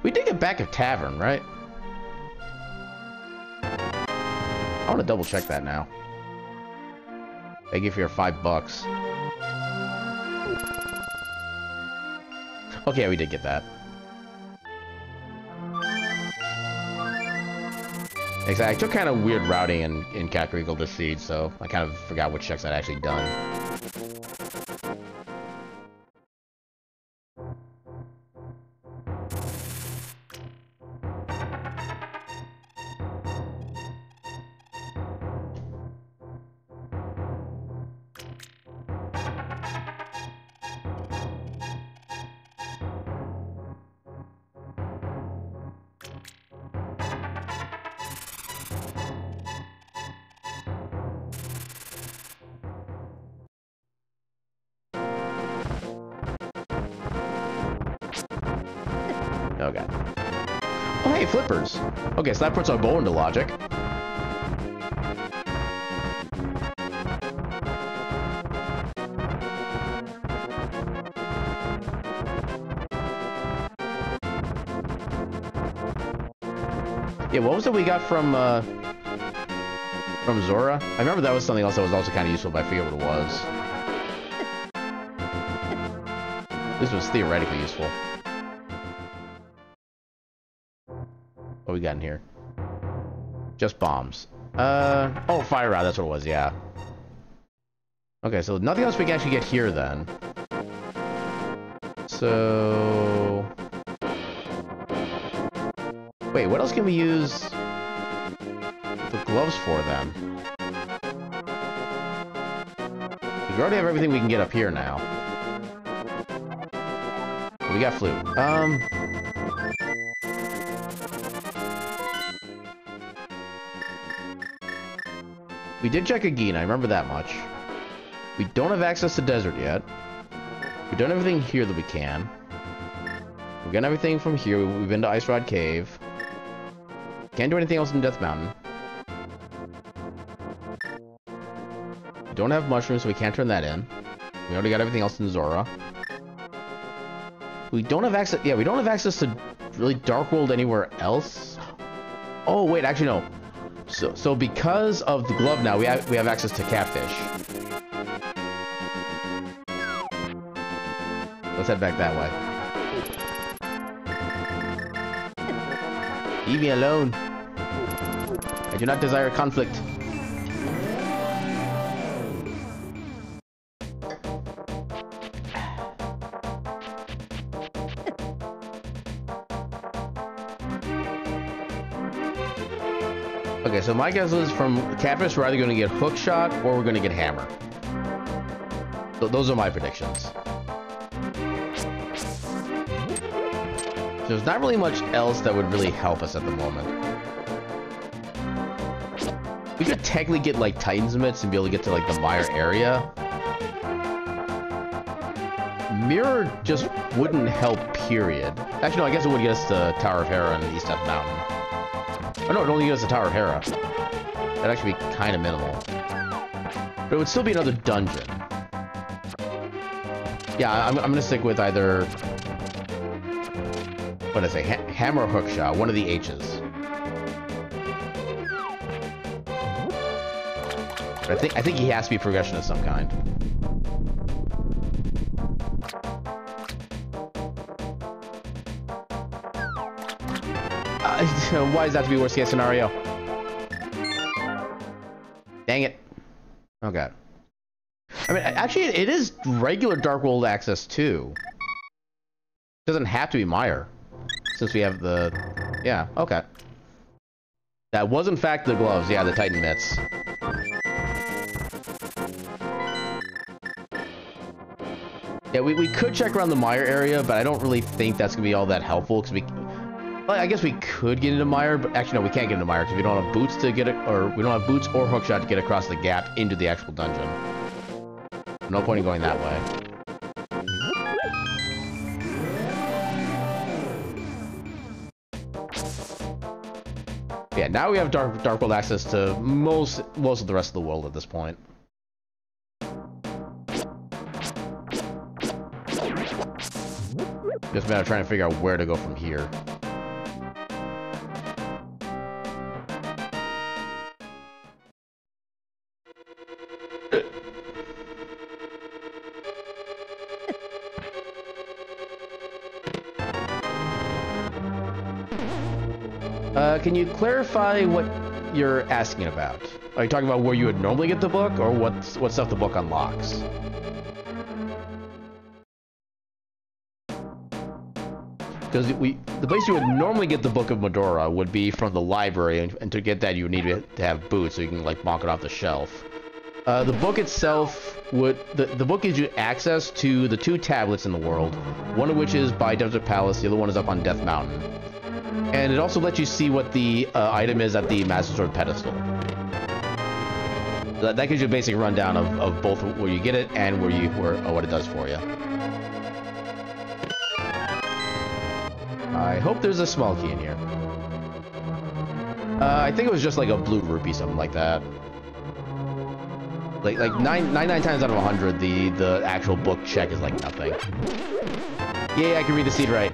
We did get back a tavern, right? I want to double check that now. They give you $5. Okay, we did get that. Exactly. I took kind of weird routing in Kakariko the Siege, so I kind of forgot which checks I'd actually done. Oh god. Oh hey, flippers! Okay, so that puts our bow into logic. Yeah, what was it we got from Zora? I remember that was something else that was also kind of useful, but I forget what it was. This was theoretically useful. What we got in here? Just bombs. Oh, fire rod, that's what it was, yeah. Okay, so nothing else we can actually get here then. So... Wait, what else can we use the gloves for then? We already have everything we can get up here now. We got flute. We did check Agina, I remember that much. We don't have access to desert yet. We've done everything here that we can. We've gotten everything from here. We've been to Ice Rod Cave. Can't do anything else in Death Mountain. We don't have mushrooms, so we can't turn that in. We already got everything else in Zora. We don't have access... Yeah, we don't have access to really Dark World anywhere else. Oh, wait, actually, no. So because of the glove now, we have access to Catfish. Let's head back that way. Leave me alone. I do not desire conflict. Okay, so my guess is from Catfish, we're either going to get Hookshot or we're going to get Hammer. So those are my predictions. There's not really much else that would really help us at the moment. We could technically get like Titan's Mitts and be able to get to like the Mire area. Mirror just wouldn't help, period. Actually, no, I guess it would get us to Tower of Hera and East Death Mountain. Oh no, it only gets us to Tower of Hera. That'd actually be kind of minimal. But it would still be another dungeon. Yeah, I'm gonna stick with either... What did I say? Hammer or Hookshot, one of the H's. But I think he has to be progression of some kind. Why does that have to be worst case scenario? Dang it. Oh god. I mean, actually, it is regular Dark World access too. It doesn't have to be Mire. Since we have the... Yeah, okay. That was in fact the gloves. Yeah, the Titan Mitts. Yeah, we could check around the Mire area, but I don't really think that's going to be all that helpful, because we... Well, I guess we could get into Mire, but actually no, we can't get into Mire, because we don't have boots to get it, or we don't have boots or Hookshot to get across the gap into the actual dungeon. No point in going that way. Yeah, now we have Dark World access to most of the rest of the world at this point. Just a matter of trying to figure out where to go from here. Can you clarify what you're asking about? Are you talking about where you would normally get the book, or what stuff the book unlocks? Because the place you would normally get the Book of Medora would be from the library, and to get that you would need to have boots so you can like bonk it off the shelf. The book itself would the book gives you access to the 2 tablets in the world, one of which is by Desert Palace, the other one is up on Death Mountain. And it also lets you see what the item is at the Master Sword pedestal. That gives you a basic rundown of both where you get it and what it does for you. I hope there's a small key in here. I think it was just like a blue rupee, something like that. Like 99 times out of 100, the actual book check is like nothing. Yay, I can read the seed right.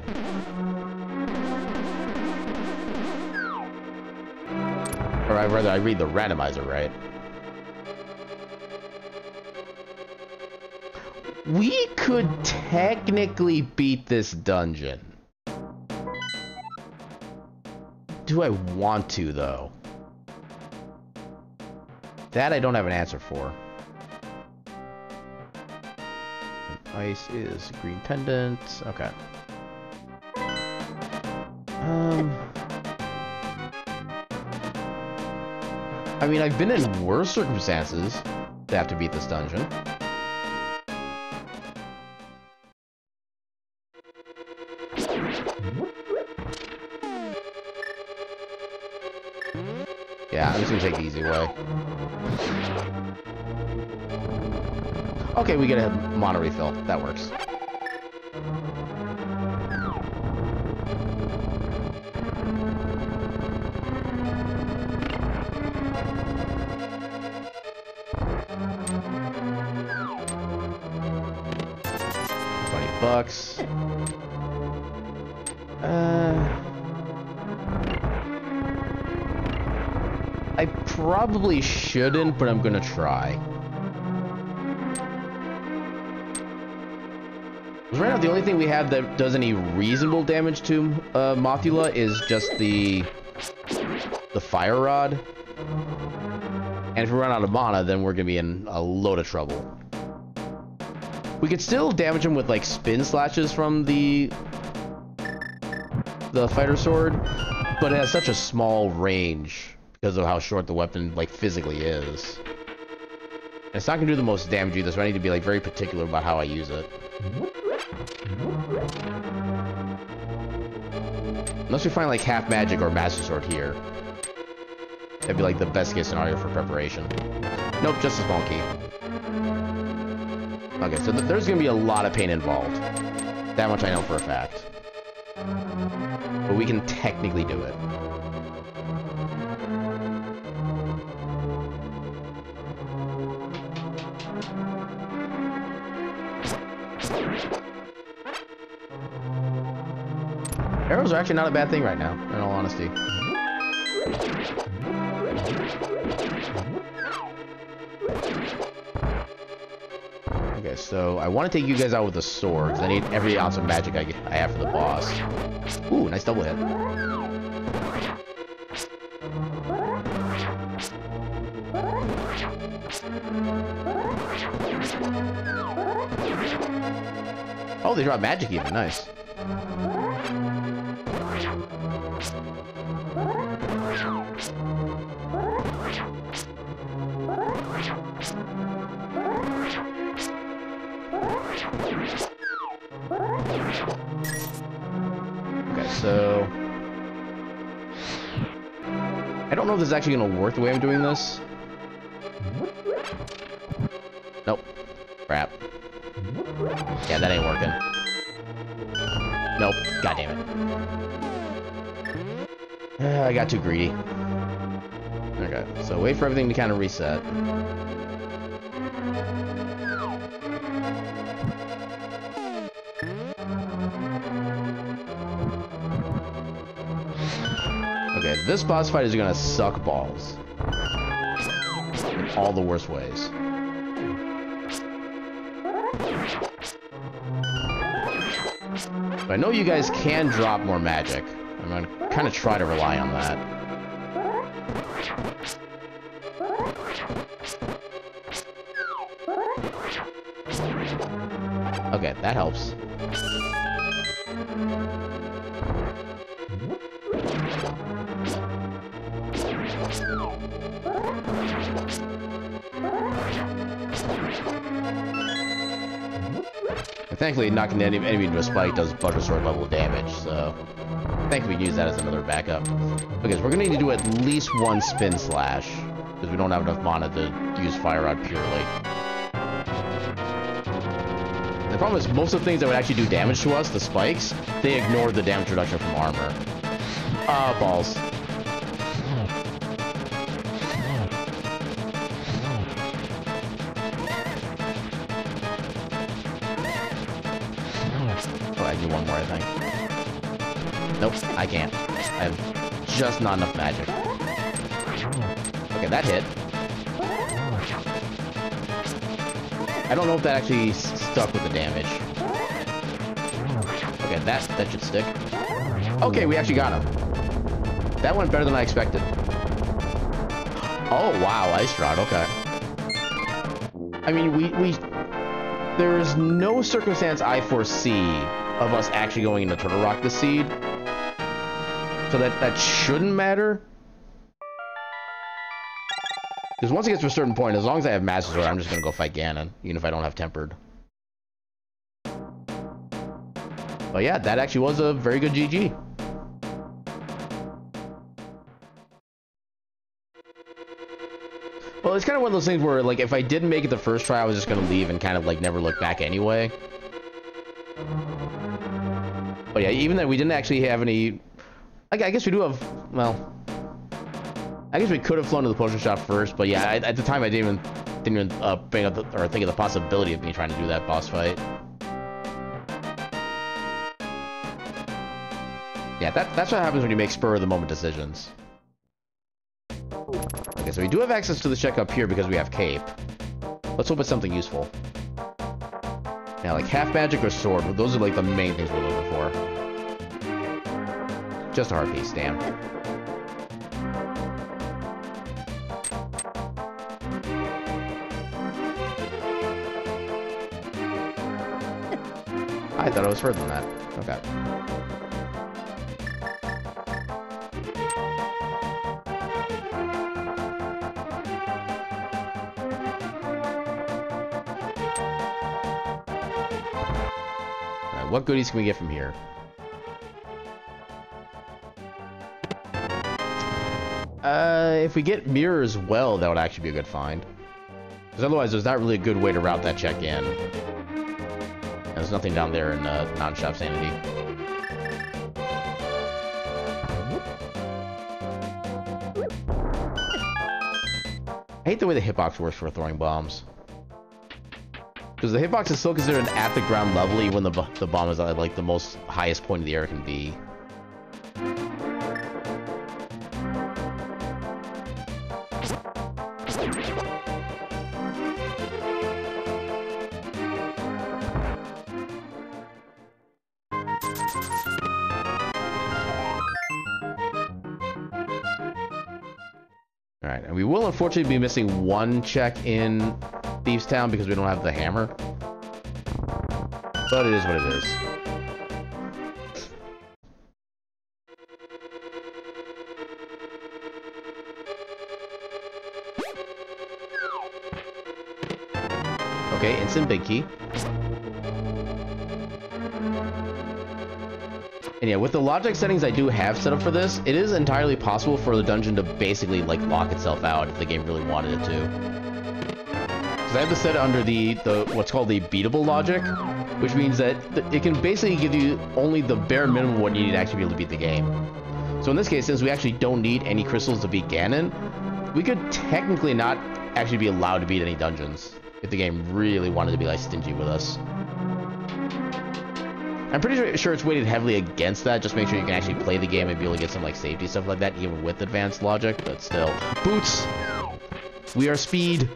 Or rather, I read the randomizer right. We could technically beat this dungeon. Do I want to, though? That I don't have an answer for. Ice is green pendant. Okay. I mean, I've been in worse circumstances to have to beat this dungeon. Yeah, I'm just gonna take the easy way. Okay, we get a mana refill. That works. $20. I probably shouldn't, but I'm gonna try. Right now, the only thing we have that does any reasonable damage to Mothula is just the Fire Rod. And if we run out of mana, then we're gonna be in a load of trouble. We could still damage him with like spin slashes from the fighter sword, but it has such a small range because of how short the weapon, like, physically is. And it's not gonna do the most damage either, so I need to be, like, very particular about how I use it. Unless we find, like, half magic or master sword here. That'd be, like, the best case scenario for preparation. Nope, just a small key. Okay, so there's gonna be a lot of pain involved. That much I know for a fact. But we can technically do it. Arrows are actually not a bad thing right now, in all honesty. Okay, so I want to take you guys out with a sword, because I need every ounce of magic I have for the boss. Ooh, nice double hit. Oh, they drop magic even, nice. Okay, so I don't know if this is actually going to work the way I'm doing this. Nope. Crap. Yeah, that ain't working. Nope. God damn it. I got too greedy. Okay, so wait for everything to kind of reset. Okay, this boss fight is gonna suck balls. In all the worst ways. But I know you guys can drop more magic. I'm gonna kind of try to rely on that. Okay, that helps. And thankfully, knocking the enemy into a spike does butter sword level damage, so thankfully we can use that as another backup. Okay, so we're gonna need to do at least one spin slash, because we don't have enough mana to use fire rod purely. The problem is, most of the things that would actually do damage to us, the spikes, they ignore the damage reduction from armor. Balls. Oh, I need one more, I think. Nope, I can't. I have just not enough magic. Okay, that hit. I don't know if that actually stuck with the damage. Okay, that should stick. Okay, we actually got him. That went better than I expected. Oh, wow, Ice Rod, okay. I mean, there's no circumstance I foresee of us actually going into Turtle Rock this seed. So that shouldn't matter. Because once it gets to a certain point, as long as I have Master Sword, I'm just going to go fight Ganon, even if I don't have Tempered. But yeah, that actually was a very good GG. Well, it's kind of one of those things where, like, if I didn't make it the first try, I was just going to leave and kind of, like, never look back anyway. But yeah, even though we didn't actually have any... I guess we do have... Well... I guess we could have flown to the potion shop first, but yeah, at the time I didn't even bring up think of the possibility of me trying to do that boss fight. Yeah, that's what happens when you make spur-of-the-moment decisions. Okay, so we do have access to the check up here because we have Cape. Let's hope it's something useful. Yeah, like half magic or sword, those are like the main things we're looking for. Just a heart piece, damn. I thought it was further than that. Okay. what goodies can we get from here? If we get mirrors well, that would actually be a good find. Because otherwise, there's not really a good way to route that check in. And there's nothing down there in non-shop sanity. I hate the way the hitbox works for throwing bombs. Because the hitbox is still considered at the ground level, even when the bomb is at like the most highest point in the air it can be. Alright, and we will unfortunately be missing one check in Thieves Town because we don't have the hammer. But it is what it is. Okay, instant big key. And yeah, with the logic settings I do have set up for this, it is entirely possible for the dungeon to basically, like, lock itself out if the game really wanted it to. Because I have this set under the what's called the beatable logic, which means that it can basically give you only the bare minimum of what you need to actually be able to beat the game. So in this case, since we actually don't need any crystals to beat Ganon, we could technically not actually be allowed to beat any dungeons if the game really wanted to be, like, stingy with us. I'm pretty sure it's weighted heavily against that. Just make sure you can actually play the game and be able to get some like safety stuff like that, even with advanced logic. But still, boots. We are speed.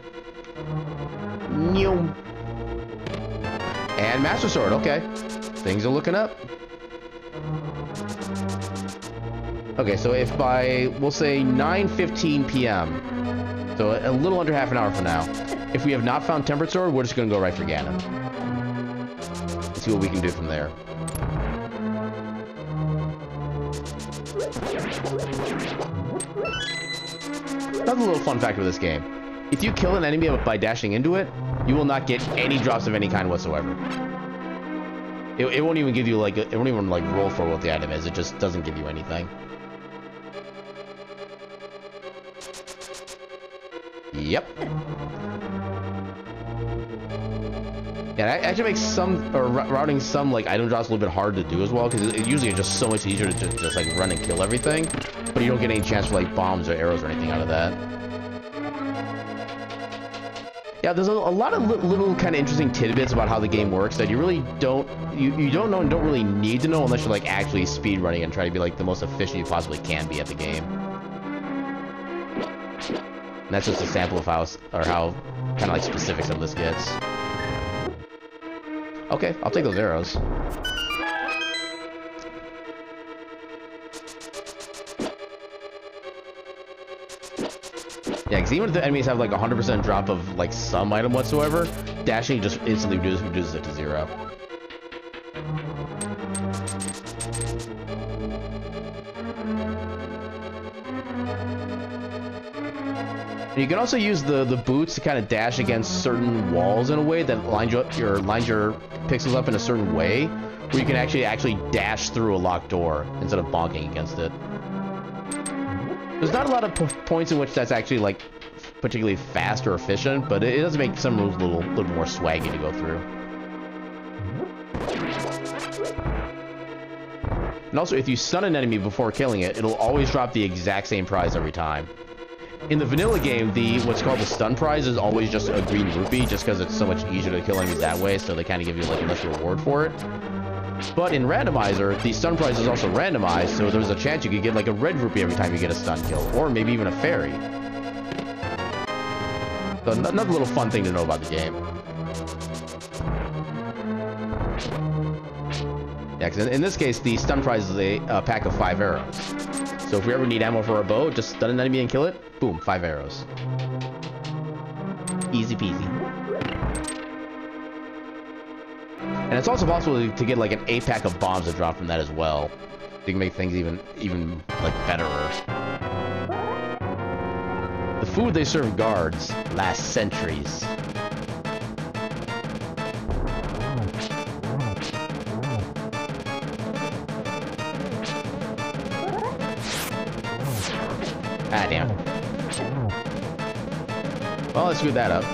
And Master Sword. Okay, things are looking up. Okay, so if by we'll say 9:15 p.m., so a little under half an hour from now, if we have not found Tempered Sword, we're just gonna go right for Ganon. Let's see what we can do from there. Another little fun fact with this game. If you kill an enemy by dashing into it, you will not get any drops of any kind whatsoever. It won't even give you like, it won't even like roll for what the item is. It just doesn't give you anything. Yep. Yeah, that actually makes routing some like item drops a little bit hard to do as well, because it usually is just so much easier to just like run and kill everything, but you don't get any chance for like bombs or arrows or anything out of that. Yeah, there's a lot of little kind of interesting tidbits about how the game works that you really don't you don't know and don't really need to know unless you're like actually speed running and try to be like the most efficient you possibly can be at the game. And that's just a sample of how kind of like specific some of this gets. Okay, I'll take those arrows. Yeah, because even if the enemies have like 100% drop of like some item whatsoever, dashing just instantly reduces it to 0. And you can also use the boots to kind of dash against certain walls in a way that lines your pixels up in a certain way, where you can actually dash through a locked door instead of bonking against it. There's not a lot of points in which that's actually like particularly fast or efficient, but it does make some moves a little more swaggy to go through. And also, if you stun an enemy before killing it, it'll always drop the exact same prize every time. In the vanilla game, what's called the stun prize is always just a green rupee, just because it's so much easier to kill enemies that way, so they kind of give you like a less reward for it. But in Randomizer, the stun prize is also randomized, so there's a chance you could get like a red rupee every time you get a stun kill, or maybe even a fairy. So another little fun thing to know about the game. Yeah, because in this case, the stun prize is a pack of 5 arrows. So if we ever need ammo for a bow, just stun an enemy and kill it, boom, 5 arrows. Easy peasy. And it's also possible to get like an 8-pack of bombs that drop from that as well. You can make things even like betterer. The food they serve guards lasts centuries. Ah, damn. Well, I screwed that up.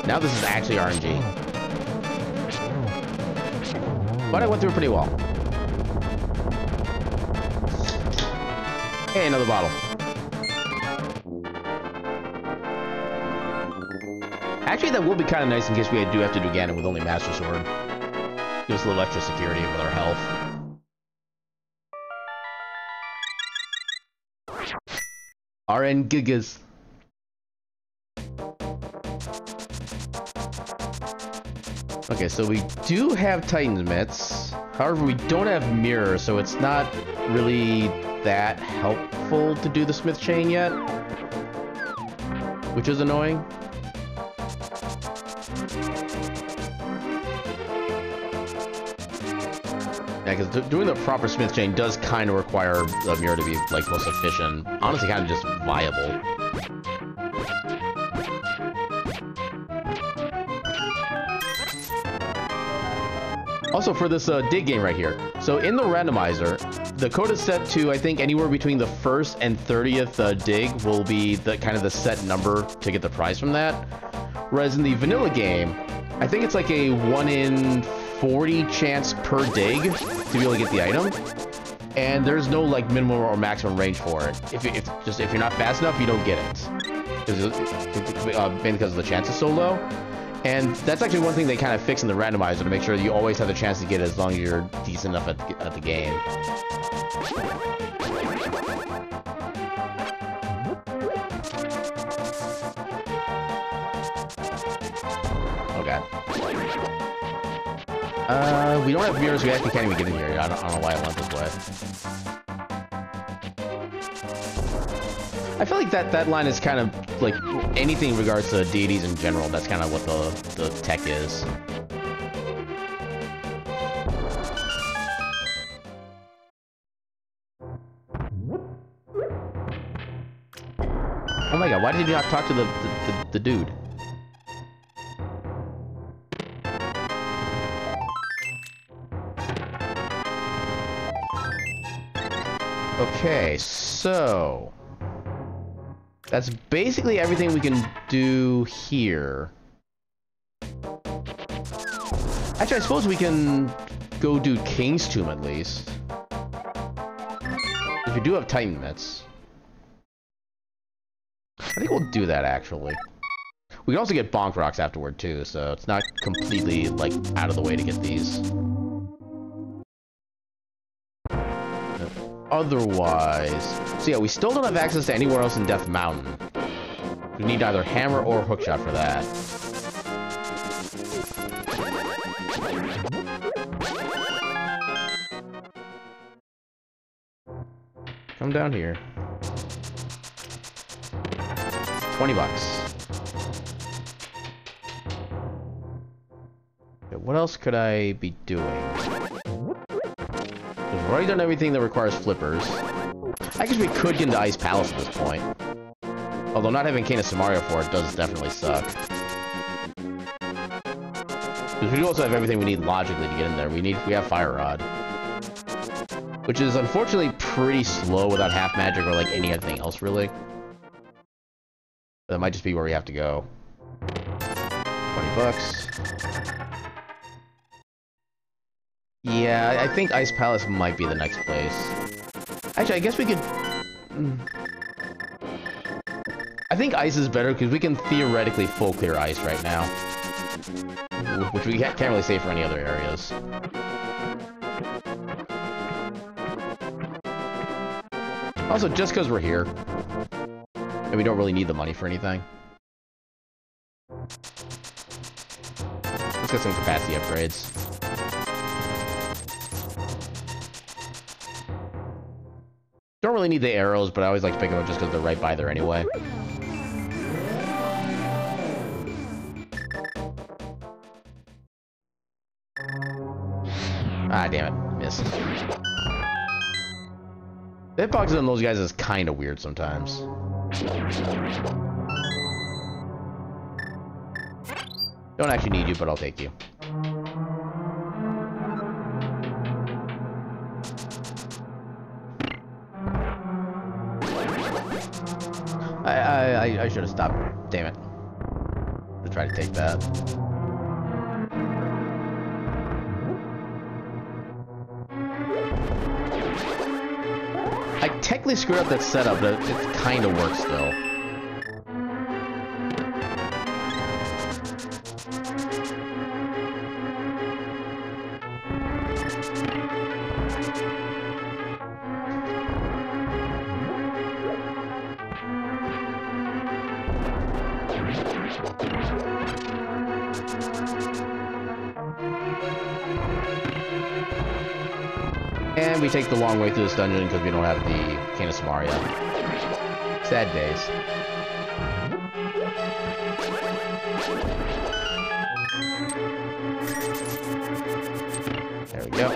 Now this is actually RNG. But I went through pretty well. Hey, another bottle. Actually, that will be kind of nice in case we do have to do Ganon with only Master Sword. Give us a little extra security with our health. RN Gigas. Okay, so we do have Titan's Mitts. However, we don't have Mirror, so it's not really that helpful to do the Smith Chain yet. Which is annoying. Yeah, because doing the proper Smith Chain does kind of require the Mirror to be, like, most efficient. Honestly, kind of just viable. Also, for this dig game right here, so in the randomizer, the code is set to, I think, anywhere between the 1st and 30th dig will be the kind of the set number to get the prize from that. Whereas in the vanilla game, I think it's like a 1 in 40 chance per dig to be able to get the item. And there's no like minimum or maximum range for it. If you're not fast enough, you don't get it. Because the chance is so low. And that's actually one thing they kind of fix in the randomizer to make sure that you always have the chance to get it as long as you're decent enough at the game. Okay. We don't have mirrors. We actually can't even get in here. I don't know why I went this way. I feel like that line is kind of like anything in regards to deities in general. That's kind of what the tech is. Oh my god, why did you not talk to the dude? Okay, so that's basically everything we can do here. Actually, I suppose we can go do King's Tomb at least. If we do have Titan Mitts. I think we'll do that, actually. We can also get Bonk Rocks afterward, too, so it's not completely, like, out of the way to get these. Otherwise... So yeah, we still don't have access to anywhere else in Death Mountain. We need either Hammer or Hookshot for that. Come down here. 20 bucks. Okay, what else could I be doing? We've already done everything that requires flippers. I guess we could get into Ice Palace at this point. Although not having Cane of Samaria for it does definitely suck. Because we do also have everything we need logically to get in there. We have Fire Rod. Which is unfortunately pretty slow without half magic or like anything else really. That might just be where we have to go. 20 bucks. Yeah, I think Ice Palace might be the next place. Actually, I guess we could... I think Ice is better because we can theoretically full clear Ice right now. Which we can't really say for any other areas. Also, just because we're here. And we don't really need the money for anything. Let's get some capacity upgrades. Don't really need the arrows, but I always like to pick them up just because they're right by there anyway. Ah, damn it. Missed. The hitboxes on those guys is kind of weird sometimes. Don't actually need you, but I'll take you. I should have stopped. Damn it. To try to take that. I technically screwed up that setup, but it kind of works still. And we take the long way through this dungeon because we don't have the Cane of Samaria. Sad days. There we go.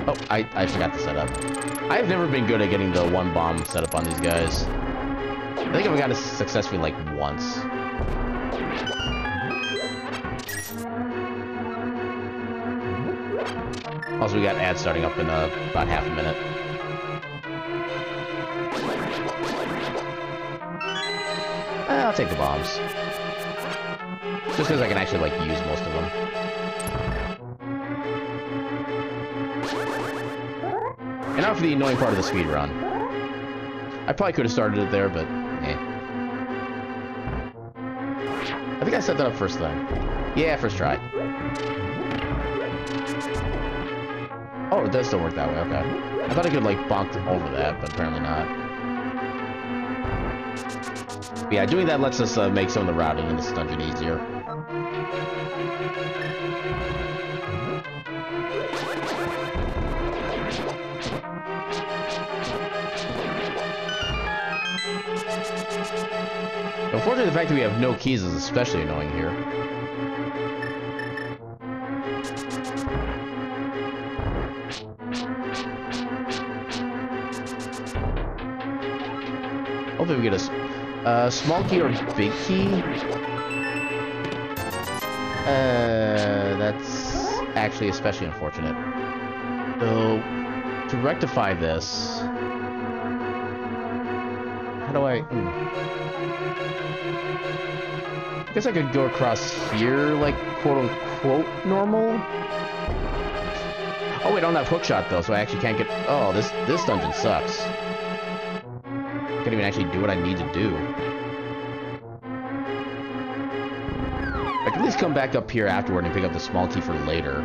Oh, I forgot to set up. I've never been good at getting the one bomb set up on these guys. I think I've got it successfully like once. Also, we got ads starting up in about half a minute. I'll take the bombs. Just because I can actually like use most of them. And now for the annoying part of the speed run. I probably could have started it there, but I think I set that up first thing. Yeah, first try. Oh, it does still work that way, okay. I thought I could, like, bonk over that, but apparently not. But yeah, doing that lets us make some of the routing in this dungeon easier. Unfortunately, the fact that we have no keys is especially annoying here. Hopefully we get a small key or big key. That's actually especially unfortunate. So, to rectify this... How do I... I guess I could go across here, like, quote-unquote normal? Oh, wait, I don't have hookshot, though, so I actually can't get... Oh, this dungeon sucks. Can't even actually do what I need to do. I can at least come back up here afterward and pick up the small key for later.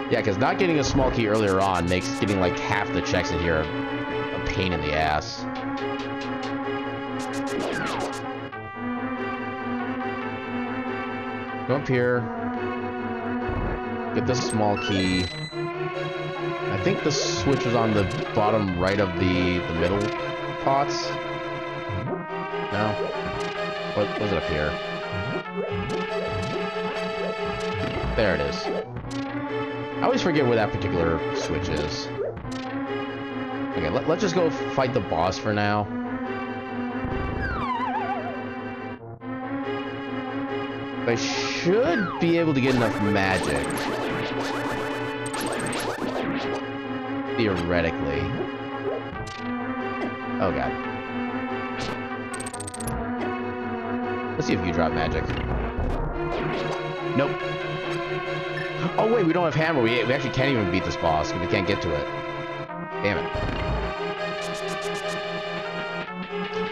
Yeah, because not getting a small key earlier on makes getting, like, half the checks in here a pain in the ass. Go up here. Get the small key. I think the switch is on the bottom right of the middle pots. No? What was it up here? There it is. I always forget where that particular switch is. Okay, let's just go fight the boss for now. I should be able to get enough magic. Theoretically. Oh god. Let's see if you drop magic. Nope. Oh wait, we don't have hammer. We actually can't even beat this boss because we can't get to it. Damn it.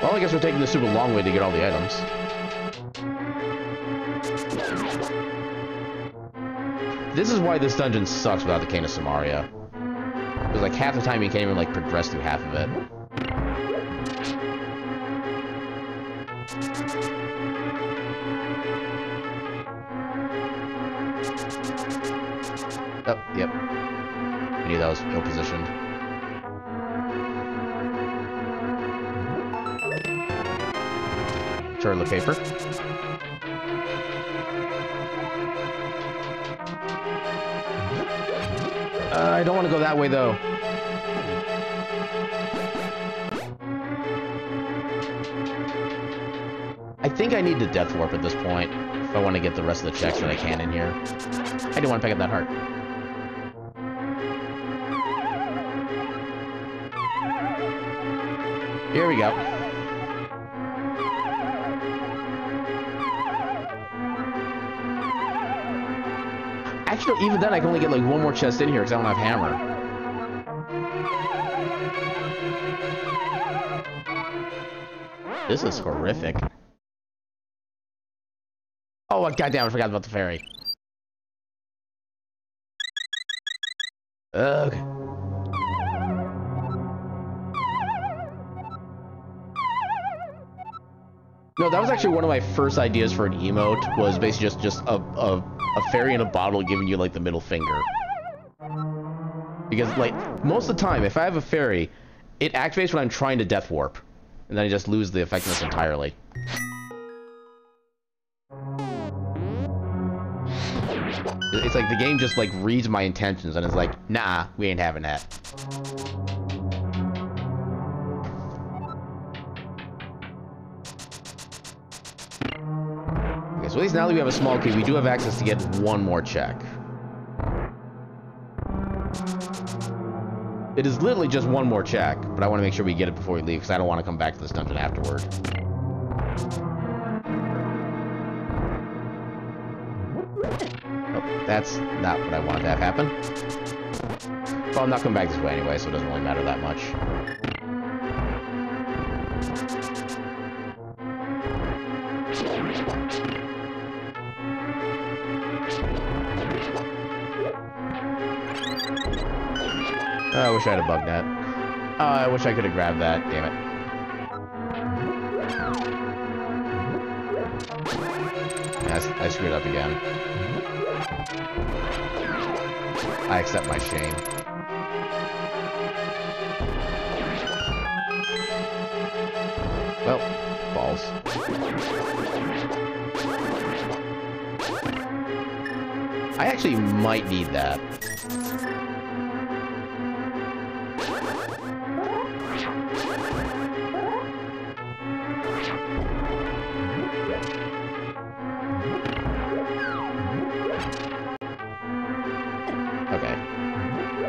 Well, I guess we're taking the super long way to get all the items. This is why this dungeon sucks without the Cane of Samaria. Because like half the time you can't even like progress through half of it. Oh, yep. I knew that was ill-positioned. Toilet paper. I don't want to go that way, though. I think I need to death warp at this point if I want to get the rest of the checks that I can in here. I do want to pick up that heart. Here we go. Actually, even then I can only get like one more chest in here because I don't have hammer. This is horrific. Oh, goddamn, I forgot about the fairy. Ugh. No, that was actually one of my first ideas for an emote, was basically just a fairy in a bottle giving you, like, the middle finger. Because, like, most of the time, if I have a fairy, it activates when I'm trying to death warp. And then I just lose the effectiveness entirely. It's like the game just, like, reads my intentions and is like, nah, we ain't having that. Okay, so at least now that we have a small key, we do have access to get one more check. It is literally just one more check, but I want to make sure we get it before we leave, because I don't want to come back to this dungeon afterward. Oh, that's not what I wanted to have happen. Well, I'm not coming back this way anyway, so it doesn't really matter that much. Oh, I wish I had a bug net. Oh, I wish I could have grabbed that. Damn it. Yeah, I screwed up again. I accept my shame. Well, balls. I actually might need that.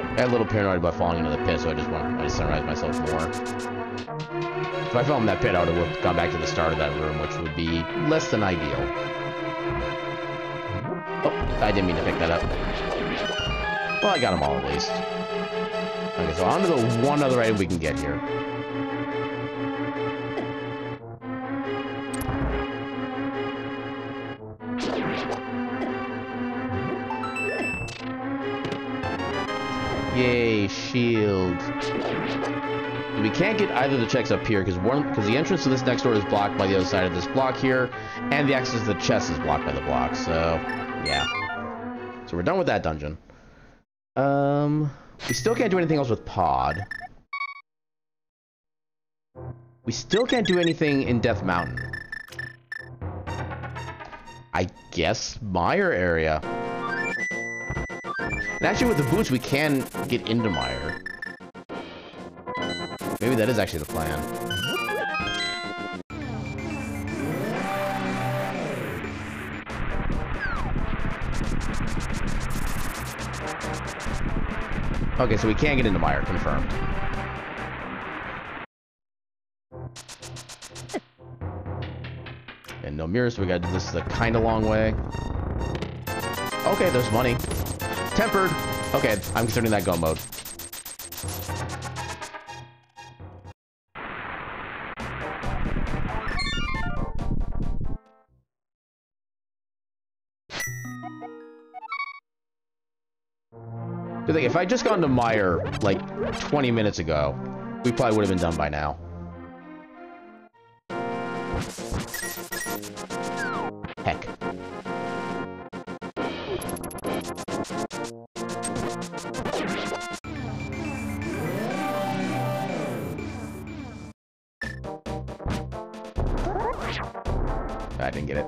I got a little paranoid about falling into the pit, so I just sunrise myself more. If I fell in that pit, I would have gone back to the start of that room, which would be less than ideal. Oh, I didn't mean to pick that up. Well, I got them all at least. Okay, so on to the one other item we can get here. Yay, shield. We can't get either of the checks up here because the entrance to this next door is blocked by the other side of this block here, and the access to the chest is blocked by the block, so yeah. So we're done with that dungeon. We still can't do anything else with Pod. We still can't do anything in Death Mountain. I guess Mire area. And actually with the boots we can get into Mire. Maybe that is actually the plan. Okay, so we can get into Mire, confirmed. And no mirrors, so we gotta do this the kinda long way. Okay, there's money. Tempered! Okay, I'm considering that go mode. Because if I just got into Mire, like, 20 minutes ago, we probably would have been done by now. Heck. I didn't get it.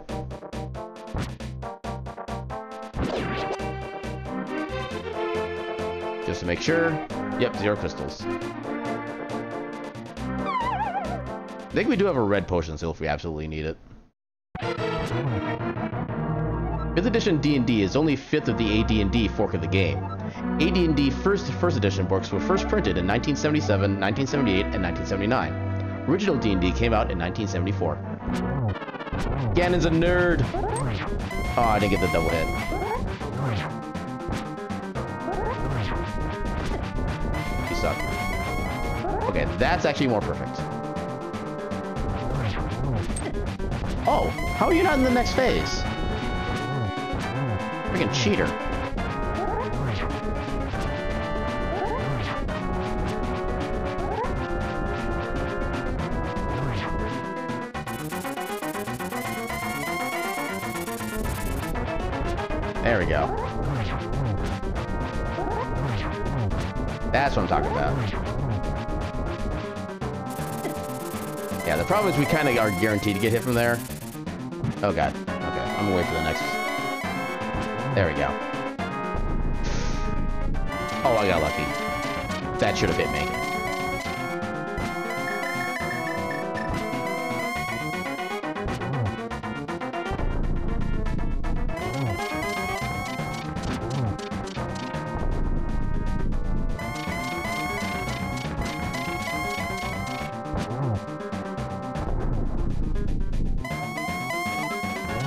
Just to make sure. Yep, 0 crystals. I think we do have a red potion still if we absolutely need it. 5th edition D&D is only 5th of the AD&D fork of the game. AD&D first edition books were first printed in 1977, 1978, and 1979. Original D&D came out in 1974. Ganon's a nerd! Oh, I didn't get the double hit. You suck. Okay, that's actually more perfect. Oh, how are you not in the next phase? Freaking cheater. There we go. That's what I'm talking about. Yeah, the problem is we kind of are guaranteed to get hit from there. Oh god. Okay, I'm gonna wait for the next. There we go. Oh, I got lucky. That should have hit me.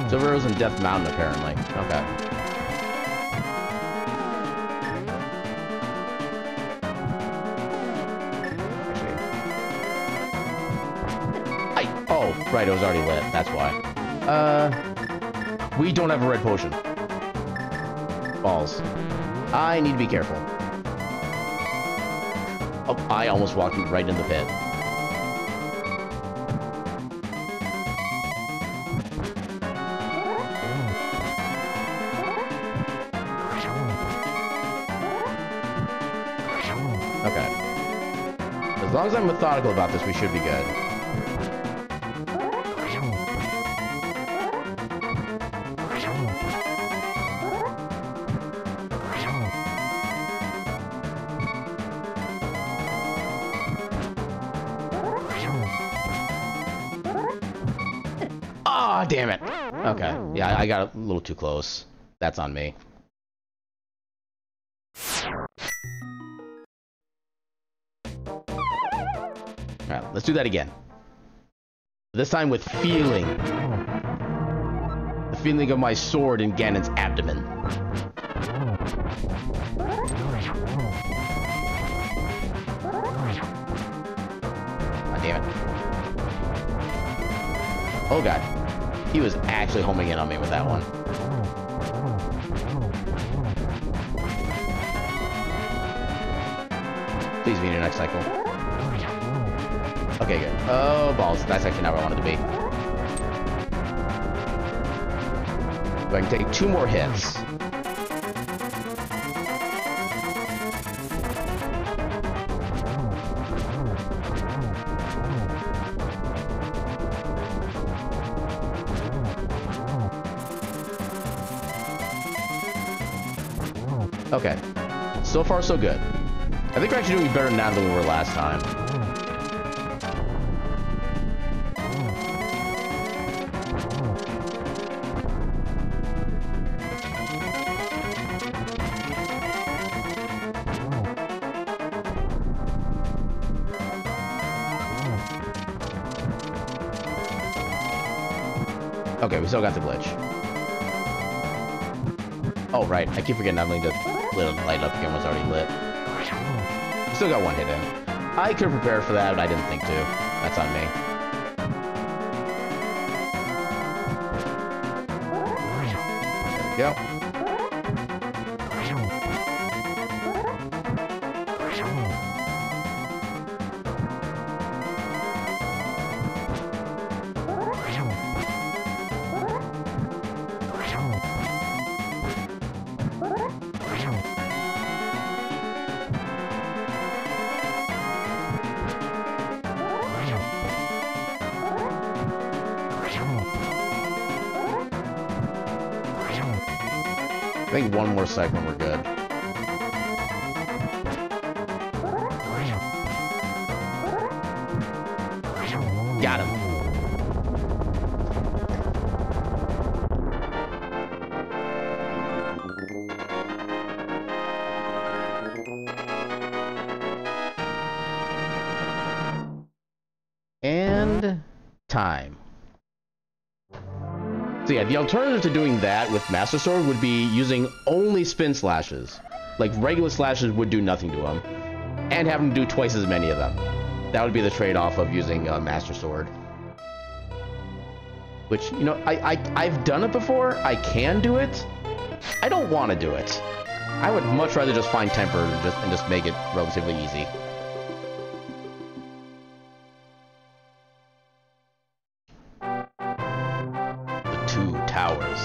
Silver Rose and Death Mountain, apparently. Okay. Oh, right, it was already lit. That's why. We don't have a red potion. Balls. I need to be careful. Oh, I almost walked right in the pit. Okay. As long as I'm methodical about this, we should be good. Ah, damn it. Okay. Yeah, I got a little too close. That's on me. Alright, let's do that again. This time with feeling. The feeling of my sword in Ganon's abdomen. God damn it. Oh god. He was actually homing in on me with that one. Please be in your next cycle. Okay, good. Oh, balls. That's actually not where I wanted to be. But I can take 2 more hits. Okay. So far, so good. I think we're actually doing better now than we were last time. Okay, we still got the glitch. Oh, right. I keep forgetting I'm going to light up. The camera's already lit. Still got 1 hit in. I could have prepared for that, but I didn't think to. That's on me. There we go. I think 1 more cycle and we're good. Got him. And time. So yeah, the alternative to doing that with Master Sword would be using only spin slashes. Like, regular slashes would do nothing to him. And have him do twice as many of them. That would be the trade-off of using Master Sword. Which, you know, I've done it before. I can do it. I don't want to do it. I would much rather just find Temper and just make it relatively easy. The two towers.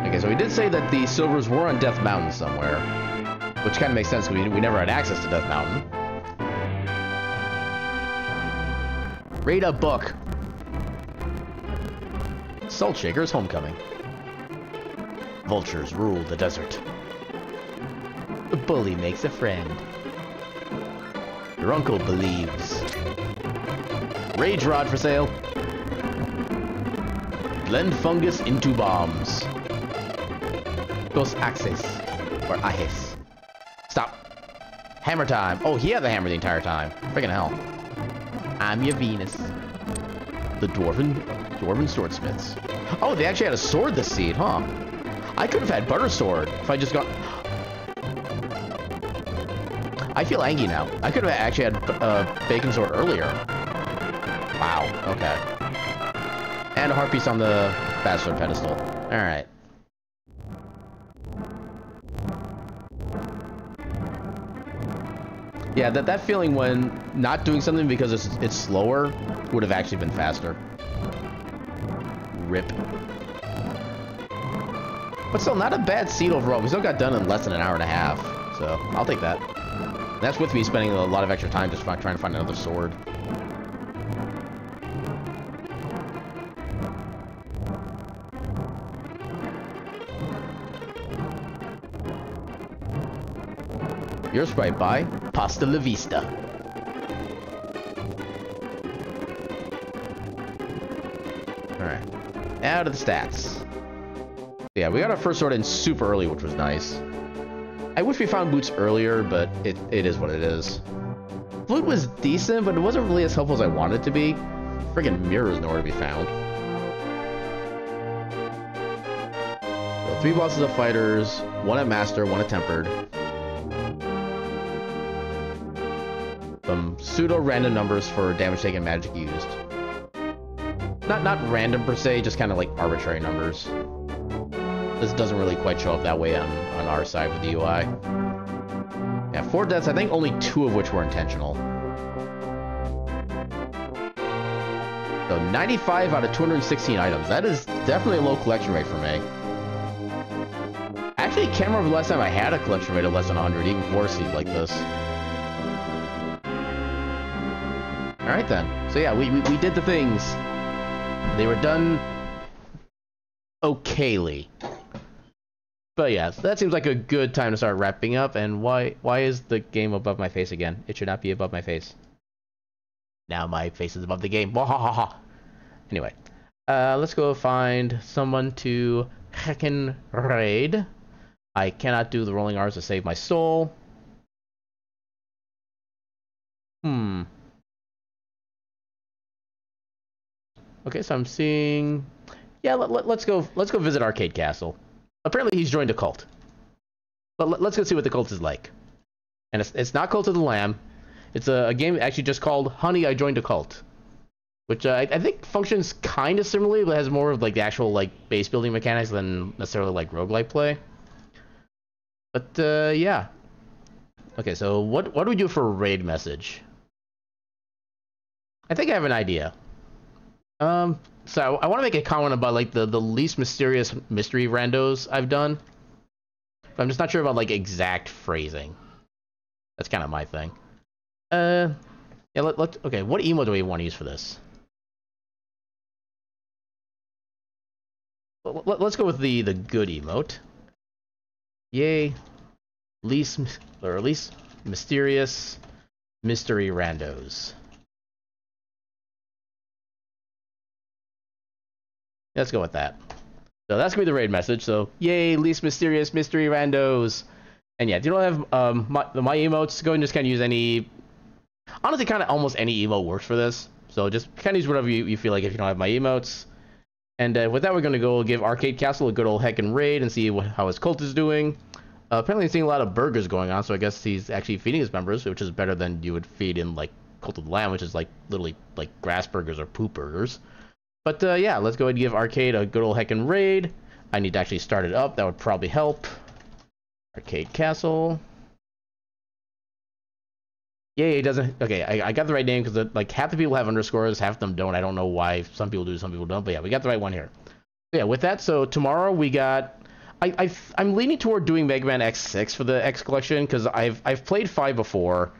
Okay, so we did say that the silvers were on Death Mountain somewhere, which kind of makes sense because we never had access to Death Mountain. Read a book. Salt Shaker's Homecoming. Vultures rule the desert. The bully makes a friend. Your uncle believes. Rage Rod for sale. Blend fungus into bombs. Dos Axis. Or Ahis. Stop. Hammer time. Oh, he had the hammer the entire time. Friggin' hell. I'm your Venus. The Dwarven Swordsmiths. Oh, they actually had a sword this seed, huh? I could have had Butter Sword if I just got... I feel angry now. I could have actually had Bacon Sword earlier. Wow, okay. And a heart piece on the Bastard pedestal. Alright. Yeah, that feeling when not doing something because it's slower would have actually been faster. Rip. But still, not a bad seed overall. We still got done in less than an hour and a half, so I'll take that. That's with me spending a lot of extra time just trying to find another sword. Yours right by Pasta La Vista. Alright. Out of the stats. Yeah, we got our first sword in super early, which was nice. I wish we found boots earlier, but it is what it is. Flute was decent, but it wasn't really as helpful as I wanted it to be. Friggin' mirrors nowhere to be found. So 3 bosses of fighters, 1 at Master, 1 at Tempered. Some pseudo-random numbers for damage taken and magic used. Not random per se, just kind of like arbitrary numbers. This doesn't really quite show up that way on our side with the UI. Yeah, 4 deaths, I think only 2 of which were intentional. So 95 out of 216 items. That is definitely a low collection rate for me. Actually, I can't remember the last time I had a collection rate of less than 100, even for a seed like this. Alright then. So yeah, we did the things. They were done okayly. But yeah, that seems like a good time to start wrapping up. And why is the game above my face again? It should not be above my face. Now my face is above the game. Wahahaha. Anyway, let's go find someone to heckin' raid. I cannot do the rolling R's to save my soul. Okay, so I'm seeing... Yeah, let's go visit Arcade Castle. Apparently he's joined a cult. But let's go see what the cult is like. And it's not Cult of the Lamb. It's a game actually just called Honey, I Joined a Cult. Which I think functions kind of similarly, but has more of like the actual like base building mechanics than necessarily like roguelike play. But yeah. Okay, so what do we do for a raid message? I think I have an idea. So I want to make a comment about like the least mysterious mystery randos I've done. But I'm just not sure about like exact phrasing. That's kind of my thing. Yeah, okay, what emote do we want to use for this? Let's go with the good emote. Yay. Least mysterious mystery randos. Let's go with that. So that's gonna be the raid message. So, yay, least mysterious mystery randos. And yeah, if you don't have my emotes, go and just kind of use any. Honestly, kind of almost any emote works for this. So just kind of use whatever you feel like if you don't have my emotes. And with that, we're going to go give Arcade Castle a good old heckin' raid and see how his cult is doing. Apparently, he's seeing a lot of burgers going on, so I guess he's actually feeding his members, which is better than you would feed in, like, Cult of the Lamb, which is, like, literally, like, grass burgers or poop burgers. But, yeah, let's go ahead and give Arcade a good old heckin' raid. I need to actually start it up. That would probably help. Arcade Castle. Yay, it doesn't... Okay, I got the right name because, like, half the people have underscores, half of them don't. I don't know why. Some people do, some people don't. But, yeah, we got the right one here. Yeah, with that, so tomorrow we got... I'm leaning toward doing Mega Man X6 for the X collection because I've played 5 before.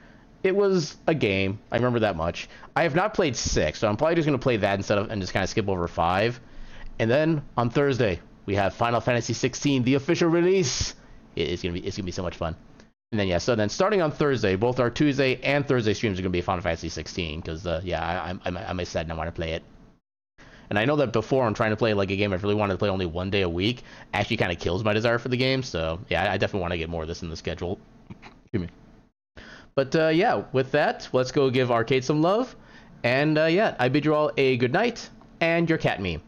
It was a game. I remember that much. I have not played 6, so I'm probably just going to play that instead of and just kind of skip over 5. And then on Thursday we have Final Fantasy 16, the official release. It's gonna be so much fun. And then yeah, so then starting on Thursday, both our Tuesday and Thursday streams are gonna be Final Fantasy 16 because yeah, I'm excited and I want to play it. And I know that before I'm trying to play like a game I really wanted to play only one day a week, actually kind of kills my desire for the game. So yeah, I definitely want to get more of this in the schedule. Excuse me. But yeah, with that, let's go give Arcade some love. And yeah, I bid you all a good night and your cat meme.